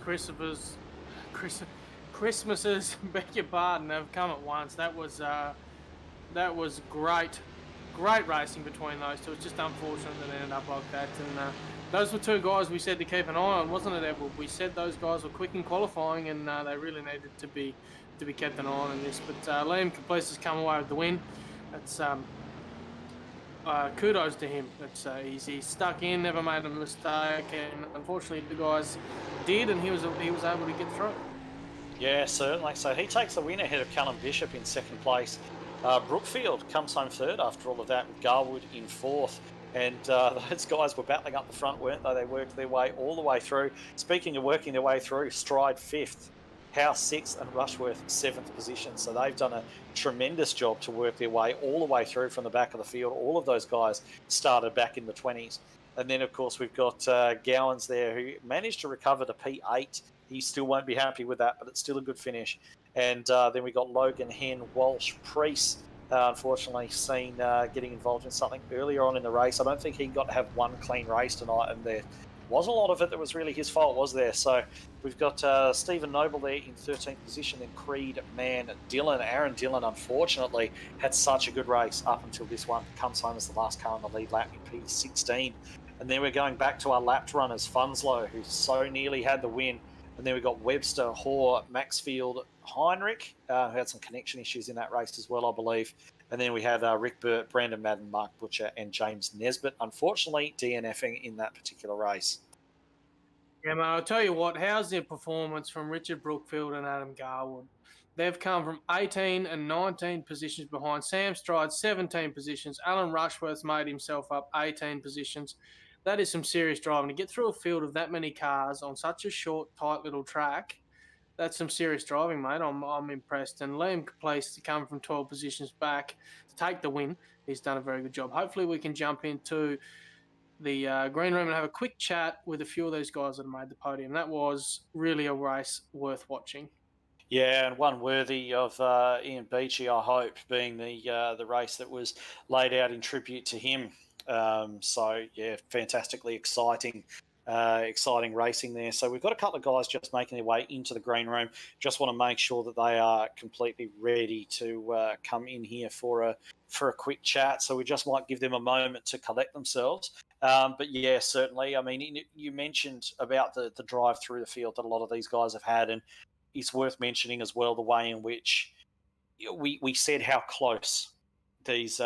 Christmases, beg your pardon, have come at once. That was great racing between those two. It's just unfortunate that it ended up like that. And those were two guys we said to keep an eye on, wasn't it, Edward? We said those guys were quick in qualifying, and they really needed to be kept an eye on in this. But Liam Caplice has come away with the win. That's kudos to him. That's he's stuck in, never made a mistake, and unfortunately the guys did, and he was able to get through. Yeah, certainly. So he takes the win ahead of Callum Bishop in second place. Brookfield comes home third after all of that, with Garwood in fourth. And those guys were battling up the front, weren't they? They worked their way all the way through. Speaking of working their way through, Stride fifth, House sixth, and Rushworth seventh position. So they've done a tremendous job to work their way all the way through from the back of the field. All of those guys started back in the 20s. And then, of course, we've got Gowans there, who managed to recover to P8. He still won't be happy with that, but it's still a good finish. And then we got Logan, Hen, Walsh, Priest, unfortunately seen getting involved in something earlier on in the race. I don't think he got to have one clean race tonight, and there wasn't a lot of it that was really his fault, was there? So we've got Stephen Noble there in 13th position, then Creed, Mann, Dillon. Aaron Dillon, unfortunately, had such a good race up until this one. Comes home as the last car on the lead lap in P16. And then we're going back to our lapped runners, Funslow, who so nearly had the win. And then we got Webster, Hoare, Maxfield, Heinrich, who had some connection issues in that race as well, I believe. And then we had Rick Burt, Brandon Madden, Mark Butcher, and James Nesbitt, unfortunately DNFing in that particular race. Yeah, man, I'll tell you what, how's their performance from Richard Brookfield and Adam Garwood? They've come from 18 and 19 positions behind. Sam Stride, 17 positions. Alan Rushworth's made himself up 18 positions. That is some serious driving. To get through a field of that many cars on such a short, tight little track, that's some serious driving, mate. I'm impressed. And Liam Caplice to come from 12 positions back to take the win. He's done a very good job. Hopefully we can jump into the green room and have a quick chat with a few of those guys that have made the podium. That was really a race worth watching. Yeah, and one worthy of Ian Beachy, I hope, being the race that was laid out in tribute to him. So yeah, fantastically exciting racing there. So we've got a couple of guys just making their way into the green room. Just want to make sure that they are completely ready to come in here for a quick chat. So we just might give them a moment to collect themselves. But yeah, certainly. I mean, you mentioned about the drive through the field that a lot of these guys have had, and it's worth mentioning as well the way in which we said how close these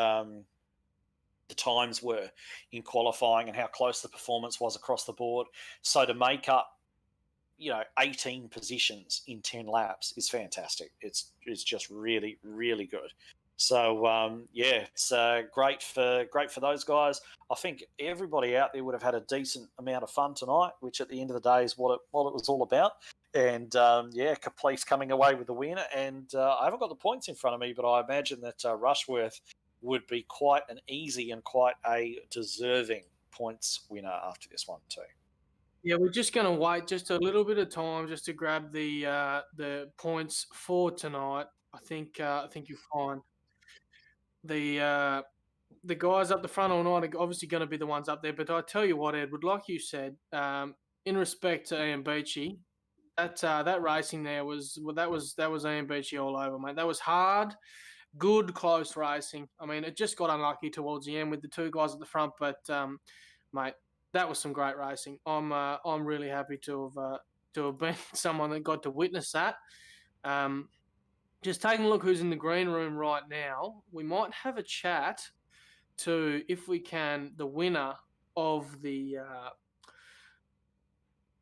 the times were in qualifying and how close the performance was across the board. So to make up 18 positions in 10 laps is fantastic. It's just really, really good. So yeah, it's great for those guys. I think everybody out there would have had a decent amount of fun tonight, which at the end of the day is what it was all about. And yeah, Caplice coming away with the win. And I haven't got the points in front of me, but I imagine that Rushworth would be quite an easy and quite a deserving points winner after this one too. Yeah, we're just going to wait just a little bit of time just to grab the points for tonight. I think you'll find the guys up the front all night are obviously going to be the ones up there. But I tell you what, Edward, like you said, in respect to Ian Beachy, that racing there was Ian Beachy all over, mate. That was hard, good, close racing. I mean, it just got unlucky towards the end with the two guys at the front, but mate, that was some great racing. I'm really happy to have been someone that got to witness that. Just taking a look who's in the green room right now, we might have a chat to, if we can, the winner of the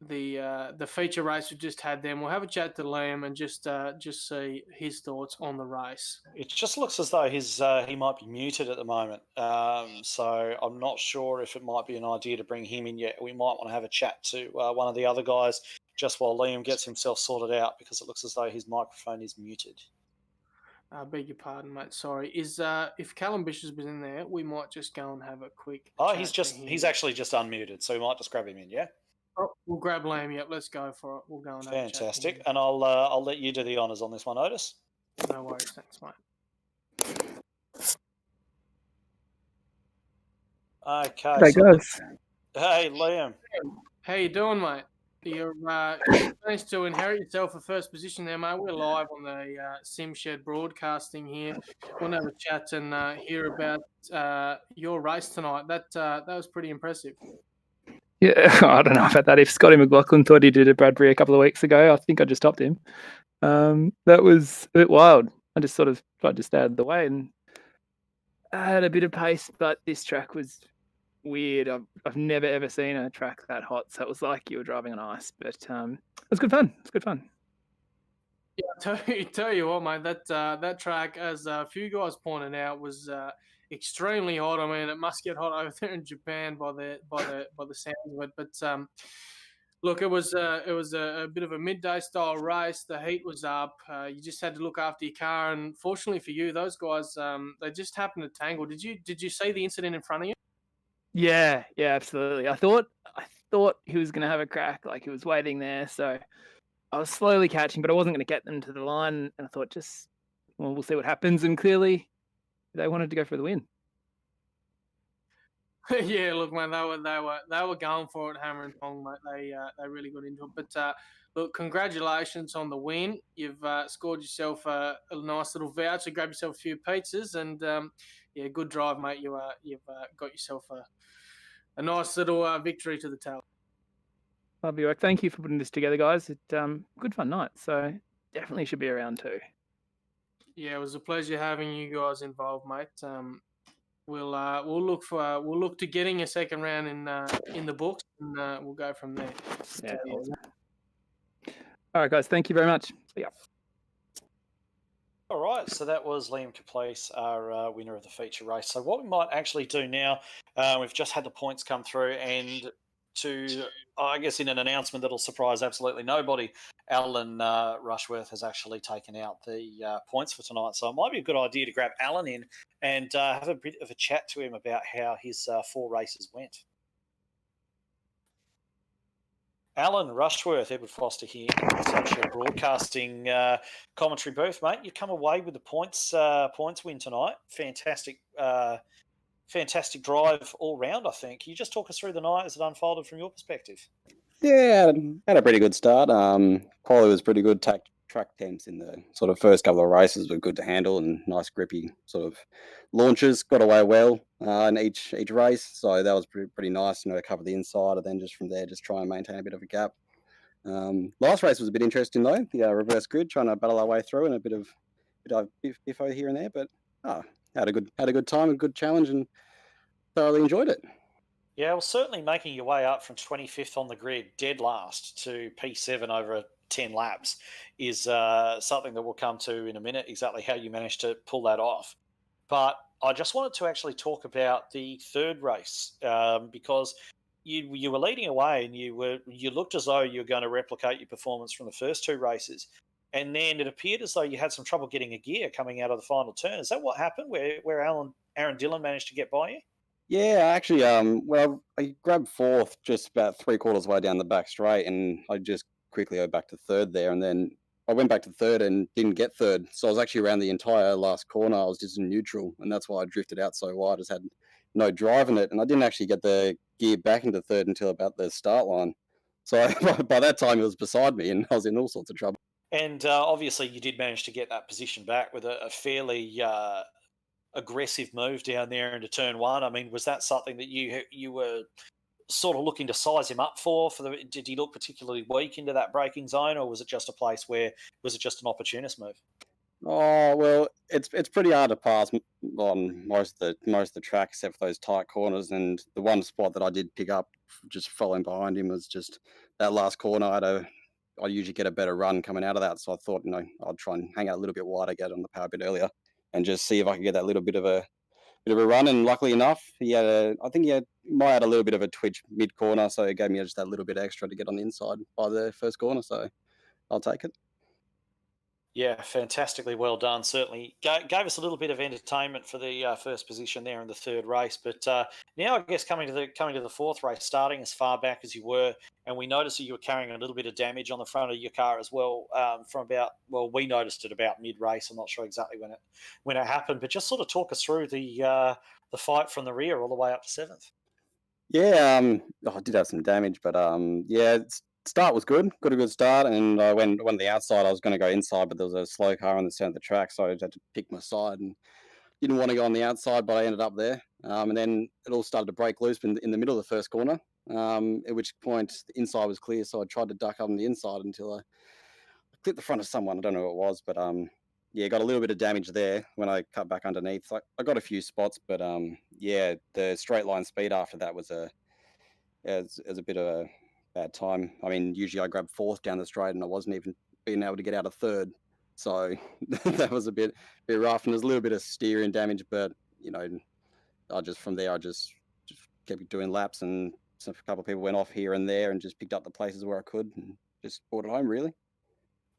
the feature race we just had. Then we'll have a chat to Liam and just see his thoughts on the race. It just looks as though he might be muted at the moment. So I'm not sure if it might be an idea to bring him in yet. We might want to have a chat to one of the other guys just while Liam gets himself sorted out, because it looks as though his microphone is muted. Beg your pardon, mate. Sorry. If Callum Bishop's been in there, we might just go and have a quick. Oh, chat he's actually just unmuted, so we might just grab him in, yeah? Oh, we'll grab Liam. Yep, let's go for it. We'll go and have a chat. Fantastic. And I'll let you do the honours on this one, Otis. No worries, thanks, mate. Okay. Hey guys. Hey, Liam. How you doing, mate? You managed to inherit yourself a first position there, mate. We're live on the Sim Shed broadcasting here. We'll have a chat and hear about your race tonight. That was pretty impressive. Yeah, I don't know about that. If Scotty McLaughlin thought he did at Bradbury a couple of weeks ago, I think I just stopped him. That was a bit wild. I just sort of tried to stay out of the way, and I had a bit of pace, but this track was weird. I've never ever seen a track that hot, so it was like you were driving on ice. But it was good fun. It's good fun. Yeah, tell you what, mate. That track, as a few guys pointed out, was extremely hot. I mean, it must get hot over there in Japan by the sounds of it. But look, it was a bit of a midday style race. The heat was up. You just had to look after your car, and fortunately for you, those guys they just happened to tangle. Did you see the incident in front of you? Yeah, absolutely. I thought he was going to have a crack, like he was waiting there. So I was slowly catching, but I wasn't going to get them to the line. And I thought, we'll see what happens. And clearly, they wanted to go for the win. Yeah, look, man, they were going for it, hammer and tong, mate. They really got into it. But look, congratulations on the win. You've scored yourself a nice little voucher, grab yourself a few pizzas, and yeah, good drive, mate. You've got yourself a nice little victory to the tally. Lovely work. Thank you for putting this together, guys. It good fun night. So definitely should be around too. Yeah, it was a pleasure having you guys involved, mate. We'll look to getting a second round in the books, and we'll go from there. Yeah. Awesome. All right, guys. Thank you very much. See ya. All right, so that was Liam Caplice, our winner of the feature race. So what we might actually do now, we've just had the points come through, and I guess in an announcement that'll surprise absolutely nobody, Alan Rushworth has actually taken out the points for tonight. So it might be a good idea to grab Alan in and have a bit of a chat to him about how his 4 races went. Alan Rushworth, Edward Foster here in the Sunshine Broadcasting commentary booth, mate. You come away with the points win tonight. Fantastic drive all round, I think. Can you just talk us through the night as it unfolded from your perspective? Yeah, had a pretty good start. Quali was pretty good. Track temps in the sort of first couple of races were good to handle and nice grippy sort of launches. Got away well in each race, so that was pretty nice. Cover the inside, and then just from there, just try and maintain a bit of a gap. Last race was a bit interesting though. The reverse grid, trying to battle our way through, and a bit of biffo here and there, but had a good time, a good challenge, and thoroughly enjoyed it. Yeah, well, certainly making your way up from 25th on the grid, dead last, to P7 over 10 laps is something that we'll come to in a minute, exactly how you managed to pull that off. But I just wanted to actually talk about the third race because you were leading away and you looked as though you were going to replicate your performance from the first 2 races. And then it appeared as though you had some trouble getting a gear coming out of the final turn. Is that what happened, where Aaron Dillon managed to get by you? Yeah, actually, I grabbed 4th just about 3/4 way down the back straight, and I just quickly go back to 3rd there, and then I went back to 3rd and didn't get 3rd. So I was actually around the entire last corner. I was just in neutral, and that's why I drifted out so wide. I just had no drive in it, and I didn't actually get the gear back into 3rd until about the start line. So by that time, it was beside me, and I was in all sorts of trouble. And obviously, you did manage to get that position back with a fairly aggressive move down there into turn 1. I mean, was that something that you were sort of looking to size him up for? Did he look particularly weak into that braking zone, or was it just a place where was it just an opportunist move? Oh well, it's pretty hard to pass on most of the track except for those tight corners. And the one spot that I did pick up, just following behind him, was just that last corner. I usually get a better run coming out of that, so I thought, I'd try and hang out a little bit wider, get on the power a bit earlier, and just see if I could get that little bit of a run. And luckily enough, I think might had a little bit of a twitch mid corner, so it gave me just that little bit extra to get on the inside by the first corner. So I'll take it. Yeah, fantastically well done. Certainly gave us a little bit of entertainment for the first position there in the third race. But now, I guess coming to the fourth race, starting as far back as you were, and we noticed that you were carrying a little bit of damage on the front of your car as well. From about we noticed it about mid race. I'm not sure exactly when it happened, but just sort of talk us through the fight from the rear all the way up to seventh. Yeah, I did have some damage, but start was good. Got a good start, and I went on the outside. I was going to go inside, but there was a slow car on the center of the track, so I had to pick my side and didn't want to go on the outside, but I ended up there. And then it all started to break loose in the middle of the first corner. At which point the inside was clear, so I tried to duck up on the inside until I clipped the front of someone. I don't know who it was, but got a little bit of damage there when I cut back underneath. I got a few spots, but the straight line speed after that was a bit of a bad time. I mean, usually I grab fourth down the straight, and I wasn't even being able to get out of third, so that was a bit rough. And there's a little bit of steering damage, but I just kept doing laps, and a couple of people went off here and there, and just picked up the places where I could, and just brought it home really.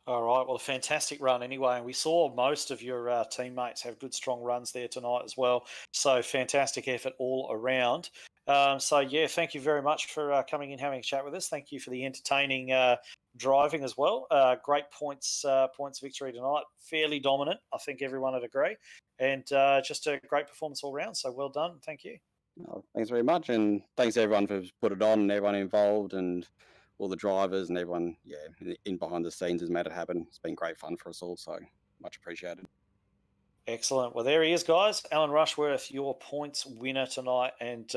All right. Well, a fantastic run anyway. And we saw most of your teammates have good, strong runs there tonight as well. So fantastic effort all around. Thank you very much for coming in, having a chat with us. Thank you for the entertaining driving as well. Great points victory tonight. Fairly dominant. I think everyone would agree. And just a great performance all round. So well done. Thank you. Oh, thanks very much, and thanks everyone for put it on, and everyone involved, and all the drivers and everyone, in behind the scenes has made it happen. It's been great fun for us all, so much appreciated. Excellent. Well, there he is, guys. Alan Rushworth, your points winner tonight, and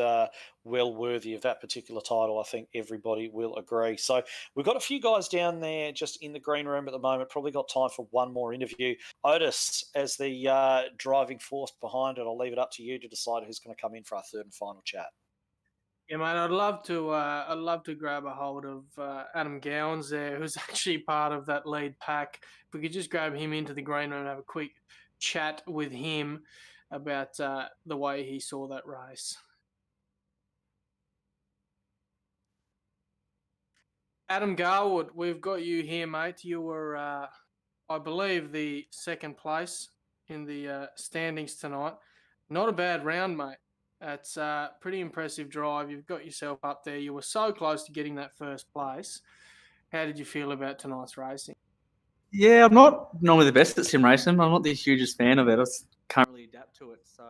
well worthy of that particular title. I think everybody will agree. So we've got a few guys down there just in the green room at the moment. Probably got time for one more interview. Otis, as the driving force behind it, I'll leave it up to you to decide who's going to come in for our third and final chat. Yeah, mate, I'd love to grab a hold of Adam Gowans there, who's actually part of that lead pack. If we could just grab him into the green room and have a quick chat with him about the way he saw that race. Adam Garwood, we've got you here, mate. You were, I believe, the second place in the standings tonight. Not a bad round, mate. That's a pretty impressive drive. You've got yourself up there. You were so close to getting that first place. How did you feel about tonight's racing? Yeah, I'm not normally the best at sim racing. I'm not the hugest fan of it. I can't really adapt to it. So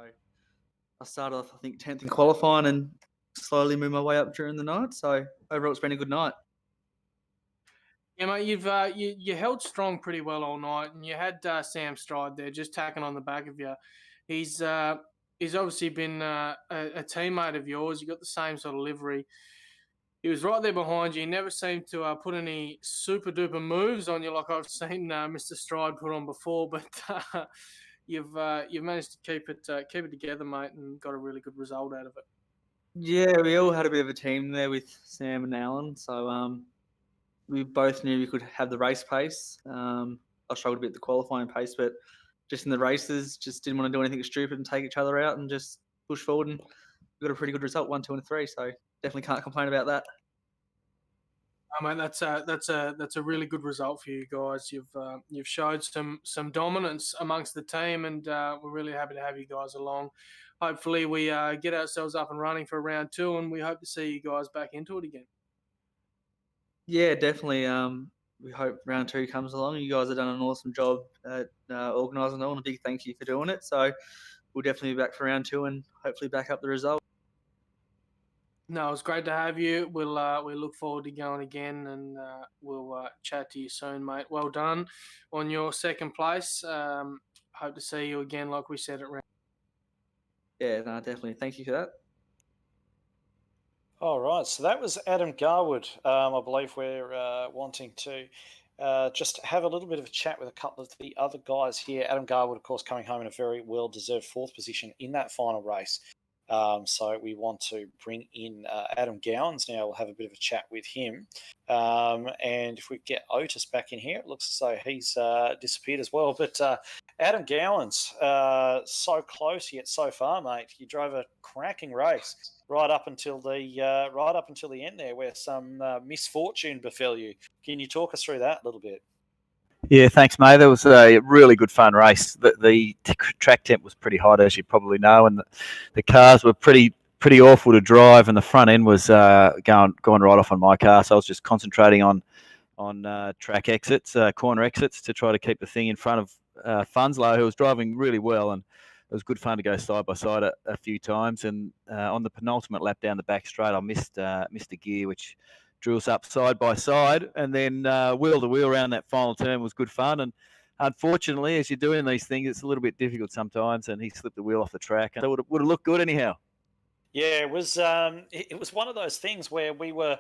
I started off, I think, 10th in qualifying and slowly moved my way up during the night. So overall, it's been a good night. Yeah, mate, you've you held strong pretty well all night, and you had Sam Stride there just tacking on the back of you. He's obviously been a teammate of yours. You got the same sort of livery. He was right there behind you. He never seemed to put any super duper moves on you like I've seen Mr. Stride put on before. But you've managed to keep it together, mate, and got a really good result out of it. Yeah, we all had a bit of a team there with Sam and Alan. So we both knew we could have the race pace. I struggled a bit at the qualifying pace, but just in the races, just didn't want to do anything stupid and take each other out and just push forward. And we got a pretty good result, 1, 2, and 3. So definitely can't complain about that. I mean, that's a really good result for you guys. You've showed some dominance amongst the team, and we're really happy to have you guys along. Hopefully, we get ourselves up and running for round 2, and we hope to see you guys back into it again. Yeah, definitely. We hope round 2 comes along. You guys have done an awesome job at organising it all, and a big thank you for doing it. So we'll definitely be back for round 2 and hopefully back up the result. No, it's great to have you. We'll look forward to going again, and we'll chat to you soon, mate. Well done on your second place. Hope to see you again, like we said at round. Yeah, no, definitely. Thank you for that. All right, so that was Adam Garwood. I believe we're wanting to just have a little bit of a chat with a couple of the other guys here. Adam Garwood, of course, coming home in a very well-deserved fourth position in that final race. So we want to bring in Adam Gowans now. We'll have a bit of a chat with him. And if we get Otis back in here, it looks as though he's disappeared as well. But Adam Gowans, so close yet so far, mate. You drove a cracking race right up until the end there, where some misfortune befell you. Can you talk us through that a little bit? Yeah, thanks, mate. That was a really good fun race. The track temp was pretty hot, as you probably know, and the cars were pretty awful to drive, and the front end was going right off on my car. So I was just concentrating on track exits, corner exits, to try to keep the thing in front of Funslow, who was driving really well, and it was good fun to go side by side a few times. And on the penultimate lap down the back straight, I missed a gear, which drew us up side by side, and then wheel to wheel around that final turn was good fun. And unfortunately, as you're doing these things, it's a little bit difficult sometimes, and he slipped the wheel off the track, and it would have looked good anyhow. Yeah, it was one of those things where we were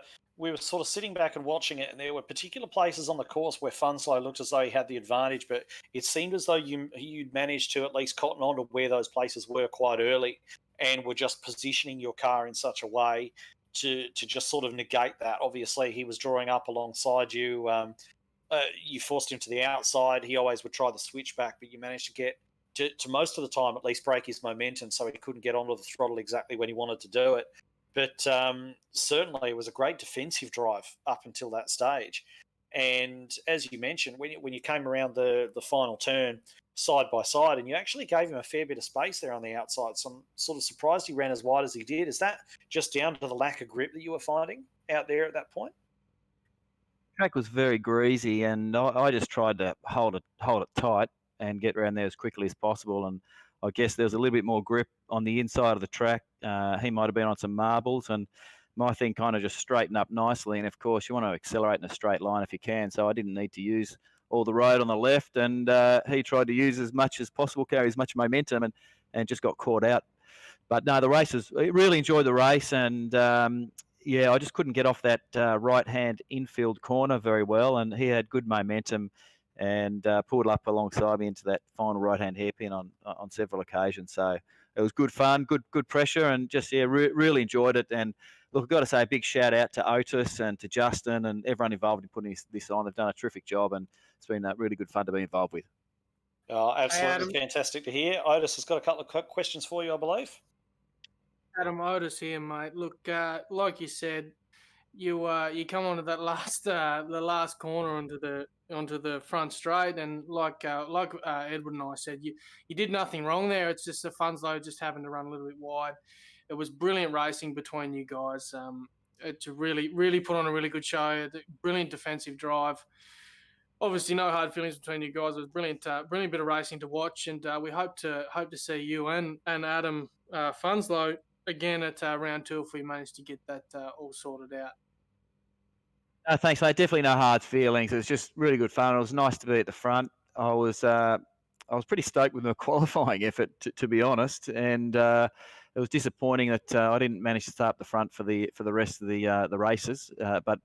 sort of sitting back and watching it, and there were particular places on the course where Funslow looked as though he had the advantage, but it seemed as though you'd managed to at least cotton on to where those places were quite early, and were just positioning your car in such a way to just sort of negate that. Obviously, he was drawing up alongside you. You forced him to the outside. He always would try the switchback, but you managed to get to most of the time at least break his momentum, so he couldn't get onto the throttle exactly when he wanted to do it. But certainly it was a great defensive drive up until that stage. And as you mentioned, when you came around the final turn side by side, and you actually gave him a fair bit of space there on the outside, so I'm sort of surprised he ran as wide as he did. Is that just down to the lack of grip that you were finding out there at that point? The track was very greasy, and I just tried to hold it tight and get around there as quickly as possible. And I guess there was a little bit more grip on the inside of the track. He might have been on some marbles, and my thing kind of just straightened up nicely. And of course, you want to accelerate in a straight line if you can. So I didn't need to use all the road on the left, and he tried to use as much as possible, carry as much momentum, and just got caught out. But no, the races, I really enjoyed the race, and yeah, I just couldn't get off that right-hand infield corner very well, and he had good momentum and pulled up alongside me into that final right-hand hairpin on several occasions. So it was good fun, good pressure, and just really enjoyed it. And look, I've got to say a big shout out to Otis and to Justin and everyone involved in putting this on. They've done a terrific job, and it's been really good fun to be involved with. Oh, absolutely Adam. Fantastic to hear. Otis has got a couple of questions for you, I believe. Adam, Otis here, mate. Look, like you said, you come onto that the last corner onto the front straight, and like Edward and I said, you did nothing wrong there. It's just the Funslow just having to run a little bit wide. It was brilliant racing between you guys. To really put on a really good show. Brilliant defensive drive. Obviously, no hard feelings between you guys. It was brilliant bit of racing to watch, and we hope to see you and Adam Funslow again at round 2 if we manage to get that all sorted out. Thanks, mate. Definitely no hard feelings. It was just really good fun. It was nice to be at the front. I was pretty stoked with my qualifying effort, to be honest, and it was disappointing that I didn't manage to start up the front for the rest of the races. But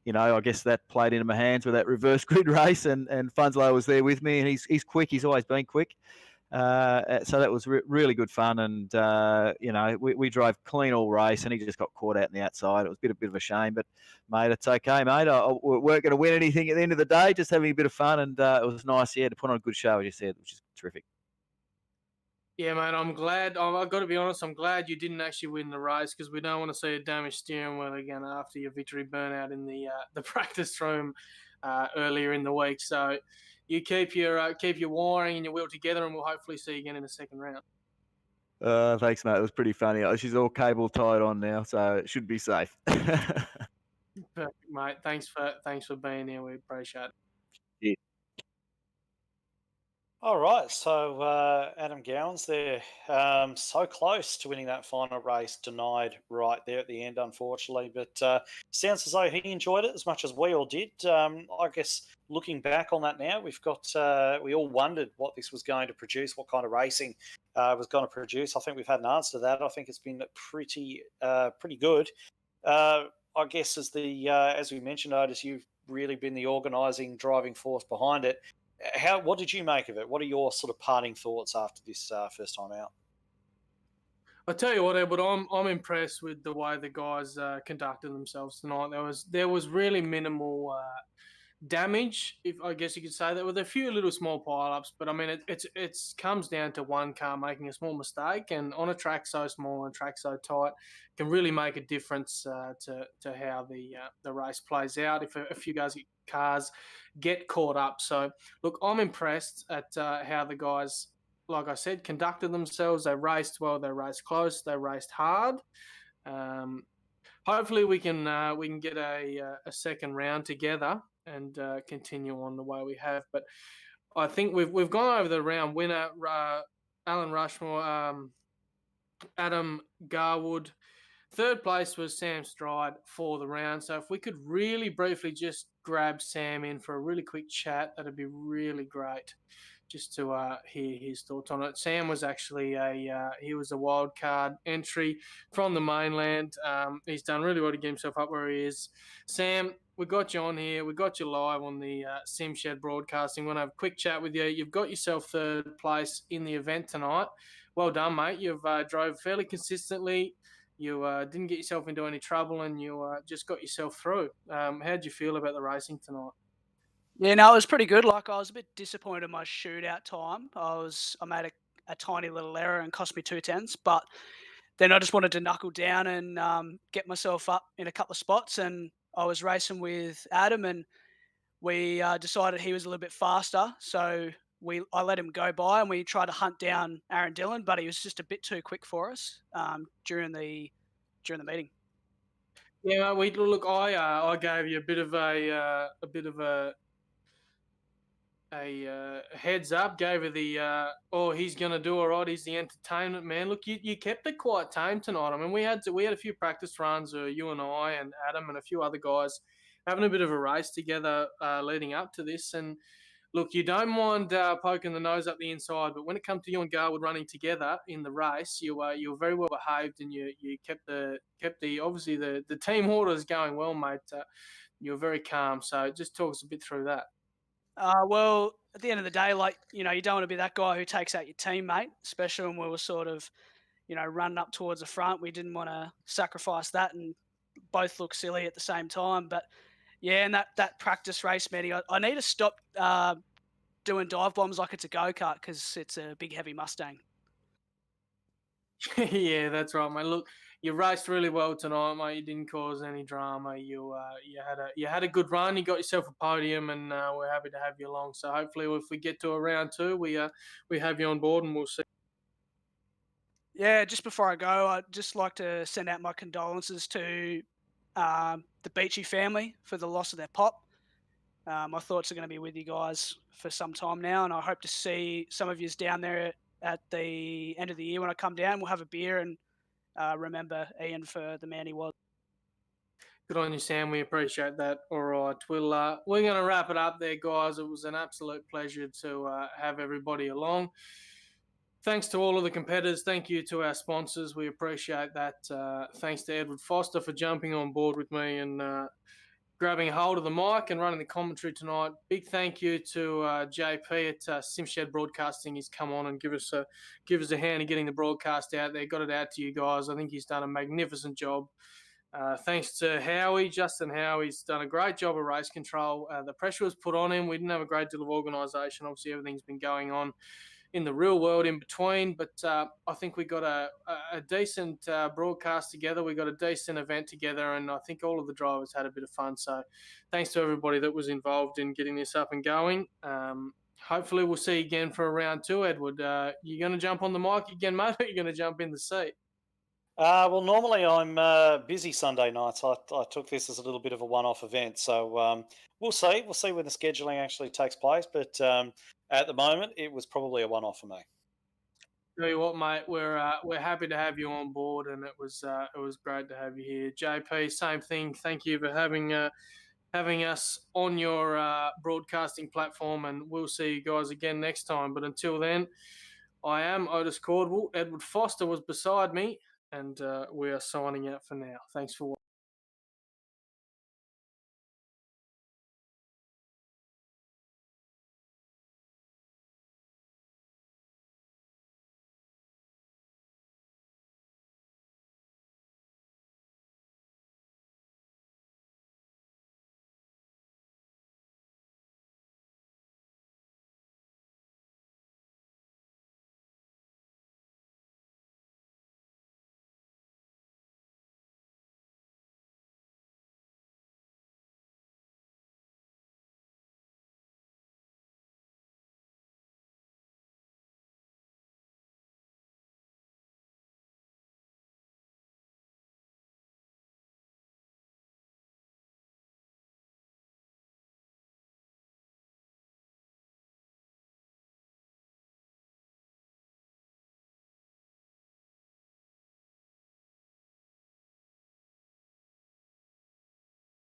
you know, I guess that played into my hands with that reverse grid race, and Funslow was there with me, and he's quick. He's always been quick. So that was really good fun, and you know, we drove clean all race, and he just got caught out on the outside. It was a bit of a shame, but mate, it's okay, mate. We weren't going to win anything at the end of the day, just having a bit of fun, and it was nice, yeah, to put on a good show, as you said, which is terrific. Yeah, mate, I'm glad. I've got to be honest, I'm glad you didn't actually win the race, because we don't want to see a damaged steering wheel again after your victory burnout in the practice room earlier in the week. So you keep your wiring and your wheel together, and we'll hopefully see you again in the second round. Thanks, mate. It was pretty funny. She's all cable tied on now, so it should be safe. Perfect, mate. Thanks for being here. We appreciate it. Yeah. All right, so Adam Gowans there, so close to winning that final race, denied right there at the end, unfortunately. But sounds as though he enjoyed it as much as we all did. I guess looking back on that now, we all wondered what this was going to produce, what kind of racing was going to produce. I think we've had an answer to that. I think it's been pretty good. I guess as we mentioned, Otis, you've really been the organising driving force behind it. What did you make of it? What are your sort of parting thoughts after this first time out? I tell you what, Edward, I'm impressed with the way the guys conducted themselves tonight. There was really minimal damage, if I guess you could say that, with a few little small pile-ups. But I mean, it's comes down to one car making a small mistake, and on a track so small and a track so tight, can really make a difference to how the race plays out if a few cars get caught up. So look, I'm impressed at how the guys, like I said, conducted themselves. They raced well, they raced close, they raced hard. Hopefully we can get a second round together and continue on the way we have. But I think we've gone over the round winner, Alan Rushmore, Adam Garwood. Third place was Sam Stride for the round. So if we could really briefly just grab Sam in for a really quick chat, that'd be really great, just to hear his thoughts on it. Sam was actually he was a wild card entry from the mainland. He's done really well to get himself up where he is. Sam, we got you on here. We got you live on the SimShed broadcasting. We're going to have a quick chat with you. You've got yourself third place in the event tonight. Well done, mate. You've drove fairly consistently. You didn't get yourself into any trouble, and you just got yourself through. How'd you feel about the racing tonight? Yeah, no, it was pretty good. Like, I was a bit disappointed in my shootout time. I made a tiny little error and cost me 2 tenths, but then I just wanted to knuckle down and get myself up in a couple of spots. And I was racing with Adam, and we decided he was a little bit faster, so I let him go by, and we tried to hunt down Aaron Dillon, but he was just a bit too quick for us during the meeting. Yeah, look. I gave you a bit of a heads up. Gave her the he's gonna do all right. He's the entertainment man. Look, you kept it quite tame tonight. I mean, we had a few practice runs. You and I and Adam and a few other guys having a bit of a race together leading up to this. And look, you don't mind poking the nose up the inside, but when it comes to you and Garwood running together in the race, you were very well behaved, and you kept the obviously the team orders going well, mate. You were very calm. So just talk us a bit through that. Well, at the end of the day, like, you don't want to be that guy who takes out your teammate, especially when we were sort of, running up towards the front. We didn't want to sacrifice that and both look silly at the same time. But yeah, and that practice race, Matty, I need to stop doing dive bombs like it's a go-kart, because it's a big, heavy Mustang. Yeah, that's right, mate. Look, you raced really well tonight, mate. You didn't cause any drama. You had a good run. You got yourself a podium, and we're happy to have you along. So hopefully, if we get to a round two, we have you on board, and we'll see. Yeah, just before I go, I'd just like to send out my condolences to the Beachy family for the loss of their pop. My thoughts are going to be with you guys for some time now, and I hope to see some of you down there at the end of the year when I come down. We'll have a beer and remember Ian for the man he was. Good on you, Sam. We appreciate that. All right, we're going to wrap it up there, guys. It was an absolute pleasure to have everybody along. Thanks to all of the competitors. Thank you to our sponsors. We appreciate that. Thanks to Edward Foster for jumping on board with me and grabbing a hold of the mic and running the commentary tonight. Big thank you to JP at SimShed Broadcasting. He's come on and give us a hand in getting the broadcast out there. Got it out to you guys. I think he's done a magnificent job. Thanks to Howie, Justin Howie. He's done a great job of race control. The pressure was put on him. We didn't have a great deal of organisation. Obviously, everything's been going on in the real world in between, but I think we got a decent broadcast together. We got a decent event together, and I think all of the drivers had a bit of fun. So thanks to everybody that was involved in getting this up and going. Hopefully we'll see you again for a round two, Edward. You going to jump on the mic again, mate, or are you going to jump in the seat? Well, normally I'm busy Sunday nights. I took this as a little bit of a one-off event, so we'll see. We'll see when the scheduling actually takes place. But at the moment, it was probably a one-off for me. Tell you what, mate, we're happy to have you on board, and it was great to have you here. JP, same thing. Thank you for having us on your broadcasting platform, and we'll see you guys again next time. But until then, I am Otis Cordwell. Edward Foster was beside me, and we are signing out for now. Thanks for watching.